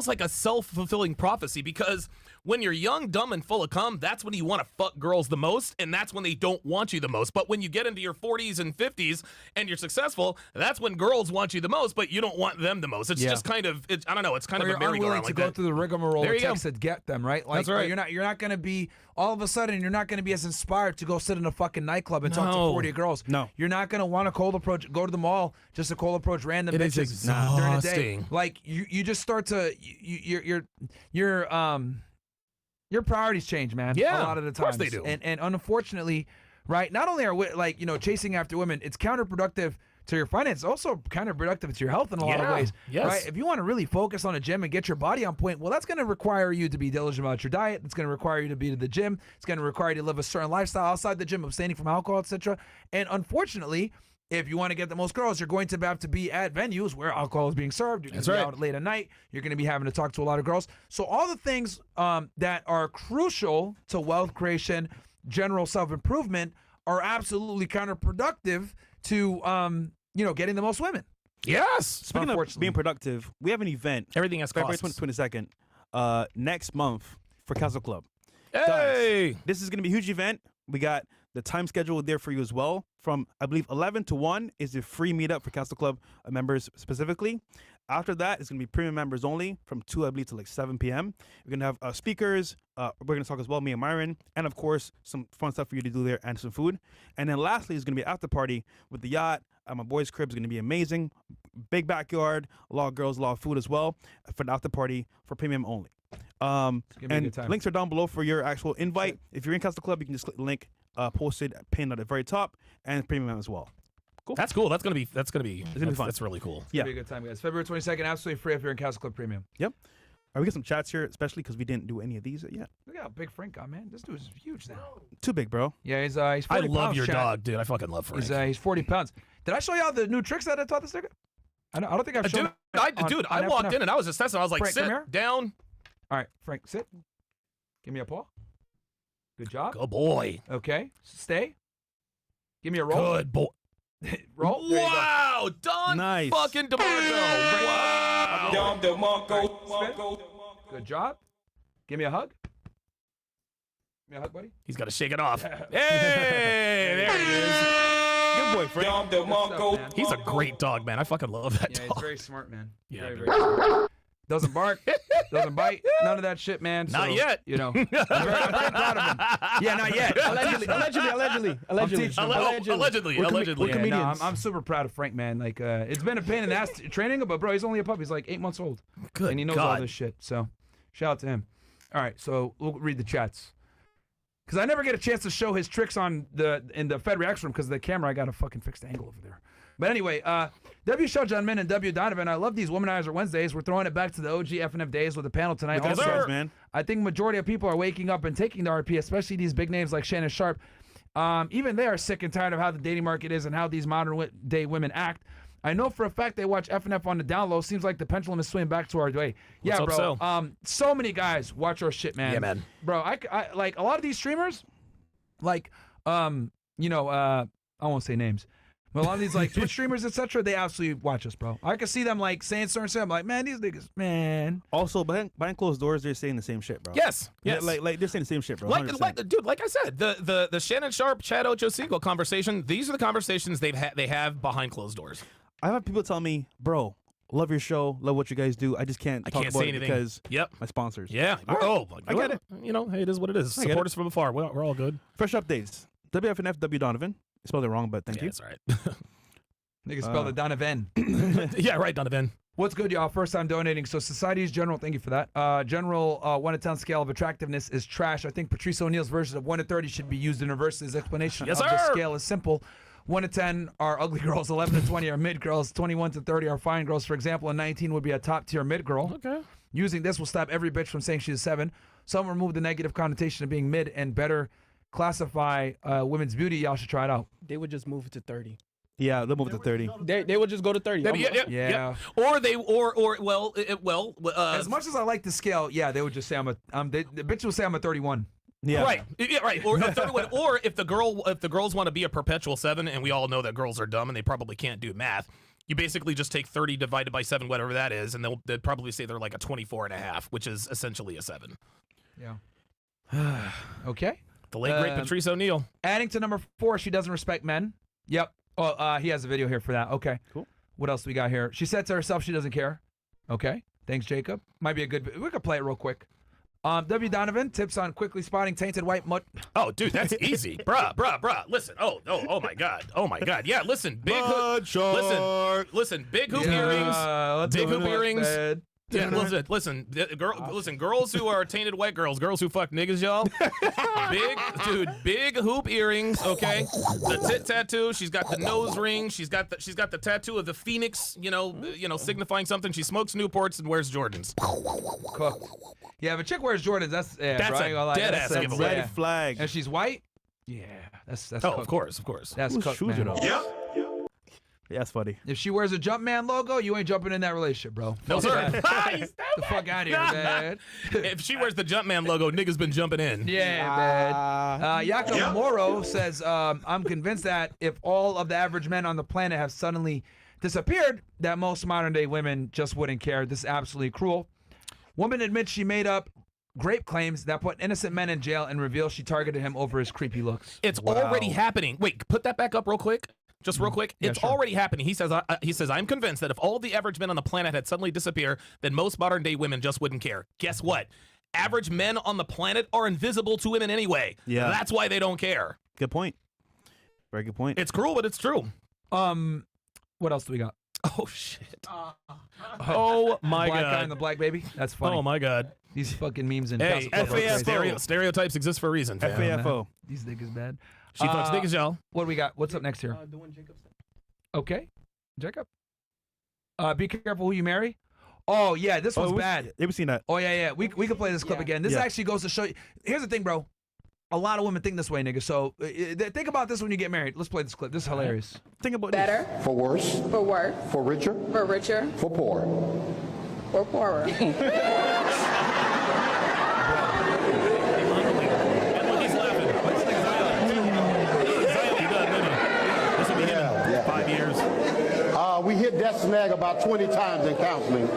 [SPEAKER 2] like a self-fulfilling prophecy, because when you're young, dumb, and full of cum, that's when you want to fuck girls the most, and that's when they don't want you the most. But when you get into your 40s and 50s and you're successful, that's when girls want you the most, but you don't want them the most. It's just kind of, I don't know, it's kind of a merry-go-round like that.
[SPEAKER 1] To go through the rigmarole
[SPEAKER 2] There
[SPEAKER 1] it
[SPEAKER 2] you
[SPEAKER 1] takes to get them, right? Like,
[SPEAKER 2] That's right.
[SPEAKER 1] You're not going to be, all of a sudden, you're not going to be as inspired to go sit in a fucking nightclub and talk to 40 girls.
[SPEAKER 3] No.
[SPEAKER 1] You're not going to want to cold approach, go to the mall, just to cold approach random
[SPEAKER 2] It is
[SPEAKER 1] bitches during the day.
[SPEAKER 2] exhausting.
[SPEAKER 1] Like, you just start to, your priorities change, man.
[SPEAKER 2] Yeah,
[SPEAKER 1] a lot of the
[SPEAKER 2] of
[SPEAKER 1] times.
[SPEAKER 2] course they do.
[SPEAKER 1] And unfortunately, right, not only are we, like, chasing after women, it's counterproductive to your finances, also counterproductive to your health in a lot of ways.
[SPEAKER 2] Yes.
[SPEAKER 1] Right? If you want to really focus on a gym and get your body on point, well, that's going to require you to be diligent about your diet. It's going to require you to be to the gym. It's going to require you to live a certain lifestyle outside the gym, abstaining from alcohol, etc. And unfortunately, if you want to get the most girls, you're going to have to be at venues where alcohol is being served. You're going to be out late at night. You're going to be having to talk to a lot of girls. So all the things that are crucial to wealth creation, general self-improvement, are absolutely counterproductive to getting the most women.
[SPEAKER 2] Yes.
[SPEAKER 3] Speaking of being productive, we have an event.
[SPEAKER 2] Everything has
[SPEAKER 3] February
[SPEAKER 2] costs.
[SPEAKER 3] 22nd, next month for Castle Club.
[SPEAKER 2] Hey!
[SPEAKER 3] Guys, this is going to be a huge event. We got the time schedule there for you as well. From, I believe, 11 to 1 is a free meetup for Castle Club members specifically. After that, it's going to be premium members only from 2, I believe, to like 7 p.m. We're going to have speakers. We're going to talk as well, me and Myron. And, of course, some fun stuff for you to do there and some food. And then lastly, it's going to be an after party with the yacht. My boys' crib is going to be amazing. Big backyard, a lot of girls, a lot of food as well for the after party for premium only. And links are down below for your actual invite. If you're in Castle Club, you can just click the link posted, pinned at the very top, and premium as well.
[SPEAKER 2] Cool. That's cool. That's gonna be fun.
[SPEAKER 3] That's
[SPEAKER 2] really cool.
[SPEAKER 1] It's going to be a good time, guys. February 22nd, absolutely free if you're in Castle Club Premium.
[SPEAKER 3] Yep. We get some chats here, especially because we didn't do any of these yet.
[SPEAKER 1] Look how big Frank got, man. This dude is huge now.
[SPEAKER 3] Too big, bro.
[SPEAKER 1] Yeah, he's 40
[SPEAKER 2] I love
[SPEAKER 1] pounds,
[SPEAKER 2] your
[SPEAKER 1] chat.
[SPEAKER 2] dog, dude. I fucking love Frank.
[SPEAKER 1] He's 40 pounds. Did I show y'all the new tricks that I taught this nigga? I don't think I've shown
[SPEAKER 2] I walked in and I was assessing. I was like,
[SPEAKER 1] Frank,
[SPEAKER 2] sit
[SPEAKER 1] come here.
[SPEAKER 2] down.
[SPEAKER 1] All right, Frank, sit. Give me a paw. Good job.
[SPEAKER 2] Good boy.
[SPEAKER 1] Okay, stay. Give me a roll.
[SPEAKER 2] Good boy.
[SPEAKER 1] Roll. There you go.
[SPEAKER 2] Wow, Don fucking DeMarco. Wow.
[SPEAKER 1] Don DeMarco. Good job. Give me a hug. Give me a hug, buddy.
[SPEAKER 2] He's got to shake it off. Hey, there he is.
[SPEAKER 3] Good boy, Frank.
[SPEAKER 1] Good stuff, man.
[SPEAKER 2] He's a great dog, man. I fucking love that
[SPEAKER 1] Yeah,
[SPEAKER 2] dog.
[SPEAKER 1] he's very smart, man.
[SPEAKER 2] Yeah,
[SPEAKER 1] Very,
[SPEAKER 2] dude.
[SPEAKER 1] very smart. Doesn't bark, doesn't bite, none of that shit, man.
[SPEAKER 2] Not
[SPEAKER 1] So,
[SPEAKER 2] yet.
[SPEAKER 1] I'm very proud of him. Yeah, not yet.
[SPEAKER 10] Allegedly.
[SPEAKER 2] Allegedly.
[SPEAKER 1] Yeah, no, I'm super proud of Frank, man. Like, it's been a pain in the ass training him, but bro, he's only a pup. He's like 8 months old.
[SPEAKER 2] Good
[SPEAKER 1] and he knows all
[SPEAKER 2] God.
[SPEAKER 1] this shit. So, shout out to him. All right, so we'll read the chats. Because I never get a chance to show his tricks in the Fed Reacts room because of the camera. I got a fucking fixed angle over there. But anyway, W. Show John Min and W. Donovan, I love these Womanizer Wednesdays. We're throwing it back to the OG FNF days with the panel tonight.
[SPEAKER 3] Yes,
[SPEAKER 1] Also,
[SPEAKER 3] man.
[SPEAKER 1] I think majority of people are waking up and taking the RP, especially these big names like Shannon Sharpe. Even they are sick and tired of how the dating market is and how these modern day women act. I know for a fact they watch FNF on the down low. Seems like the pendulum is swinging back to our way. Yeah,
[SPEAKER 2] Let's
[SPEAKER 1] bro.
[SPEAKER 2] hope
[SPEAKER 1] So many guys watch our shit, man.
[SPEAKER 2] Yeah, man.
[SPEAKER 1] Bro, I like a lot of these streamers, like, I won't say names. But a lot of these like Twitch streamers, etc., they absolutely watch us, bro. I can see them like saying certain shit. I'm like, man, these niggas, man.
[SPEAKER 3] Also, behind closed doors, they're saying the same shit, bro.
[SPEAKER 2] Yes.
[SPEAKER 3] Yeah, like they're saying the same shit, bro.
[SPEAKER 2] Like
[SPEAKER 3] 100%.
[SPEAKER 2] dude, like I said, the Shannon Sharpe, Chad Ochocinco conversation. These are the conversations they have behind closed doors.
[SPEAKER 3] I've had people tell me, bro, love your show, love what you guys do. I just can't talk about
[SPEAKER 2] say
[SPEAKER 3] it
[SPEAKER 2] anything
[SPEAKER 3] because
[SPEAKER 2] Yep.
[SPEAKER 3] my sponsors.
[SPEAKER 2] Yeah.
[SPEAKER 3] All right.
[SPEAKER 2] Oh,
[SPEAKER 3] I get it.
[SPEAKER 2] You know, hey, it is what it is.
[SPEAKER 3] I get
[SPEAKER 2] Support
[SPEAKER 3] it.
[SPEAKER 2] us from afar. We're all good.
[SPEAKER 3] Fresh updates. WFNF W Donovan. I spelled it wrong, but thank you.
[SPEAKER 2] That's all right.
[SPEAKER 1] Niggas spelled it Donovan.
[SPEAKER 2] Yeah, right, Donovan.
[SPEAKER 1] What's good, y'all? First time donating. So Society's general, thank you for that. General 1 to 10 scale of attractiveness is trash. I think Patrice O'Neal's version of 1 to 30 should be used in reverse. His explanation
[SPEAKER 2] Yes,
[SPEAKER 1] of the
[SPEAKER 2] sir.
[SPEAKER 1] scale is simple. 1 to 10 are ugly girls, 11 to 20 are mid girls, 21 to 30 are fine girls. For example, a 19 would be a top tier mid girl.
[SPEAKER 2] Okay.
[SPEAKER 1] Using this will stop every bitch from saying she's a 7. Some remove the negative connotation of being mid and better classify women's beauty. Y'all should try it out.
[SPEAKER 14] They would just move it to 30.
[SPEAKER 3] Yeah, they'll move it to 30.
[SPEAKER 14] They would just go to 30.
[SPEAKER 1] Yeah.
[SPEAKER 2] Or
[SPEAKER 1] As much as I like the scale, yeah, they would just say the bitch will say I'm a 31.
[SPEAKER 3] Yeah.
[SPEAKER 2] Right. Yeah, right. Or a 31. Or if the girls want to be a perpetual 7, and we all know that girls are dumb and they probably can't do math, You basically just take 30 divided by 7, whatever that is, and they'd probably say they're like a 24.5, which is essentially a 7.
[SPEAKER 1] Yeah. Okay.
[SPEAKER 2] The late great Patrice O'Neal.
[SPEAKER 1] Adding to number 4, she doesn't respect men. Yep. Oh, he has a video here for that. Okay.
[SPEAKER 3] Cool.
[SPEAKER 1] What else do we got here? She said to herself she doesn't care. Okay. Thanks, Jacob. Might be a good. We could play it real quick. W. Donovan, tips on quickly spotting tainted white mutt.
[SPEAKER 2] Oh, dude, that's easy. Bruh. Listen. Oh my God. Yeah, listen. Big hoop. Listen. Big hoop earrings. Big hoop earrings. Yeah, listen. Girls who are tainted white girls who fuck niggas, y'all. Big hoop earrings. Okay, the tit tattoo. She's got the nose ring. She's got the tattoo of the phoenix. You know, signifying something. She smokes Newports and wears Jordans.
[SPEAKER 1] Cooked. Yeah, if a chick wears Jordans, that's
[SPEAKER 2] a dead ass giveaway.
[SPEAKER 3] Red flag.
[SPEAKER 1] And she's white. Yeah, that's.
[SPEAKER 2] Oh,
[SPEAKER 1] cooked.
[SPEAKER 2] of course.
[SPEAKER 1] That's cooked, man.
[SPEAKER 3] Yeah, that's funny.
[SPEAKER 1] If she wears a Jumpman logo, you ain't jumping in that relationship, bro.
[SPEAKER 2] No, sir.
[SPEAKER 1] Get the fuck out of here, man.
[SPEAKER 2] If she wears the Jumpman logo, niggas been jumping in.
[SPEAKER 1] Yeah, man. Yakamoro says, I'm convinced that if all of the average men on the planet have suddenly disappeared, that most modern-day women just wouldn't care. This is absolutely cruel. Woman admits she made up grape claims that put innocent men in jail and reveals she targeted him over his creepy looks.
[SPEAKER 2] It's already happening. Wait, put that back up real quick. Just real quick, it's already happening. He says, I'm convinced that if all the average men on the planet had suddenly disappeared, then most modern day women just wouldn't care. Guess what? Average men on the planet are invisible to women anyway.
[SPEAKER 3] Yeah.
[SPEAKER 2] That's why they don't care.
[SPEAKER 3] Good point. Very good point.
[SPEAKER 2] It's cruel, but it's true.
[SPEAKER 1] What else do we got?
[SPEAKER 2] Oh, shit. Oh, my
[SPEAKER 1] Black
[SPEAKER 2] God.
[SPEAKER 1] guy and the black baby? That's funny.
[SPEAKER 2] Oh, my God.
[SPEAKER 1] These fucking memes and
[SPEAKER 2] hey, stereotypes exist for a reason.
[SPEAKER 3] FAFO.
[SPEAKER 1] These niggas bad.
[SPEAKER 2] She fucks niggas, y'all.
[SPEAKER 1] What do we got? What's up next here?
[SPEAKER 14] The one Jacob said.
[SPEAKER 1] Okay. Jacob. Be careful who you marry. Oh, yeah, this one's bad.
[SPEAKER 3] We've seen that.
[SPEAKER 1] Oh, yeah. We can play this clip again. This actually goes to show you. Here's the thing, bro. A lot of women think this way, nigga. So think about this when you get married. Let's play this clip. This is hilarious.
[SPEAKER 3] Think about
[SPEAKER 15] better.
[SPEAKER 3] this.
[SPEAKER 15] For worse. For worse. For richer. For richer. For poor. For poorer.
[SPEAKER 16] We hit that snag about 20 times in counseling.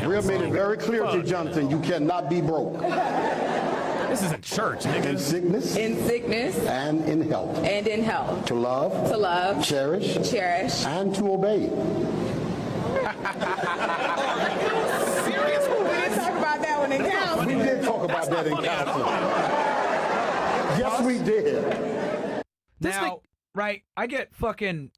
[SPEAKER 16] We have made it very clear to Jonathan, you cannot be broke.
[SPEAKER 2] This isn't church, nigga.
[SPEAKER 16] In sickness.
[SPEAKER 15] In sickness.
[SPEAKER 16] And in health.
[SPEAKER 15] And in health.
[SPEAKER 16] To love.
[SPEAKER 15] To love.
[SPEAKER 16] Cherish.
[SPEAKER 15] Cherish.
[SPEAKER 16] And to obey.
[SPEAKER 15] Serious? We didn't talk about that one in counseling.
[SPEAKER 16] We did talk about that in counseling. Yes, we did.
[SPEAKER 1] Now, right, I get fucking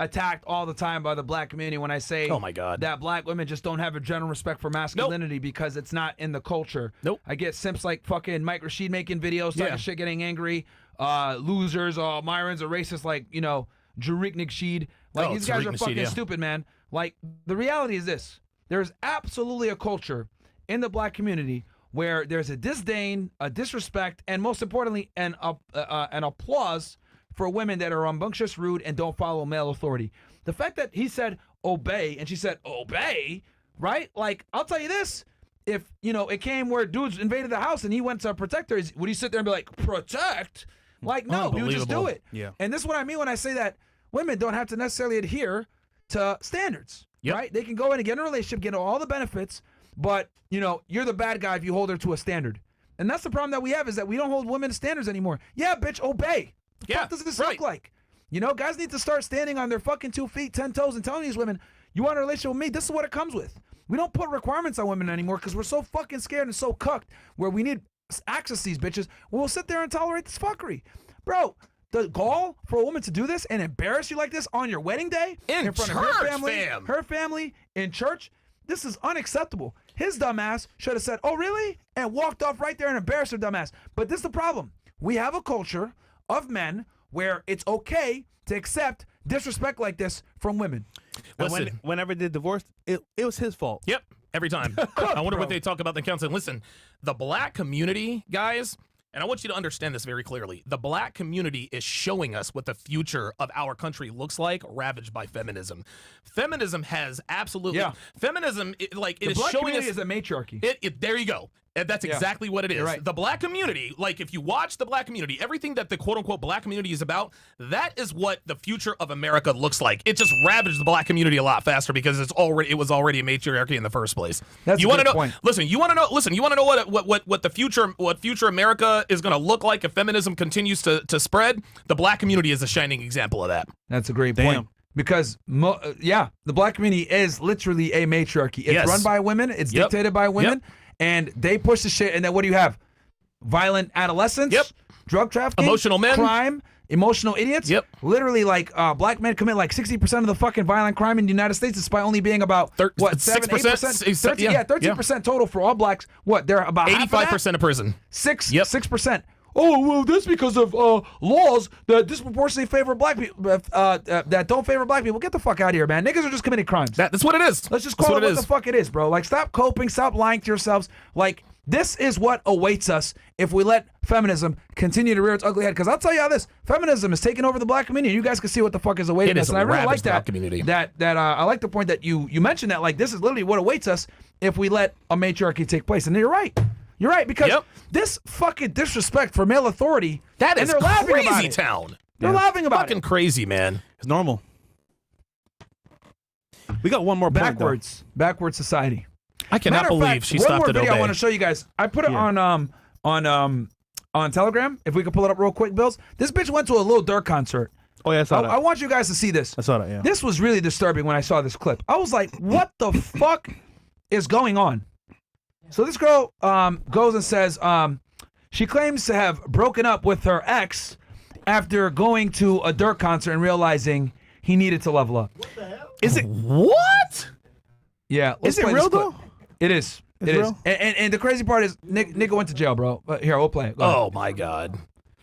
[SPEAKER 1] attacked all the time by the black community when I say,
[SPEAKER 2] oh my God,
[SPEAKER 1] that black women just don't have a general respect for masculinity because it's not in the culture. I get simps like fucking Mike Rashid making videos, talking shit, getting angry, losers, Myrons are racist, like, you know, Jurik Nigshid. Like, these guys are fucking stupid, man. Like, the reality is this. There's absolutely a culture in the black community where there's a disdain, a disrespect, and most importantly, an applause for women that are rambunctious, rude, and don't follow male authority. The fact that he said obey, and she said obey, right? Like, I'll tell you this. If, you know, it came where dudes invaded the house and he went to protect her, would he sit there and be like, protect? Like, no, he would just do it.
[SPEAKER 3] Yeah.
[SPEAKER 1] And this is what I mean when I say that women don't have to necessarily adhere to standards, right? They can go in and get in a relationship, get all the benefits, but, you know, you're the bad guy if you hold her to a standard. And that's the problem that we have, is that we don't hold women to standards anymore. Yeah, bitch, obey. What does this look like? You know, guys need to start standing on their fucking 2 feet, 10 toes, and telling these women, you want a relationship with me, this is what it comes with. We don't put requirements on women anymore because we're so fucking scared and so cucked where we need access to these bitches. We'll sit there and tolerate this fuckery. Bro, the gall for a woman to do this and embarrass you like this on your wedding day in front of her family, in church, this is unacceptable. His dumbass should have said, oh, really? And walked off right there and embarrassed her dumbass. But this is the problem. We have a culture of men where it's okay to accept disrespect like this from women.
[SPEAKER 3] Listen, whenever they divorced, it was his fault.
[SPEAKER 2] Yep, every time. I wonder what they talk about in counseling. Listen, the black community, guys, and I want you to understand this very clearly. The black community is showing us what the future of our country looks like, ravaged by feminism. Feminism has absolutely feminism. It is
[SPEAKER 1] black
[SPEAKER 2] showing
[SPEAKER 1] community
[SPEAKER 2] us
[SPEAKER 1] is a matriarchy.
[SPEAKER 2] There you go. And that's exactly what it is.
[SPEAKER 1] Right.
[SPEAKER 2] The black community, like if you watch the black community, everything that the quote-unquote black community is about, that is what the future of America looks like. It just ravaged the black community a lot faster because it was already a matriarchy in the first place.
[SPEAKER 1] That's
[SPEAKER 2] you
[SPEAKER 1] a
[SPEAKER 2] want to
[SPEAKER 1] good
[SPEAKER 2] know?
[SPEAKER 1] point.
[SPEAKER 2] Listen, you want to know? Listen, you want to know what future America is going to look like if feminism continues to spread? The black community is a shining example of that.
[SPEAKER 1] That's a great point. Because, the black community is literally a matriarchy. It's run by women. It's dictated by women. And they push the shit. And then what do you have? Violent adolescents. Drug trafficking.
[SPEAKER 2] Emotional men.
[SPEAKER 1] Crime. Emotional idiots. Literally, like, black men commit like 60% of the fucking violent crime in the United States, despite only being about, 7, 8%? 13% total for all blacks. What, they're about
[SPEAKER 2] 85% of prison.
[SPEAKER 1] 6%. Oh, well, that's because of laws that disproportionately favor black people, that don't favor black people. Get the fuck out of here, man. Niggas are just committing crimes.
[SPEAKER 2] That's what it is.
[SPEAKER 1] Let's just call it what the fuck it is, bro. Like, stop coping, stop lying to yourselves. Like, this is what awaits us if we let feminism continue to rear its ugly head. Because I'll tell you how this, feminism is taking over the black community. You guys can see what the fuck is awaiting us. And I really like that. I like the point that you mentioned that, like, this is literally what awaits us if we let a matriarchy take place. And you're right. You're right, because this fucking disrespect for male authority,
[SPEAKER 2] that is
[SPEAKER 1] they're laughing about
[SPEAKER 2] crazy
[SPEAKER 1] it.
[SPEAKER 2] town.
[SPEAKER 1] They're laughing about
[SPEAKER 2] Fucking crazy, man.
[SPEAKER 3] It's normal. We got one more point,
[SPEAKER 1] Backwards society.
[SPEAKER 2] I cannot believe she stopped at
[SPEAKER 1] video
[SPEAKER 2] obey.
[SPEAKER 1] I want to show you guys. I put it on Telegram. If we could pull it up real quick, Bills. This bitch went to a Lil Durk concert.
[SPEAKER 3] Oh yeah, I saw that.
[SPEAKER 1] I want you guys to see this.
[SPEAKER 3] I saw that. Yeah.
[SPEAKER 1] This was really disturbing when I saw this clip. I was like, what the fuck is going on? So this girl goes and says she claims to have broken up with her ex after going to a Durk concert and realizing he needed to level up.
[SPEAKER 3] What the hell? Is it
[SPEAKER 2] what?
[SPEAKER 1] Yeah.
[SPEAKER 3] Is it real though?
[SPEAKER 1] It is. It is. And the crazy part is nigga went to jail, bro. But here, we'll play it.
[SPEAKER 2] Oh my God.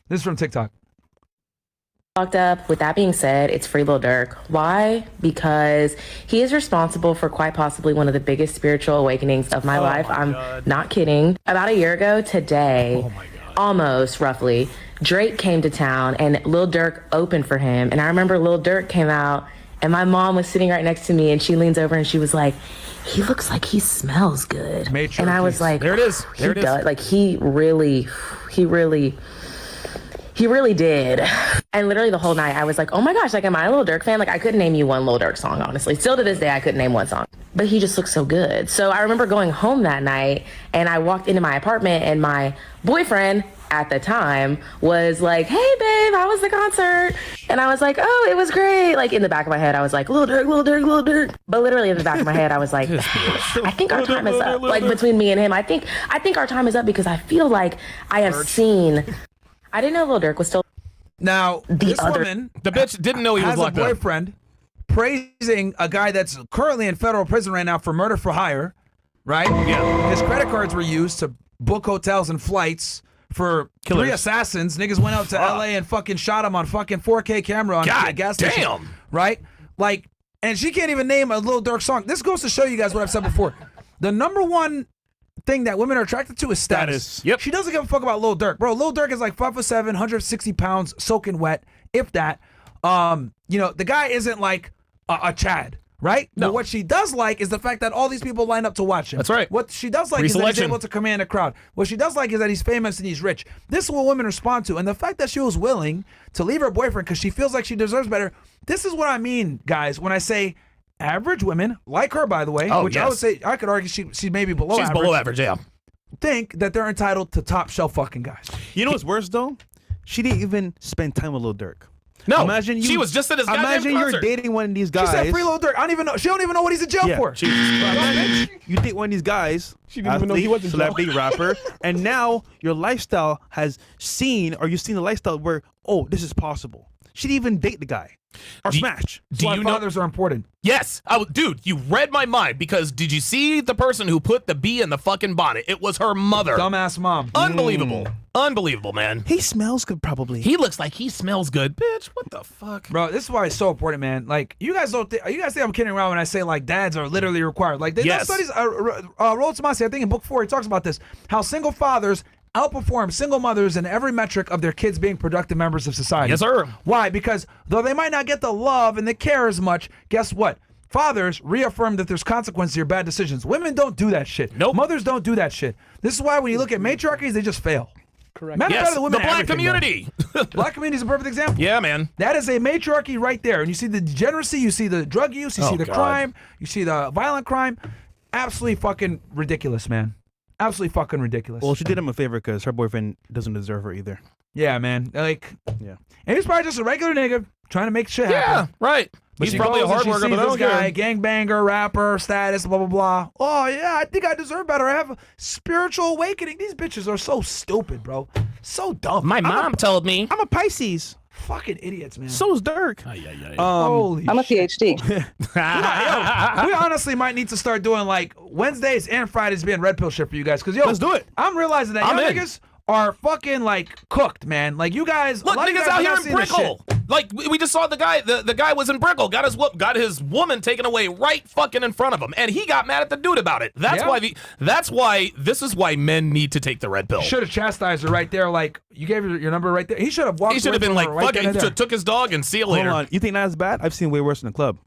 [SPEAKER 1] This is from TikTok.
[SPEAKER 17] Fucked up. With that being said, it's free Lil Durk. Why? Because he is responsible for quite possibly one of the biggest spiritual awakenings of my life. I'm not kidding. About a year ago today, almost roughly, Drake came to town and Lil Durk opened for him. And I remember Lil Durk came out and my mom was sitting right next to me and she leans over and she was like, he looks like he smells good. And I was like,
[SPEAKER 2] there it is. There it is.
[SPEAKER 17] Like he really did. And literally the whole night I was like, oh my gosh, like, am I a Lil Durk fan? Like, I couldn't name you one Lil Durk song, honestly. Still to this day, I couldn't name one song. But he just looked so good. So I remember going home that night and I walked into my apartment and my boyfriend at the time was like, hey babe, how was the concert? And I was like, oh, it was great. Like in the back of my head, I was like, Lil Durk, Lil Durk, Lil Durk. But literally in the back of my head, I was like, I think our time is up. Like between me and him, I think our time is up because I feel like I have seen. I didn't know Lil Durk was still.
[SPEAKER 1] Now, this woman,
[SPEAKER 2] the bitch didn't know he was
[SPEAKER 1] has
[SPEAKER 2] locked
[SPEAKER 1] a
[SPEAKER 2] up.
[SPEAKER 1] boyfriend praising a guy that's currently in federal prison right now for murder for hire, right?
[SPEAKER 2] Yeah.
[SPEAKER 1] His credit cards were used to book hotels and flights for
[SPEAKER 2] Killers.
[SPEAKER 1] 3 assassins. Niggas went out to LA and fucking shot him on fucking 4K camera on a gas station.
[SPEAKER 2] Damn.
[SPEAKER 1] Right? Like, and she can't even name a Lil Durk song. This goes to show you guys what I've said before. The number one thing that women are attracted to is status.
[SPEAKER 2] Yep.
[SPEAKER 1] She doesn't give a fuck about Lil Durk. Bro, Lil Durk is like 5'7", 160 pounds, soaking wet, if that. The guy isn't like a Chad, right?
[SPEAKER 2] No.
[SPEAKER 1] But what she does like is the fact that all these people line up to watch him.
[SPEAKER 2] That's right.
[SPEAKER 1] What she does like is that he's
[SPEAKER 2] Preselection.
[SPEAKER 1] able to command a crowd. What she does like is that he's famous and he's rich. This is what women respond to. And the fact that she was willing to leave her boyfriend because she feels like she deserves better, this is what I mean, guys, when I say average women, like her, by the way,
[SPEAKER 2] Oh,
[SPEAKER 1] which
[SPEAKER 2] yes.
[SPEAKER 1] I would say, I could argue she's maybe below
[SPEAKER 2] She's
[SPEAKER 1] average.
[SPEAKER 2] below average, yeah.
[SPEAKER 1] Think that they're entitled to top shelf fucking guys.
[SPEAKER 3] You know what's worse though? She didn't even spend time with Lil Durk.
[SPEAKER 2] No,
[SPEAKER 3] imagine
[SPEAKER 2] she was just at his goddamn
[SPEAKER 3] Imagine
[SPEAKER 2] concert.
[SPEAKER 3] you're dating one of these guys.
[SPEAKER 1] She said free Lil Durk. I don't even know. She don't even know what he's in jail for.
[SPEAKER 3] Imagine you date one of these guys.
[SPEAKER 14] She didn't even know he was in jail.
[SPEAKER 3] celebrity rapper, and now your lifestyle has seen, or you've seen the lifestyle where, oh, this is possible. She didn't even date the guy or smash.
[SPEAKER 1] That's why fathers are important.
[SPEAKER 2] Yes. Dude, you read my mind because did you see the person who put the bee in the fucking bonnet? It was her mother.
[SPEAKER 1] Dumbass mom.
[SPEAKER 2] Unbelievable. Unbelievable, man.
[SPEAKER 3] He smells good, probably.
[SPEAKER 2] He looks like he smells good. Bitch, what the fuck?
[SPEAKER 1] Bro, this is why it's so important, man. Like, you guys think I'm kidding around when I say, like, dads are literally required. Like, they done studies, Roland Tomasi, I think in book 4, he talks about this, how single fathers outperform single mothers in every metric of their kids being productive members of society.
[SPEAKER 2] Yes, sir.
[SPEAKER 1] Why? Because though they might not get the love and the care as much, guess what? fathers reaffirm that there's consequences to your bad decisions. Women don't do that shit.
[SPEAKER 2] Nope.
[SPEAKER 1] Mothers don't do that shit. This is why when you look at matriarchies, they just fail.
[SPEAKER 14] Correct.
[SPEAKER 1] Men are better than women
[SPEAKER 2] the
[SPEAKER 1] at
[SPEAKER 2] black
[SPEAKER 1] everything,
[SPEAKER 2] community.
[SPEAKER 1] Black community is a perfect example.
[SPEAKER 2] Yeah, man.
[SPEAKER 1] That is a matriarchy right there. And you see the degeneracy, you see the drug use, you see the crime, you see the violent crime. Absolutely fucking ridiculous, man. Absolutely fucking ridiculous.
[SPEAKER 3] Well, she did him a favor because her boyfriend doesn't deserve her either.
[SPEAKER 1] Yeah, man. Like,
[SPEAKER 3] yeah.
[SPEAKER 1] And he's probably just a regular nigga trying to make shit happen.
[SPEAKER 2] Yeah, right.
[SPEAKER 1] But
[SPEAKER 2] He's
[SPEAKER 1] she
[SPEAKER 2] probably a
[SPEAKER 1] goes and
[SPEAKER 2] hard
[SPEAKER 1] she
[SPEAKER 2] worker,
[SPEAKER 1] sees
[SPEAKER 2] but I
[SPEAKER 1] this
[SPEAKER 2] don't
[SPEAKER 1] guy,
[SPEAKER 2] care.
[SPEAKER 1] gangbanger, rapper, status, blah, blah, blah. Oh, yeah, I think I deserve better. I have a spiritual awakening. These bitches are so stupid, bro. So dumb.
[SPEAKER 2] My mom told me.
[SPEAKER 3] I'm a Pisces.
[SPEAKER 1] Fucking idiots, man.
[SPEAKER 3] So is Durk.
[SPEAKER 1] Holy
[SPEAKER 18] I'm a PhD.
[SPEAKER 1] we honestly might need to start doing like Wednesdays and Fridays being red pill shit for you guys. Because,
[SPEAKER 3] Let's do it.
[SPEAKER 1] I'm realizing that
[SPEAKER 2] I'm
[SPEAKER 1] y'all
[SPEAKER 2] in.
[SPEAKER 1] niggas are fucking like cooked, man. Like you guys,
[SPEAKER 2] Look,
[SPEAKER 1] a lot of you
[SPEAKER 2] niggas
[SPEAKER 1] guys
[SPEAKER 2] out
[SPEAKER 1] are
[SPEAKER 2] here
[SPEAKER 1] not
[SPEAKER 2] in
[SPEAKER 1] seeing this shit.
[SPEAKER 2] Brickell. Like we just saw the guy. The guy was in Brickell. Got his woman taken away right fucking in front of him, and he got mad at the dude about it. That's why this is why men need to take the red pill.
[SPEAKER 1] Should have chastised her right there. Like you gave her your number right there. He should have walked.
[SPEAKER 2] He should have been like,
[SPEAKER 1] right
[SPEAKER 2] fuck
[SPEAKER 1] then
[SPEAKER 2] it.
[SPEAKER 1] and there.
[SPEAKER 2] Took his dog and see you later.
[SPEAKER 3] Hold on. You think that's bad? I've seen way worse in the club.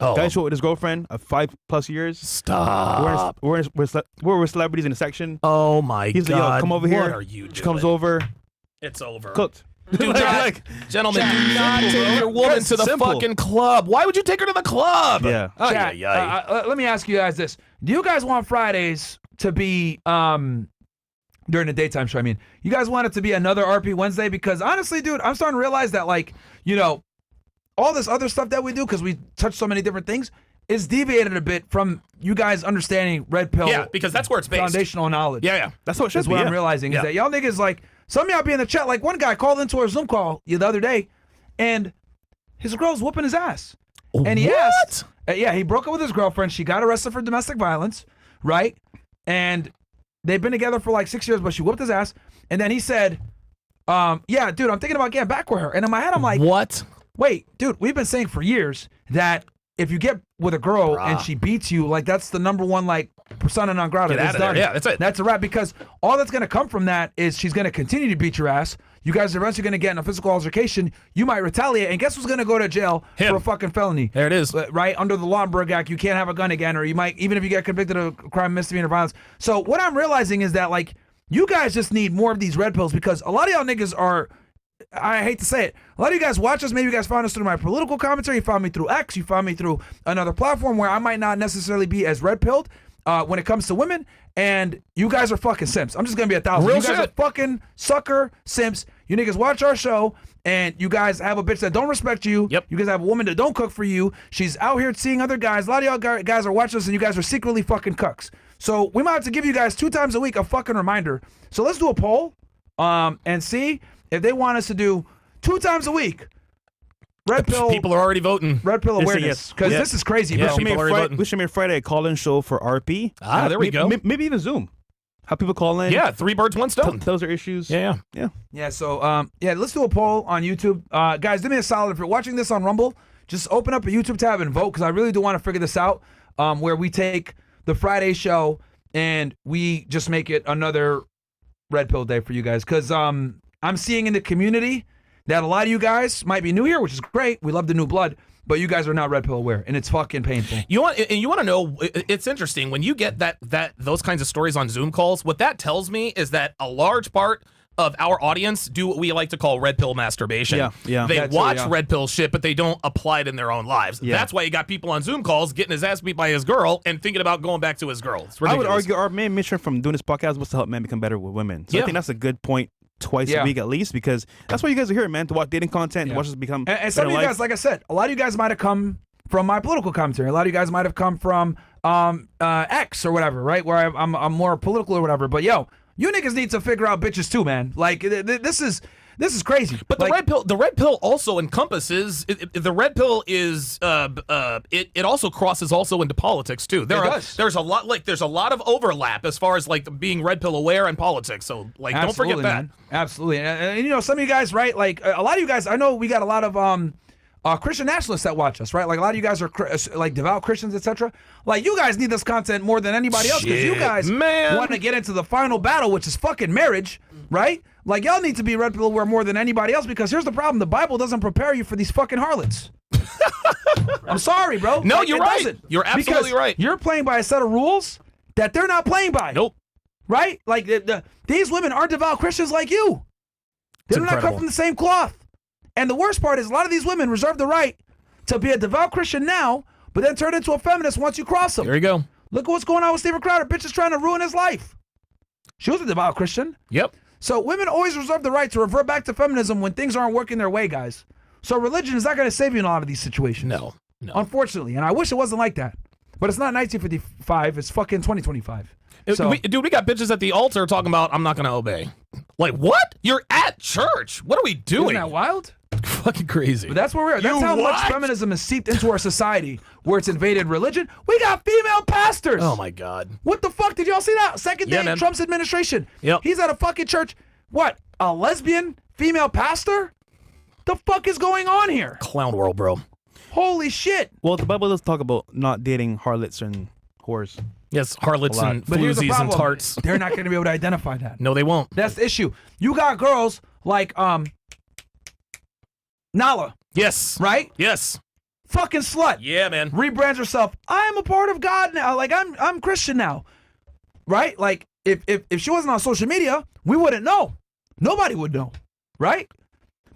[SPEAKER 2] Oh.
[SPEAKER 3] Guy showed with his girlfriend of 5+ years.
[SPEAKER 2] Stop.
[SPEAKER 3] We're celebrities in the section.
[SPEAKER 2] Oh my
[SPEAKER 3] He's
[SPEAKER 2] god.
[SPEAKER 3] like, yo, come over here.
[SPEAKER 2] What are you doing?
[SPEAKER 3] She comes over.
[SPEAKER 2] It's over.
[SPEAKER 3] Cooked.
[SPEAKER 2] Do not, gentlemen, do not take your woman to the fucking club. Why would you take her to the club?
[SPEAKER 3] Yeah.
[SPEAKER 1] Chat, let me ask you guys this: do you guys want Fridays to be during the daytime show? I mean, you guys want it to be another RP Wednesday? Because honestly, dude, I'm starting to realize that, like, you know, all this other stuff that we do, because we touch so many different things, is deviated a bit from you guys understanding red pill.
[SPEAKER 2] Yeah, because that's where it's based.
[SPEAKER 1] Foundational knowledge.
[SPEAKER 2] Yeah.
[SPEAKER 3] That's what it should
[SPEAKER 1] is
[SPEAKER 3] be.
[SPEAKER 1] what
[SPEAKER 3] yeah.
[SPEAKER 1] I'm realizing is that y'all niggas, like, some of y'all be in the chat. Like one guy called into our Zoom call the other day, and his girl's whooping his ass. And he asked, he broke up with his girlfriend. She got arrested for domestic violence, right? And they've been together for like 6 years, but she whooped his ass. And then he said, yeah, dude, I'm thinking about getting back with her. And in my head, I'm like,
[SPEAKER 2] what?
[SPEAKER 1] Wait, dude, we've been saying for years that if you get with a girl and she beats you, like that's the number one, like, persona non grata.
[SPEAKER 2] Get out of there. Yeah, that's it.
[SPEAKER 1] That's a wrap, because all that's going to come from that is she's going to continue to beat your ass. You guys are eventually going to get in a physical altercation. You might retaliate, and guess who's going to go to jail for a fucking felony?
[SPEAKER 2] There it is.
[SPEAKER 1] Right? Under the Lauenberg Act, you can't have a gun again, or you might, even if you get convicted of crime, misdemeanor, violence. So what I'm realizing is that, like, you guys just need more of these red pills, because a lot of y'all niggas are, I hate to say it, a lot of you guys watch us. Maybe you guys found us through my political commentary. You found me through X. You found me through another platform where I might not necessarily be as red-pilled when it comes to women. And you guys are fucking simps. I'm just going to be 1,000.
[SPEAKER 2] Real
[SPEAKER 1] you guys
[SPEAKER 2] shit.
[SPEAKER 1] are fucking sucker simps. You niggas watch our show, and you guys have a bitch that don't respect you.
[SPEAKER 2] Yep.
[SPEAKER 1] You guys have a woman that don't cook for you. She's out here seeing other guys. A lot of y'all guys are watching us, and you guys are secretly fucking cucks. So we might have to give you guys 2 times a week a fucking reminder. So let's do a poll and see if they want us to do 2 times a week. Red pill.
[SPEAKER 2] People are already voting.
[SPEAKER 1] Red pill
[SPEAKER 3] Yes,
[SPEAKER 1] awareness.
[SPEAKER 3] yes.
[SPEAKER 1] Because
[SPEAKER 3] Yeah.
[SPEAKER 1] this is crazy,
[SPEAKER 3] We
[SPEAKER 1] bro.
[SPEAKER 3] should make Friday a call-in show for RP.
[SPEAKER 2] There we go.
[SPEAKER 3] Maybe even Zoom. Have people call in.
[SPEAKER 2] Yeah, 3 birds, 1 stone.
[SPEAKER 3] Those are issues.
[SPEAKER 2] Yeah.
[SPEAKER 1] Yeah, so let's do a poll on YouTube. Guys, do me a solid. If you're watching this on Rumble, just open up a YouTube tab and vote, because I really do want to figure this out, where we take the Friday show and we just make it another red pill day for you guys. Because I'm seeing in the community that a lot of you guys might be new here, which is great. We love the new blood. But you guys are not red pill aware, and it's fucking painful.
[SPEAKER 2] You want to know? It's interesting when you get those kinds of stories on Zoom calls. What that tells me is that a large part of our audience do what we like to call red pill masturbation.
[SPEAKER 3] Yeah.
[SPEAKER 2] They
[SPEAKER 1] That's it,
[SPEAKER 2] watch
[SPEAKER 1] yeah.
[SPEAKER 2] red pill shit, but they don't apply it in their own lives.
[SPEAKER 3] Yeah.
[SPEAKER 2] That's why you got people on Zoom calls getting his ass beat by his girl and thinking about going back to his girl. It's
[SPEAKER 3] I would
[SPEAKER 2] ridiculous.
[SPEAKER 3] argue our main mission from doing this podcast was to help men become better with women. So I
[SPEAKER 2] Yeah.
[SPEAKER 3] think that's a good point. Twice a week at least, because that's why you guys are here, man, to watch dating content, to watch us become
[SPEAKER 1] And some of you guys, like I said, a lot of you guys might have come from my political commentary. A lot of you guys might have come from X or whatever, right? Where I'm more political or whatever. But yo, you niggas need to figure out bitches too, man. Like this is crazy.
[SPEAKER 2] But the red pill also encompasses. The red pill is it also crosses also into politics too. There's a lot of overlap as far as like being red pill aware and politics. So like don't forget that.
[SPEAKER 1] Man. Absolutely. And you know, some of you guys, right? Like a lot of you guys, I know we got a lot of Christian nationalists that watch us, right? Like a lot of you guys are like devout Christians, etc. Like you guys need this content more than anybody else, because you guys want to get into the final battle, which is fucking marriage. right? Like, y'all need to be red pill aware more than anybody else because here's the problem. The Bible doesn't prepare you for these fucking harlots. I'm sorry, bro.
[SPEAKER 2] No,
[SPEAKER 1] Like,
[SPEAKER 2] you're
[SPEAKER 1] it
[SPEAKER 2] right.
[SPEAKER 1] doesn't.
[SPEAKER 2] You're absolutely
[SPEAKER 1] Because
[SPEAKER 2] right.
[SPEAKER 1] You're playing by a set of rules that they're not playing by.
[SPEAKER 2] Nope.
[SPEAKER 1] Right? Like, these women aren't devout Christians like you. They're not cut from the same cloth. And the worst part is a lot of these women reserve the right to be a devout Christian now, but then turn into a feminist once you cross them.
[SPEAKER 2] There you go.
[SPEAKER 1] Look at what's going on with Steven Crowder. Bitch is trying to ruin his life. She was a devout Christian.
[SPEAKER 2] Yep.
[SPEAKER 1] So women always reserve the right to revert back to feminism when things aren't working their way, guys. So religion is not going to save you in a lot of these situations.
[SPEAKER 2] No.
[SPEAKER 1] Unfortunately. And I wish it wasn't like that. But it's not 1955. It's fucking 2025. So,
[SPEAKER 2] we got bitches at the altar talking about, I'm not going to obey. Like, what? You're at church. What are we doing?
[SPEAKER 1] Isn't that wild?
[SPEAKER 2] Fucking crazy.
[SPEAKER 1] But that's where we are. That's how much feminism is seeped into our society, where it's invaded religion. We got female pastors.
[SPEAKER 2] Oh, my God.
[SPEAKER 1] What the fuck? Did y'all see that? Second day
[SPEAKER 2] Yeah,
[SPEAKER 1] in Trump's administration.
[SPEAKER 2] Yep.
[SPEAKER 1] He's at a fucking church. What? A lesbian female pastor? The fuck is going on here?
[SPEAKER 2] Clown world, bro.
[SPEAKER 1] Holy shit.
[SPEAKER 3] Well, the Bible does talk about not dating harlots and whores.
[SPEAKER 2] Yes, harlots and
[SPEAKER 1] But here's the
[SPEAKER 2] floozies and
[SPEAKER 1] problem.
[SPEAKER 2] tarts.
[SPEAKER 1] They're not going to be able to identify that.
[SPEAKER 2] No, they won't.
[SPEAKER 1] That's the issue. You got girls like Nala.
[SPEAKER 2] Yes.
[SPEAKER 1] Right?
[SPEAKER 2] Yes.
[SPEAKER 1] Fucking slut.
[SPEAKER 2] Yeah, man.
[SPEAKER 1] Rebrands herself. I'm a part of God now. Like I'm Christian now. Right? Like if she wasn't on social media, we wouldn't know. Nobody would know. Right?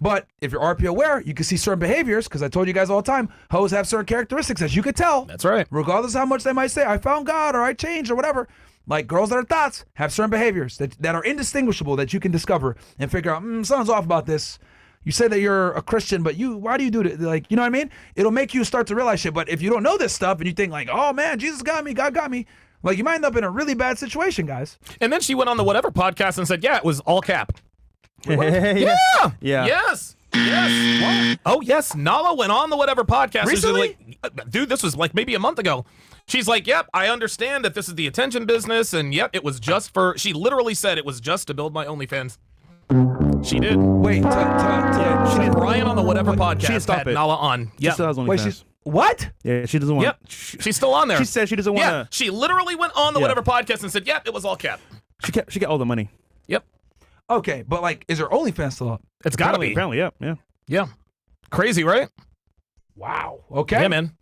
[SPEAKER 1] But if you're RP aware, you can see certain behaviors, because I told you guys all the time, hoes have certain characteristics, as you could tell.
[SPEAKER 2] That's right.
[SPEAKER 1] Regardless of how much they might say, I found God, or I changed, or whatever. Like, girls that are thoughts have certain behaviors that are indistinguishable that you can discover and figure out, something's off about this. You say that you're a Christian, but why do you do it? Like, you know what I mean? It'll make you start to realize shit. But if you don't know this stuff and you think like, oh man, Jesus got me, God got me, like, you might end up in a really bad situation, guys.
[SPEAKER 2] And then she went on the Whatever podcast and said, yeah, it was all cap.
[SPEAKER 3] Yeah.
[SPEAKER 2] Yes. Yes. Oh, yes. Nala went on the Whatever podcast.
[SPEAKER 1] Recently?
[SPEAKER 2] Dude, this was like maybe a month ago. She's like, yep, I understand that this is the attention business. And yep, it was just for, she literally said it was just to build my OnlyFans. She did.
[SPEAKER 1] Wait,
[SPEAKER 2] she did. Ryan on the Whatever podcast
[SPEAKER 3] She stopped
[SPEAKER 2] had
[SPEAKER 3] it.
[SPEAKER 2] Nala on.
[SPEAKER 3] She still has OnlyFans.
[SPEAKER 1] Wait, she's, what?
[SPEAKER 3] Yeah, she doesn't want.
[SPEAKER 2] Yep. She's still on there.
[SPEAKER 3] She said she doesn't want
[SPEAKER 2] Yeah,
[SPEAKER 3] to.
[SPEAKER 2] she literally went on the Whatever podcast and said, yep, it was all cap.
[SPEAKER 3] She got all the money.
[SPEAKER 2] Yep.
[SPEAKER 1] Okay, but like, is her OnlyFans still up?
[SPEAKER 2] It's gotta be.
[SPEAKER 3] Apparently, yeah.
[SPEAKER 2] Yeah. Crazy, right?
[SPEAKER 1] Wow. Okay.
[SPEAKER 2] Yeah, man.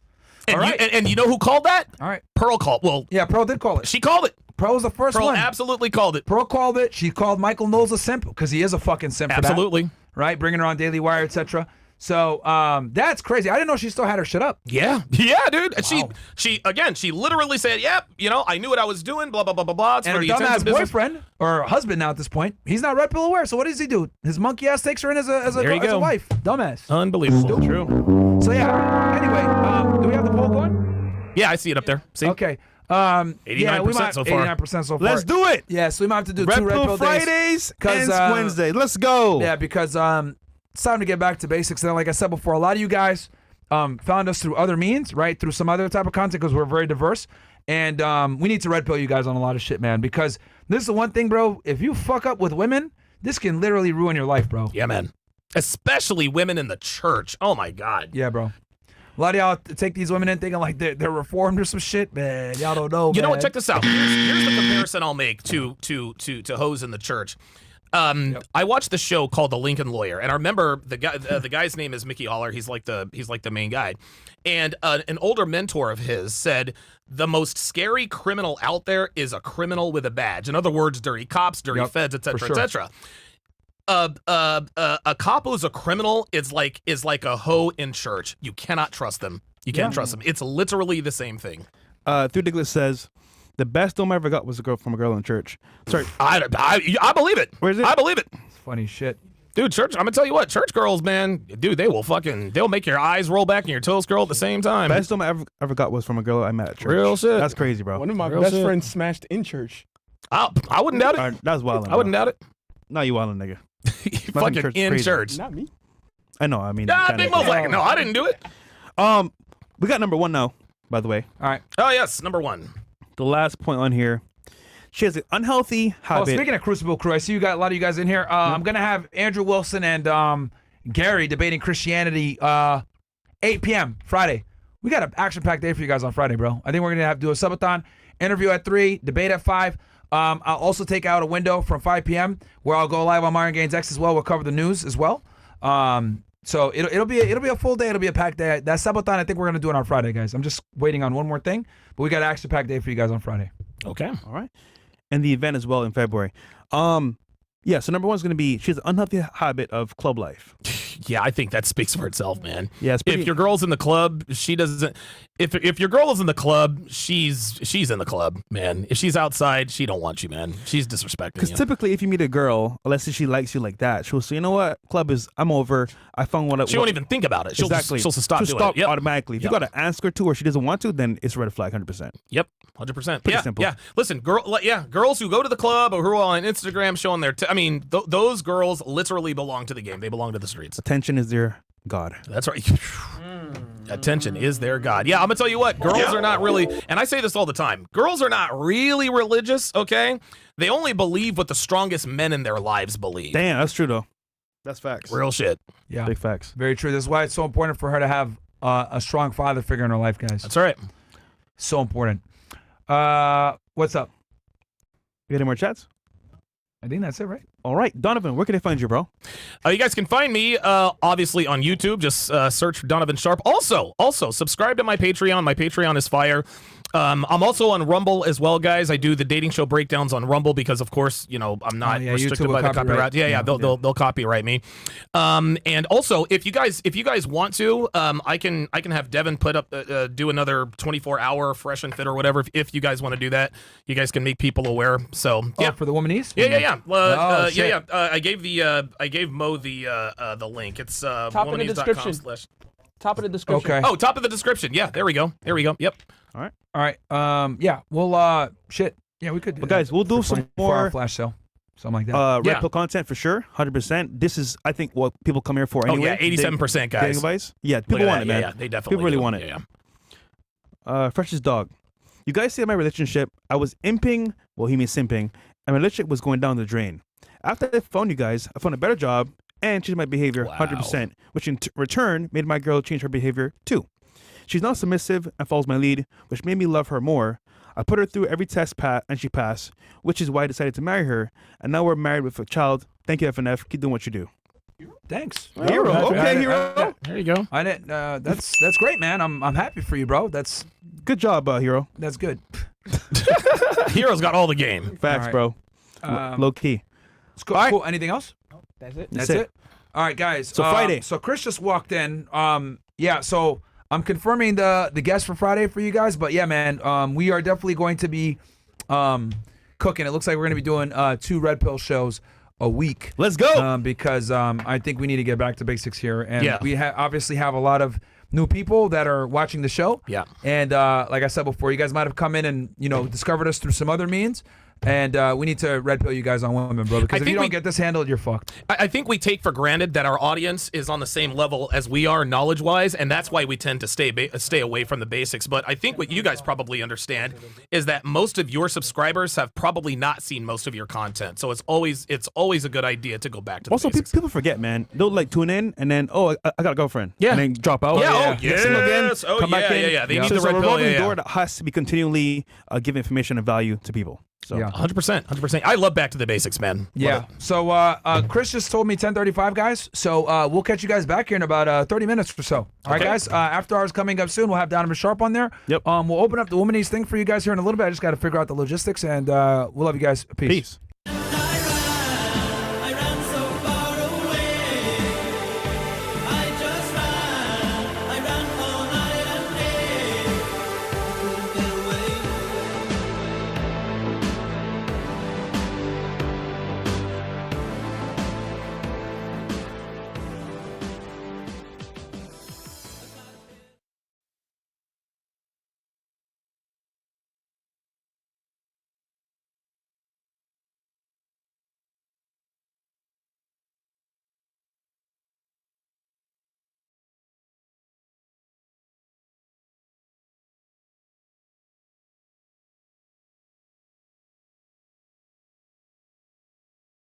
[SPEAKER 2] And,
[SPEAKER 1] All right.
[SPEAKER 2] and you know who called that?
[SPEAKER 1] All right.
[SPEAKER 2] Pearl called. Well,
[SPEAKER 1] Yeah, Pearl did call it.
[SPEAKER 2] she called it.
[SPEAKER 1] Pearl was the first
[SPEAKER 2] Pearl
[SPEAKER 1] one.
[SPEAKER 2] absolutely called it.
[SPEAKER 1] Pearl called it. She called Michael Knowles a simp because he is a fucking simp for that.
[SPEAKER 2] Absolutely.
[SPEAKER 1] Right? Bringing her on Daily Wire, etc. So that's crazy. I didn't know she still had her shit up.
[SPEAKER 2] Yeah, dude. And she literally said, "Yep, I knew what I was doing." Blah blah blah blah blah. It's
[SPEAKER 1] And
[SPEAKER 2] for
[SPEAKER 1] her
[SPEAKER 2] the attention
[SPEAKER 1] dumbass
[SPEAKER 2] business.
[SPEAKER 1] boyfriend or husband now at this point, he's not red pill aware. So what does he do? His monkey ass takes her in as
[SPEAKER 2] There you
[SPEAKER 1] a
[SPEAKER 2] go.
[SPEAKER 1] wife. Dumbass.
[SPEAKER 2] Unbelievable.
[SPEAKER 3] True.
[SPEAKER 1] So yeah. Anyway, do we have the poll going?
[SPEAKER 2] Yeah, I see it up there. See,
[SPEAKER 1] Okay.
[SPEAKER 2] 89% so far.
[SPEAKER 1] 89% so far.
[SPEAKER 3] Let's do it.
[SPEAKER 1] Yeah, so we might have to do
[SPEAKER 3] Red
[SPEAKER 1] two red
[SPEAKER 3] Pill
[SPEAKER 1] pill
[SPEAKER 3] Fridays
[SPEAKER 1] days
[SPEAKER 3] and Wednesday. Let's go.
[SPEAKER 1] Yeah, because it's time to get back to basics. And like I said before, a lot of you guys found us through other means, right? Through some other type of content because we're very diverse. And we need to red pill you guys on a lot of shit, man. Because this is the one thing, bro. If you fuck up with women, this can literally ruin your life, bro.
[SPEAKER 2] Yeah, man. Especially women in the church. Oh my God.
[SPEAKER 1] Yeah, bro. A lot of y'all take these women in thinking like they're reformed or some shit, man. Y'all don't know,
[SPEAKER 2] You know
[SPEAKER 1] man.
[SPEAKER 2] what? Check this out. Here's the comparison I'll make to hoes in the church. I watched the show called The Lincoln Lawyer, and I remember the guy's name is Mickey Haller. He's like the main guy, and an older mentor of his said the most scary criminal out there is a criminal with a badge. In other words, dirty cops, dirty feds, etc.,
[SPEAKER 1] sure.
[SPEAKER 2] etc. A cop who's a criminal is like a hoe in church. You cannot trust them. You can't trust them. It's literally the same thing.
[SPEAKER 3] Through Douglas says, the best dome I ever got was from a girl in church. Sorry.
[SPEAKER 2] I believe it.
[SPEAKER 3] Where is it?
[SPEAKER 2] I believe it.
[SPEAKER 1] It's funny shit.
[SPEAKER 2] Dude, church, I'm gonna tell you what, church girls, man, dude, they'll make your eyes roll back and your toes curl at the same time.
[SPEAKER 3] Best dome I ever got was from a girl I met at church.
[SPEAKER 2] Real shit.
[SPEAKER 3] That's crazy, bro.
[SPEAKER 14] One of my
[SPEAKER 2] Real
[SPEAKER 14] best
[SPEAKER 2] shit.
[SPEAKER 14] friends smashed in church.
[SPEAKER 2] I wouldn't doubt it.
[SPEAKER 3] That was wild.
[SPEAKER 2] I wouldn't doubt it.
[SPEAKER 3] No, you wildin', nigga.
[SPEAKER 2] Fucking
[SPEAKER 3] church
[SPEAKER 2] in
[SPEAKER 3] crazy.
[SPEAKER 2] church.
[SPEAKER 14] Not me.
[SPEAKER 3] I know. I mean,
[SPEAKER 2] Big Mo's like, no, I didn't do it.
[SPEAKER 3] we got number one now. By the way,
[SPEAKER 1] All right.
[SPEAKER 2] Oh yes, number one.
[SPEAKER 3] the last point on here. She has an unhealthy
[SPEAKER 1] Oh,
[SPEAKER 3] habit.
[SPEAKER 1] speaking of Crucible Crew, I see you got a lot of you guys in here. I'm gonna have Andrew Wilson and Gary debating Christianity 8 p.m. Friday. We got an action-packed day for you guys on Friday, bro. I think we're gonna have to do a subathon, interview at 3, debate at 5. I'll also take out a window from 5 p.m. where I'll go live on Myron Gaines X as well. We'll cover the news as well. So it'll be a full day. It'll be a packed day. That subathon, I think we're gonna do it on Friday, guys. I'm just waiting on one more thing, but we got an extra packed day for you guys on Friday.
[SPEAKER 2] Okay.
[SPEAKER 3] All right. And the event as well in February. Yeah, so number 1 is going to be she has an unhealthy habit of club life.
[SPEAKER 2] Yeah, I think that speaks for itself, man.
[SPEAKER 3] Yeah, it's pretty,
[SPEAKER 2] if your girl's in the club, she doesn't. If your girl is in the club, she's in the club, man. If she's outside, she don't want you, man. She's disrespecting
[SPEAKER 3] because
[SPEAKER 2] you.
[SPEAKER 3] typically, if you meet a girl, unless she likes you like that, she'll say, "You know what? Club is. I'm over. I found one."
[SPEAKER 2] She won't even think about it. She'll
[SPEAKER 3] exactly.
[SPEAKER 2] She'll stop doing
[SPEAKER 3] stop
[SPEAKER 2] it. Yep.
[SPEAKER 3] automatically. If you got to ask her to, or she doesn't want to, then it's a red flag, 100%.
[SPEAKER 2] Yep. 100%.
[SPEAKER 3] Pretty simple.
[SPEAKER 2] Yeah. Listen, girls who go to the club or who are on Instagram showing their, those girls literally belong to the game. They belong to the streets.
[SPEAKER 3] Attention is their god.
[SPEAKER 2] That's right. Attention is their god. Yeah, I'm gonna tell you what. Girls are not really, and I say this all the time. Girls are not really religious. Okay, they only believe what the strongest men in their lives believe.
[SPEAKER 3] Damn, that's true though. That's facts.
[SPEAKER 2] Real shit.
[SPEAKER 1] Yeah,
[SPEAKER 3] big facts.
[SPEAKER 1] Very true. This is why it's so important for her to have a strong father figure in her life, guys.
[SPEAKER 2] That's right.
[SPEAKER 1] So important. What's up?
[SPEAKER 3] You got any more chats?
[SPEAKER 1] I think that's it, right?
[SPEAKER 3] All right, Donovan, where can they find you, bro?
[SPEAKER 2] You guys can find me, obviously, on YouTube. Just search for Donovan Sharpe. Also, subscribe to my Patreon. My Patreon is fire. I'm also on Rumble as well, guys. I do the dating show breakdowns on Rumble because, of course, I'm not restricted by the copyright. Yeah, they'll copyright me. And also, if you guys want to, I can have Devin put up do another 24-hour fresh and fit or whatever. If you guys want to do that, you guys can make people aware. So yeah,
[SPEAKER 1] for the Womanies.
[SPEAKER 2] Yeah. I gave Mo the link. It's
[SPEAKER 14] top of the description. Top of the description.
[SPEAKER 1] Okay.
[SPEAKER 2] Oh, top of the description. Yeah, there we go. Yep.
[SPEAKER 3] All
[SPEAKER 1] right. Yeah. We'll shit. Yeah, we could.
[SPEAKER 3] But guys, we'll do some more
[SPEAKER 1] flash sale, something like that.
[SPEAKER 3] Red pill content for sure, 100%. This is, I think, what people come here for anyway.
[SPEAKER 2] Oh yeah, 87%, guys.
[SPEAKER 3] Advice. Yeah, people want it, man.
[SPEAKER 2] Yeah, they definitely.
[SPEAKER 3] People really want it.
[SPEAKER 2] Yeah.
[SPEAKER 3] Freshest dog. You guys see my relationship? I was imping. Well, he means simping, and my relationship was going down the drain. After I found you guys, I found a better job and changed my behavior 100%, which in return made my girl change her behavior too. She's now submissive and follows my lead, which made me love her more. I put her through every test and she passed, which is why I decided to marry her. And now we're married with a child. Thank you, FNF. Keep doing what you do.
[SPEAKER 1] Thanks.
[SPEAKER 3] Hero. Okay, Hero.
[SPEAKER 2] There you go.
[SPEAKER 1] I didn't. That's great, man. I'm happy for you, bro. That's
[SPEAKER 3] good job, Hero.
[SPEAKER 1] That's good.
[SPEAKER 2] Hero's got all the game.
[SPEAKER 3] Facts,
[SPEAKER 1] right.
[SPEAKER 3] bro. Low key.
[SPEAKER 1] Cool. Right. Cool. Anything else?
[SPEAKER 14] That's it.
[SPEAKER 1] That's it. All right, guys.
[SPEAKER 3] So Friday.
[SPEAKER 1] So Chris just walked in. Yeah. So I'm confirming the guest for Friday for you guys. But yeah, man. We are definitely going to be cooking. It looks like we're going to be doing 2 Red Pill shows a week.
[SPEAKER 3] Let's go.
[SPEAKER 1] Because I think we need to get back to basics here, and we obviously have a lot of new people that are watching the show.
[SPEAKER 2] Yeah.
[SPEAKER 1] And like I said before, you guys might have come in and discovered us through some other means. And we need to red pill you guys on women, bro. Because if you don't get this handled, you're fucked.
[SPEAKER 2] I think we take for granted that our audience is on the same level as we are knowledge-wise, and that's why we tend to stay away from the basics. But I think what you guys probably understand is that most of your subscribers have probably not seen most of your content. So it's always a good idea to go back to the
[SPEAKER 3] also,
[SPEAKER 2] basics.
[SPEAKER 3] people forget, man. They'll tune in and then, I got a girlfriend.
[SPEAKER 2] Yeah.
[SPEAKER 3] And then drop out.
[SPEAKER 2] Yes.
[SPEAKER 3] Come back in.
[SPEAKER 2] Yeah. They need
[SPEAKER 3] so
[SPEAKER 2] the red
[SPEAKER 3] a
[SPEAKER 2] pill.
[SPEAKER 3] revolving door that has to be continually give information and value to people. So.
[SPEAKER 1] Yeah.
[SPEAKER 2] 100%. I love back to the basics, man.
[SPEAKER 1] Yeah. So Chris just told me 10:35, guys. So we'll catch you guys back here in about 30 minutes or so. All right, guys. After hours coming up soon. We'll have Donovan Sharpe on there.
[SPEAKER 3] Yep.
[SPEAKER 1] We'll open up the Womanies thing for you guys here in a little bit. I just got to figure out the logistics, and we'll love you guys. Peace.